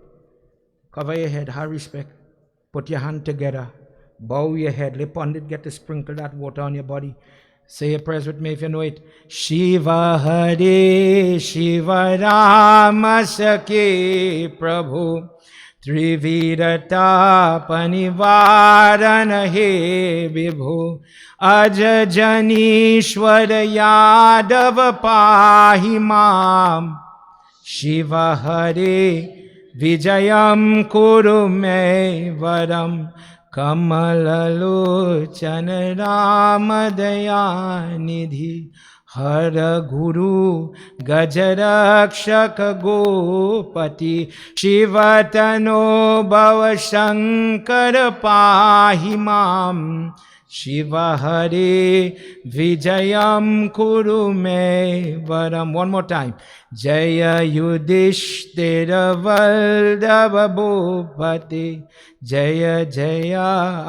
Cover your head. Have respect. Put your hand together. Bow your head. Let Pandit get to sprinkle that water on your body. Say a prayer with me if you know it. Shiva Hari Shiva Rama Sakhi Prabhu Trividata Panivarana He Vibhu Ajajanishwara Yadav Pahimam Shiva Hari Vijayam Kuru Me Varam Kamalalochana Ramadaya Nidhi Hara Guru Gajarakshaka Gopati Shivatano Bhava Shankara Pahimam Shiva Hari Vijayam Kuru Me Varam. One more time. Jaya Yudhishthira Valdava Bhupati Jaya Jaya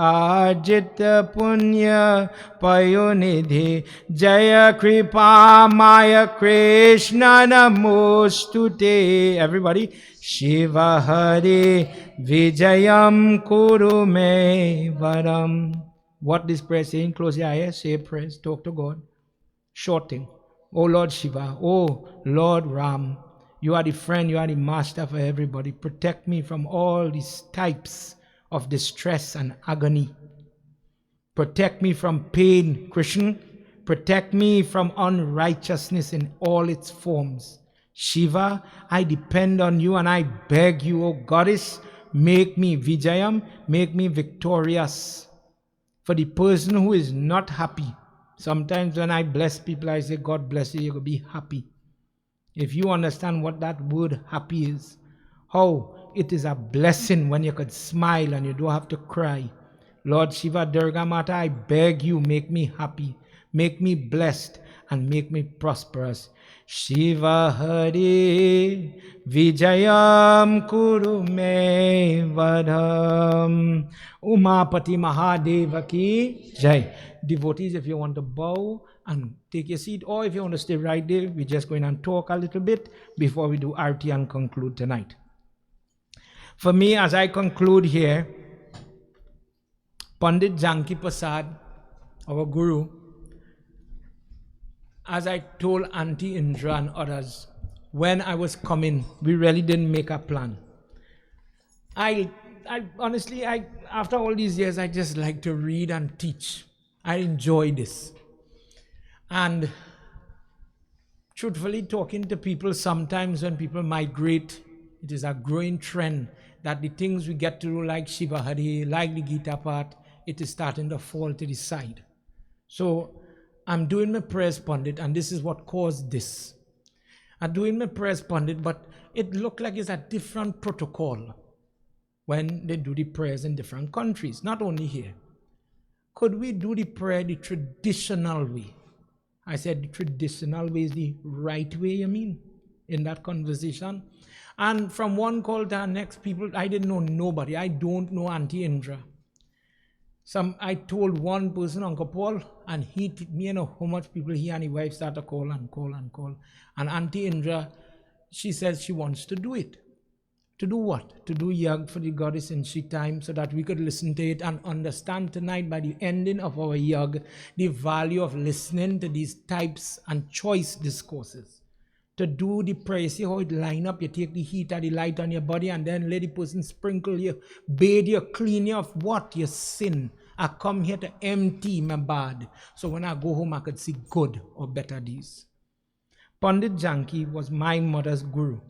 Ajita Punya Payonidhi Jaya Kripa Maya Krishna Namostute. Everybody. Shiva Hari Vijayam Kuru Me Varam. What this prayer saying? Close your eyes, say a prayer, talk to God. Short thing. Oh Lord Shiva, oh Lord Ram, you are the friend, you are the master for everybody. Protect me from all these types of distress and agony. Protect me from pain, Krishna. Protect me from unrighteousness in all its forms. Shiva, I depend on you and I beg you, O Goddess, make me Vijayam, make me victorious. For the person who is not happy, sometimes when I bless people, I say, God bless you, you're going to be happy. If you understand what that word happy is, how it is a blessing when you could smile and you don't have to cry. Lord Shiva Durga Mata, I beg you, make me happy, make me blessed, and make me prosperous. Shiva Hari Vijayam Kuru Me Vadham. Umapati Mahadeva Ki Jai. Devotees, if you want to bow and take your seat, or if you want to stay right there, we're just going to talk a little bit before we do Arti and conclude tonight. For me, as I conclude here, Pandit Janki Prasad, our Guru, as I told Auntie Indra and others, when I was coming, we really didn't make a plan. I honestly, after all these years, I just like to read and teach. I enjoy this. And truthfully, talking to people, sometimes when people migrate, it is a growing trend that the things we get to do, like Shiva Hari, like the Gita part, it is starting to fall to the side. So I'm doing my prayers, Pandit, and this is what caused this. I'm doing my prayers, Pandit, but it looked like it's a different protocol when they do the prayers in different countries, not only here. Could we do the prayer the traditional way? I said the traditional way is the right way, you mean, in that conversation? And from one call to the next, people, I didn't know nobody. I don't know Auntie Indra. I told one person, Uncle Paul, and me know how much people he and his wife start to call and call and call. And Auntie Indra, she says she wants to do it. To do what? To do Yag for the goddess in she time, so that we could listen to it and understand tonight by the ending of our Yag the value of listening to these types and choice discourses. To do the prayer, see how it line up, you take the heat or the light on your body and then let the person sprinkle you, bathe you, clean you of what? Your sin. I come here to empty my bad, so when I go home I could see good or better deeds. Pandit Janki was my mother's guru.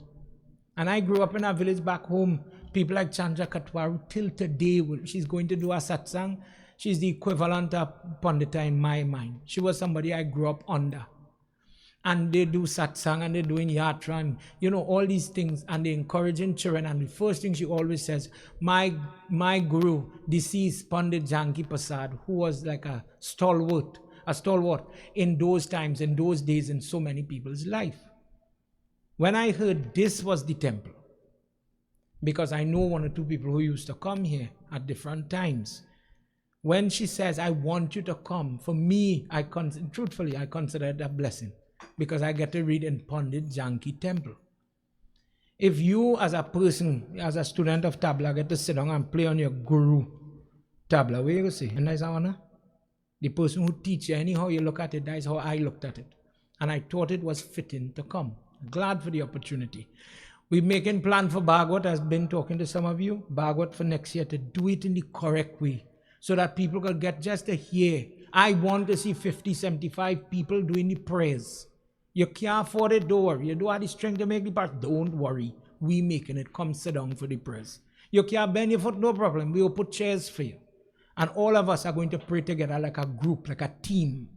And I grew up in a village back home. People like Chandra Katwaru, till today, she's going to do a satsang. She's the equivalent of Pandita in my mind. She was somebody I grew up under. And they do satsang and they're doing yatra and, you know, all these things. And they're encouraging children. And the first thing she always says, my guru, deceased Pandit Janki Prasad, who was like a stalwart in those times, in those days, in so many people's life. When I heard this was the temple, because I know one or two people who used to come here at different times. When she says, I want you to come, for me, truthfully, I consider it a blessing, because I get to read in Pandit Janki Temple. If you, as a person, as a student of tabla, get to sit down and play on your guru tabla, what you say? And that's honor. The person who teaches you, anyhow you look at it, that is how I looked at it. And I thought it was fitting to come. Glad for the opportunity. We're making plan for Bhagwat. I've been talking to some of you. Bhagwat for next year, to do it in the correct way, so that people can get just to hear. I want to see 50, 75 people doing the prayers. You can't afford it, don't worry. You don't have the strength to make the part, don't worry. We making it. Come sit down for the prayers. You can't bend your foot, no problem. We will put chairs for you. And all of us are going to pray together like a group, like a team.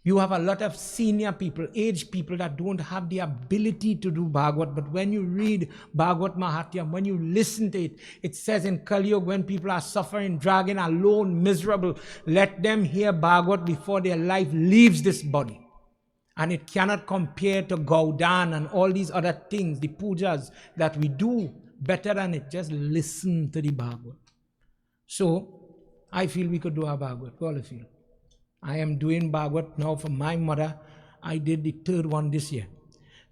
You have a lot of senior people, aged people that don't have the ability to do Bhagavad. But when you read Bhagavad Mahatyam, when you listen to it, it says in Kali Yuga, when people are suffering, dragging, alone, miserable, let them hear Bhagavad before their life leaves this body. And it cannot compare to Gaudan and all these other things, the pujas that we do better than it. Just listen to the Bhagavad. So, I feel we could do our Bhagavad. We all feel. I am doing Bhagavad now for my mother. I did the third one this year.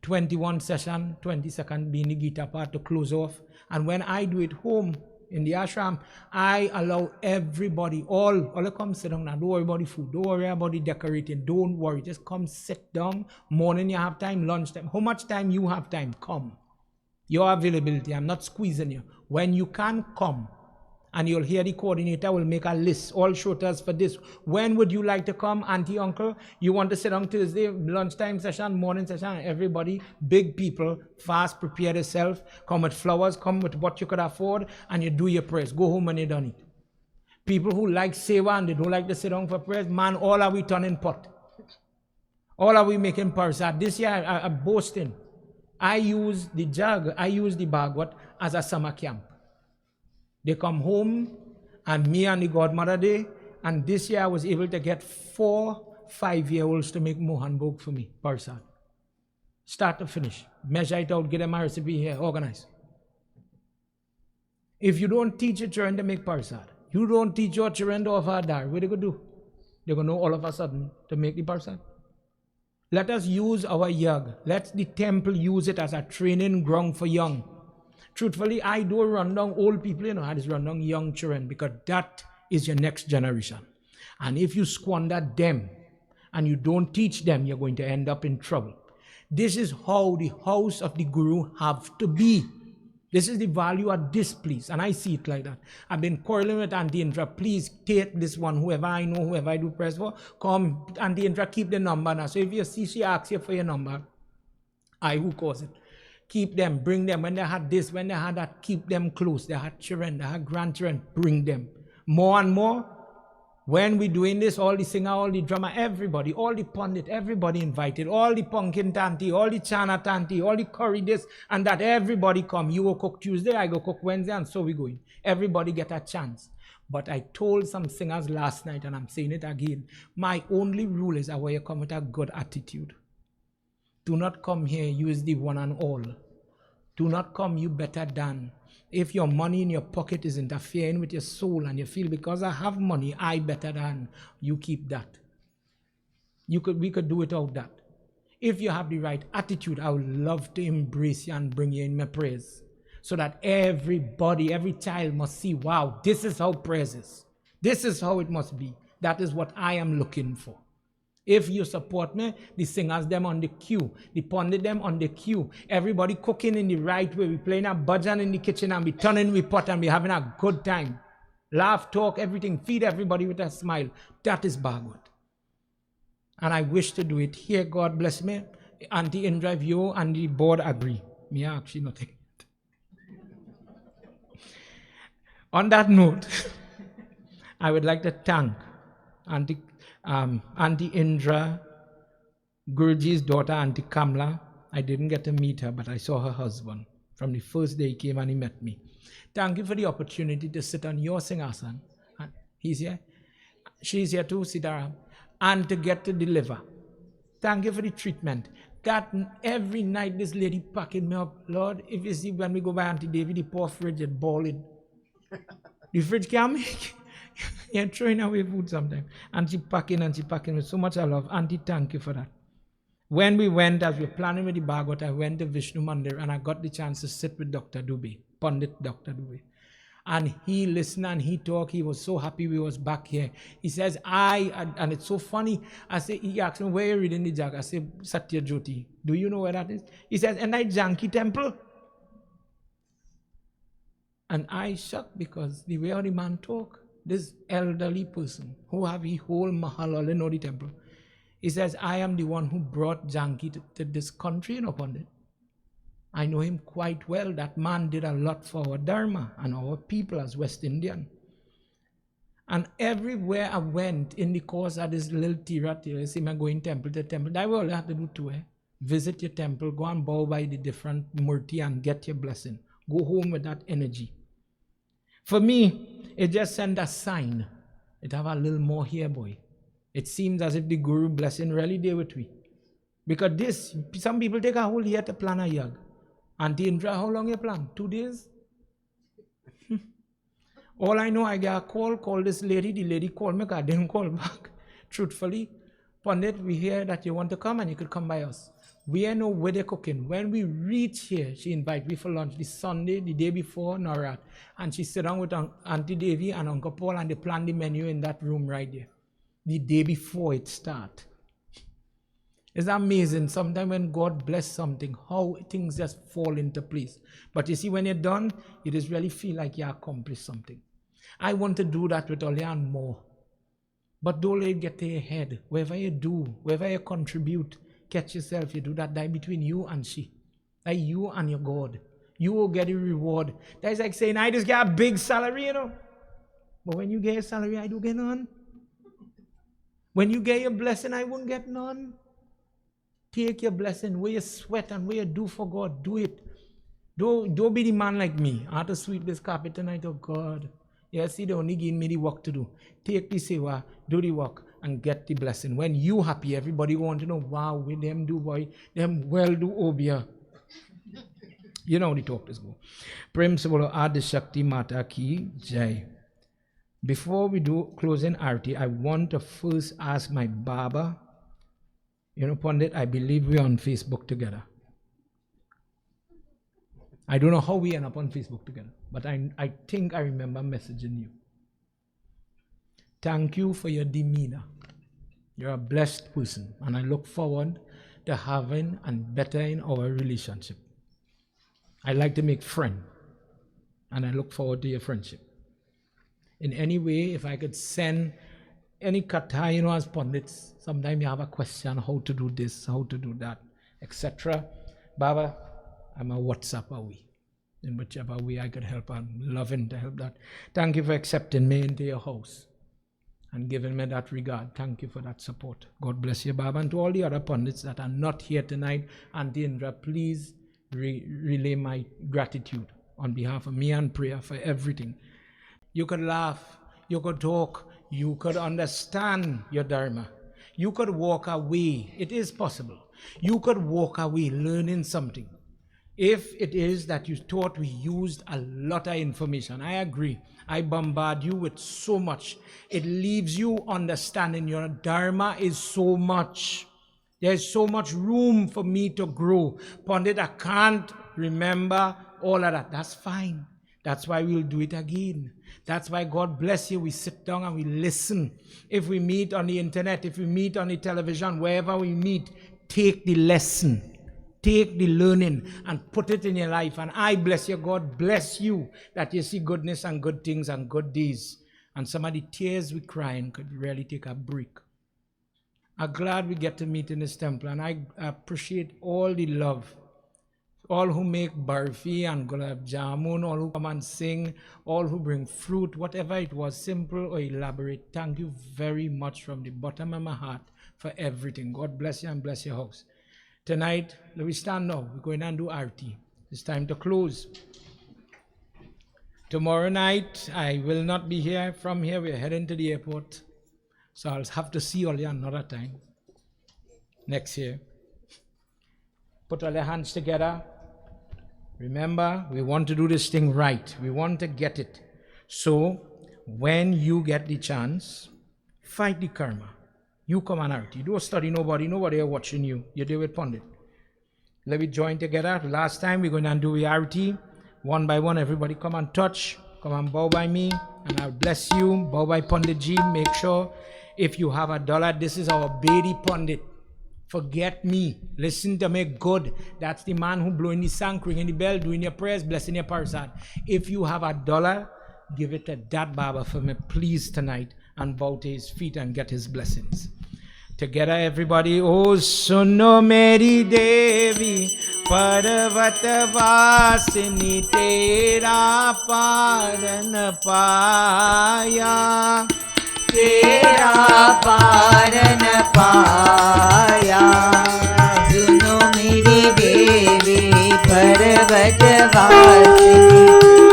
21 session, 22nd being the Gita part to close off. And when I do it home in the ashram, I allow everybody, all come sit down now. Don't worry about the food. Don't worry about the decorating. Don't worry. Just come sit down. Morning you have time, lunchtime. How much time you have time? Come. Your availability. I'm not squeezing you. When you can, come. And you'll hear the coordinator will make a list, all shorters for this. When would you like to come, auntie, uncle? You want to sit on Tuesday, lunchtime session, morning session, everybody, big people, fast, prepare yourself, come with flowers, come with what you could afford, and you do your prayers. Go home and you done it. People who like Seva and they don't like to sit down for prayers, man, all are we turning pot. All are we making parsad. This year, I'm boasting. I use the jug, I use the Bhagavad as a summer camp. They come home, and me and the godmother there, and this year I was able to get 4 5-year-olds to make Mohan Bhog for me, Parsad. Start to finish. Measure it out, get them a recipe here, organize. If you don't teach your children to make Parsad, you don't teach your children to offer Adar, what are they going to do? They're going to know all of a sudden to make the Parsad. Let us use our Yag. Let the temple use it as a training ground for young. Truthfully, I don't run down old people, I just run down young children because that is your next generation. And if you squander them and you don't teach them, you're going to end up in trouble. This is how the house of the Guru have to be. This is the value of this place. And I see it like that. I've been quarreling with Auntie Indra. Please take this one, whoever I know, whoever I do press for. Come, Auntie Indra, keep the number now. So if you see she asks you for your number, I who cause it. Keep them, bring them. When they had this, when they had that, keep them close. They had children, they had grandchildren, bring them. More and more, when we're doing this, all the singer, all the drummer, everybody, all the pundit, everybody invited, all the pumpkin tanti, all the chana tanti, all the curry this and that, everybody come. You go cook Tuesday, I go cook Wednesday, and so we going. Everybody get a chance. But I told some singers last night, and I'm saying it again, my only rule is that when you come with a good attitude. Do not come here, use the one and all. Do not come, you better than. If your money in your pocket is interfering with your soul and you feel because I have money, I better than, you keep that. We could do without that. If you have the right attitude, I would love to embrace you and bring you in my prayers. So that everybody, every child must see, wow, this is how praise is. This is how it must be. That is what I am looking for. If you support me, the singers them on the queue, the pundit them on the queue, everybody cooking in the right way, we playing a bhajan in the kitchen and we turning we pot and we having a good time. Laugh, talk, everything, feed everybody with a smile. That is Bhagavad. And I wish to do it here. God bless me. Auntie Indra, you and the board agree. Me actually nothing. On that note, I would like to thank Auntie Indra, Guruji's daughter, Auntie Kamla. I didn't get to meet her, but I saw her husband. From the first day he came and he met me. Thank you for the opportunity to sit on your singhasan. He's here. She's here too, Siddharam. And to get to deliver. Thank you for the treatment. That every night this lady packing me up. Lord, if you see when we go by Auntie Devi, the poor fridge is boiling. The fridge can't make. You're throwing away food sometimes. And she packing with so much I love. Auntie, thank you for that. When we went, as we were planning with the Bhagavad, I went to Vishnu Mandir and I got the chance to sit with Dr. Dubey, Pandit Dr. Dubey. And he listened and he talked. He was so happy we was back here. He says, and it's so funny. He asked me, where are you reading the Jag? I said, Satya Jyoti. Do you know where that is? He says, and I Janki temple. And I shocked because the way how the man talk, this elderly person who have the whole mahal all in the temple. He says, I am the one who brought Janki to this country and upon it. I know him quite well. That man did a lot for our Dharma and our people as West Indian. And everywhere I went in the course of this little tira, you see me going temple to temple. That's all you have to do too. Visit your temple, go and bow by the different murti and get your blessing. Go home with that energy. For me, it just sent a sign. It have a little more here, boy. It seems as if the Guru blessing really there with me. Because this, some people take a whole year to plan a yag. Auntie Indra, how long you plan? 2 days? All I know, I get a call this lady. The lady called me, I didn't call back. Truthfully, Pandit, we hear that you want to come and you could come by us. We know where they're cooking. When we reach here, she invited me for lunch this Sunday, the day before, Norat. And she sat down with Auntie Devi and Uncle Paul and they planned the menu in that room right there. The day before it started. It's amazing sometimes when God bless something, how things just fall into place. But you see, when you're done, you just really feel like you accomplished something. I want to do that with all you and more. But don't let it get to your head. Wherever you do, wherever you contribute, catch yourself, you do that die between you and she. Like you and your God. You will get a reward. That's like saying, I just get a big salary, you know. But when you get a salary, I do get none. When you get your blessing, I won't get none. Take your blessing, where you sweat and where you do for God, do it. Don't be the man like me. I have to sweep this carpet tonight, oh God. Yeah, see, they only give me the work to do. Take the seva, do the work, and get the blessing. When you happy, everybody want to know, wow, with them do, boy, them well do obia. You know how the talk is go. Prem Sabolo Adi Shakti Mata Ki Jai. Before we do closing arti, I want to first ask my Baba. You know, Pandit, I believe we're on Facebook together. I don't know how we end up on Facebook together, but I think I remember messaging you. Thank you for your demeanor. You're a blessed person, and I look forward to having and bettering our relationship. I like to make friends, and I look forward to your friendship. In any way, if I could send any katha, you know, as pundits, sometimes you have a question how to do this, how to do that, etc. Baba, I'm a WhatsApp away. In whichever way I could help, I'm loving to help that. Thank you for accepting me into your house and giving me that regard. Thank you for that support. God bless you, Baba. And to all the other pundits that are not here tonight, Auntie Indra, please relay my gratitude on behalf of me and prayer for everything. You could laugh, you could talk, you could understand your dharma. You could walk away. It is possible. You could walk away learning something. If it is that you thought we used a lot of information, I agree. I bombard you with so much. It leaves you understanding your dharma is so much. There's so much room for me to grow. Pandit, I can't remember all of that. That's fine. That's why we'll do it again. That's why God bless you. We sit down and we listen. If we meet on the internet, if we meet on the television, wherever we meet, take the lesson, take the learning and put it in your life. And I bless you. God bless you that you see goodness and good things and good deeds. And some of the tears we crying could really take a break. I'm glad we get to meet in this temple, and I appreciate all the love. All who make barfi and gulab jamun, all who come and sing, all who bring fruit, whatever it was, simple or elaborate. Thank you very much from the bottom of my heart for everything. God bless you and bless your house. Tonight, let me stand now. We're going and do arti. It's time to close. Tomorrow night, I will not be here. From here, we're heading to the airport. So I'll have to see all you another time. Next year. Put all your hands together. Remember, we want to do this thing right. We want to get it. So, when you get the chance, fight the karma. You come and arti. Don't study nobody. Nobody is watching you. You're there with Pandit. Let me join together. Last time, we're going to do the arti. One by one, everybody come and touch. Come and bow by me, and I'll bless you. Bow by Pandit Ji. Make sure, if you have $1, this is our Bedi Pandit. Forget me. Listen to me good. That's the man who blowing the song, ringing the bell, doing your prayers, blessing your parasad. If you have $1, give it to that Baba for me, please, tonight, and bow to his feet and get his blessings. Together, everybody. Oh, Suno Meri Devi पर्वत वासिनी तेरा पार न पाया, तेरा पार न पाया। सुनो मेरी देवी पर्वत वासिनी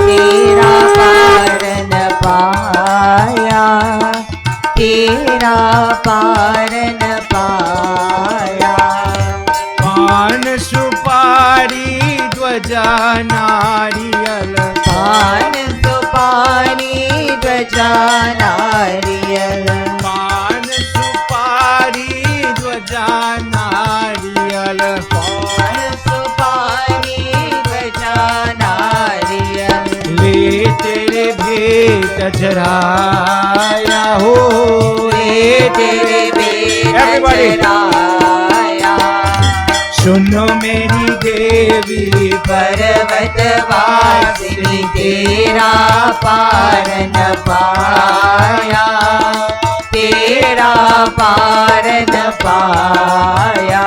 तेरा पार न पाया, तेरा पार न पाया। पान सुपारी ध्वजा नारियल, पान सुपारी ध्वजा नारियल, पान सुपारी ध्वजा नारियल, पान सुपारी ध्वजा नारियल। ले तेरे भेंट चढ़ाया हो, ले तेरे भेंट Everybody. चढ़ाया। सुनो मेरी देवी पर्वत वासिनी तेरा पार न पाया, तेरा पार न पाया।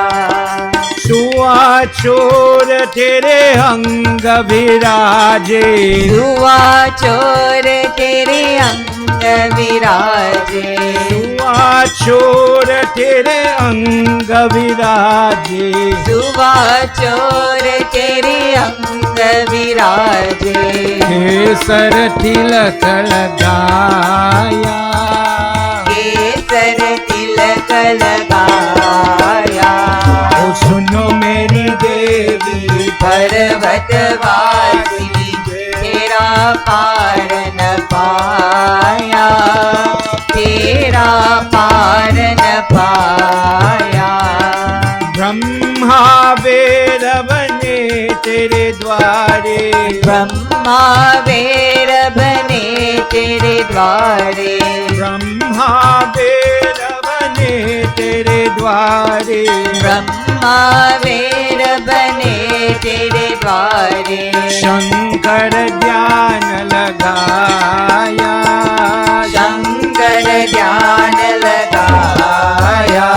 सुआ चोर तेरे अंग विराजे, दुआ चोर तेरे अंग विराजे, सुआ चोर तेरे अंग विराजे, दुआ चोर तेरे अंग विराजे। केसर तिलक लगाया, केसर तिलक लगाया। ओ सुनो मेरी देवी पर्वत वासिनी तेरा पार न पाया, तेरा पार न पाया। ब्रह्मा वेद बने तेरे द्वारे, ब्रह्मा वेर बने तेरे द्वारे, ब्रह्मा वेद बने तेरे द्वारे, ब्रह्मा वेर बने तेरे द्वारे। शंकर ध्यान लगाया, शंकर ध्यान लगाया।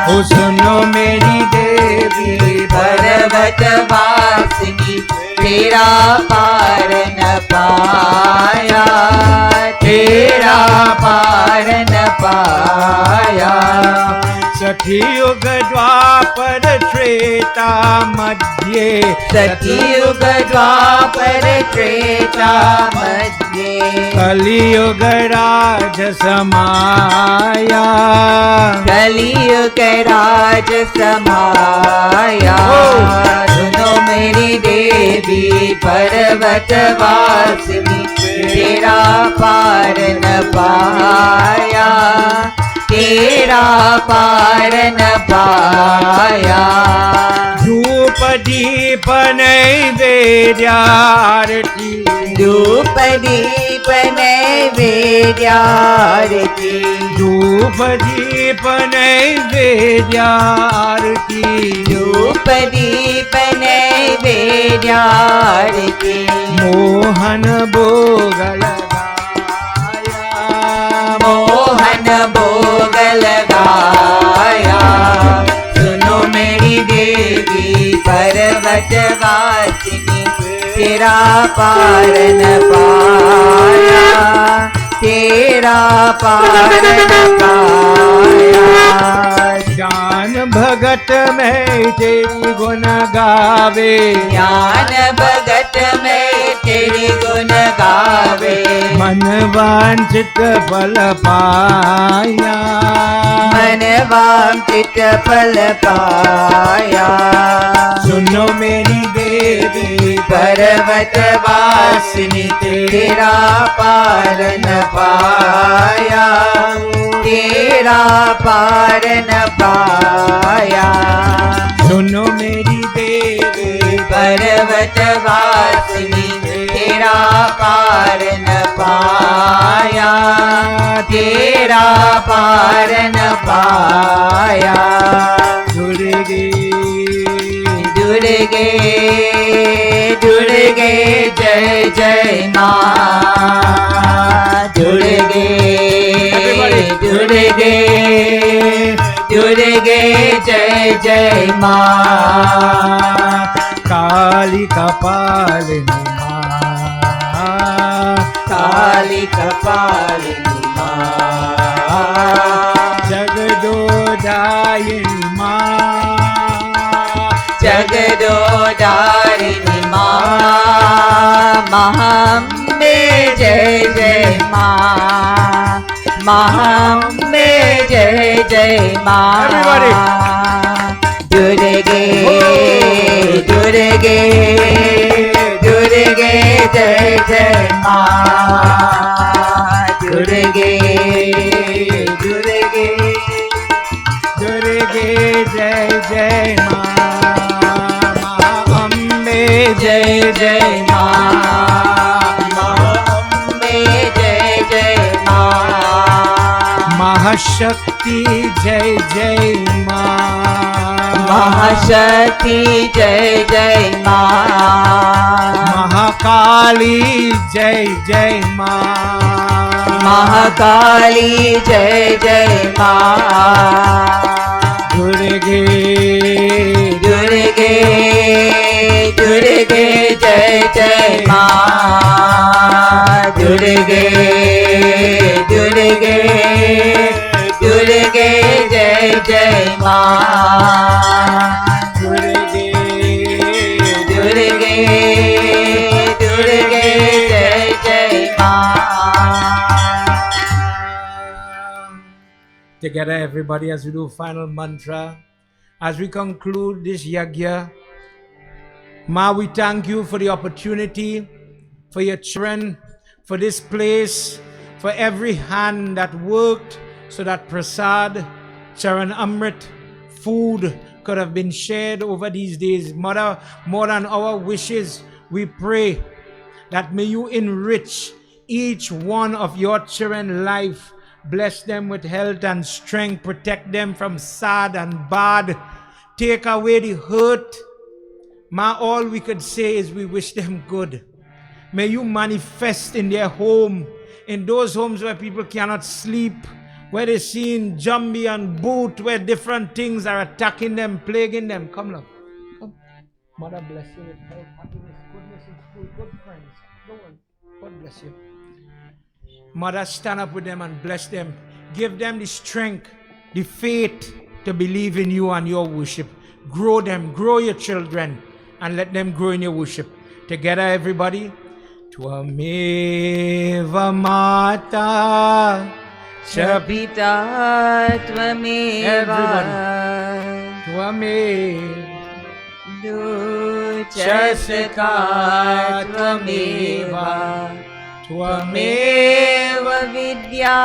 ओ सुनो मेरी देवी पर्वत वासिनी तेरा पार न पाया, तेरा पार न पाया। सतयुग द्वापर त्रेता मध्ये, सतयुग द्वापर त्रेता मध्ये, कलियुग राज समाया, कलियुग राज समाया। सुनो मेरी देवी पर्वत वासिनी तेरा पार न पाया, तेरा पार न पाया। धूप दीप नैवेद्यारती, धूप दीप नैवेद्यारती, धूप दीप नैवेद्यारती, धूप दीप नैवेद्यारती। मोहन भोग लगाया, मोहन भोग लगाया। सुनो मेरी देवी पर्वत वासिनी तेरा पार न पाया, तेरा पार न पाया। ज्ञान भगत में तेरी गुण गावे, ज्ञान भगत में तेरी गुण गावे। मन वांछित फल पाया, मन वांछित फल पाया। सुनो मेरी देवी पर्वत वासिनी तेरा पार न पाया, तेरा पार न पाया। सुनो मेरी देवी पर्वत वासिनी तेरा पार न पाया, तेरा पार न पाया। दुर्गे दुर्गे दुर्गे जय जय माँ, दुर्गे दुर्गे दुर्गे जय जय माँ। Kali Kapalini Ma, Kali Kapalini Ma, Jagadodayini Ma, Jagadodarini Ma, Mahambe Jai Jai Ma, Mahambe Jai Jai Ma. Everybody. Durge, Durge, Durge Jai Jai Ma, Durge, Durge, Durge Jai Jai Ma, Mahambe Jai Jai Ma, Mahambe Jai Jai Ma, Mahashakti Jai Jai Ma, Mahashakti Jai Jai Ma, Mahakali Jai Jai Ma, Mahakali Jai Jai Ma, Durge Durge, Durge Jai Jai Ma, Durge, Durge, Durge Jai Jai Ma, Durge Durge, Durge Jai Jai Ma. Together, everybody, as we do final mantra, as we conclude this yagya, Ma, we thank you for the opportunity, for your children, for this place, for every hand that worked so that prasad, charan amrit, food could have been shared over these days. Mother, more than our wishes, we pray that may you enrich each one of your children's life. Bless them with health and strength. Protect them from sad and bad. Take away the hurt. Ma, all we could say is we wish them good. May you manifest in their home, in those homes where people cannot sleep, where they're seeing zombie and boot, where different things are attacking them, plaguing them. Come, love. Come. Mother bless you with health, happiness, goodness in school, good friends. Go on. God bless you. Mother, stand up with them and bless them. Give them the strength, the faith to believe in you and your worship. Grow them, grow your children, and let them grow in your worship. Together, everybody. Tvameva Mata Pita Tvameva, Tvameva Duchasaka Tvameva, Tvameva Vidya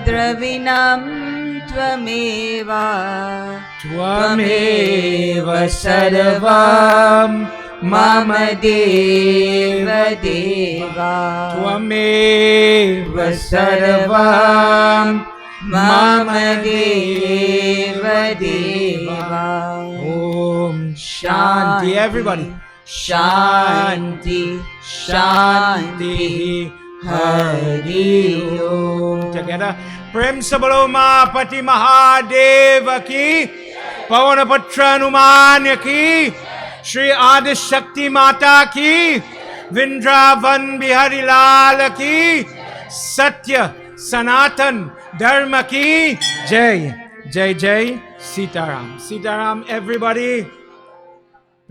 Dravinam Tvameva, Tvameva Sarvam Mama Deva Deva, Tvameva Sarvam Mama Deva Deva. Om Shanti. Everybody. Shanti, Shanti, Hari Om. Together. Prem Sabalo Pati Mahadeva ki, Pavana Patra Numanya ki, Shri Adi Shakti Mata ki, Vrindavan Bihari Lal ki, Satya Sanatan Dharma ki, Jai, Jai Jai, Sitaram. Sitaram, everybody.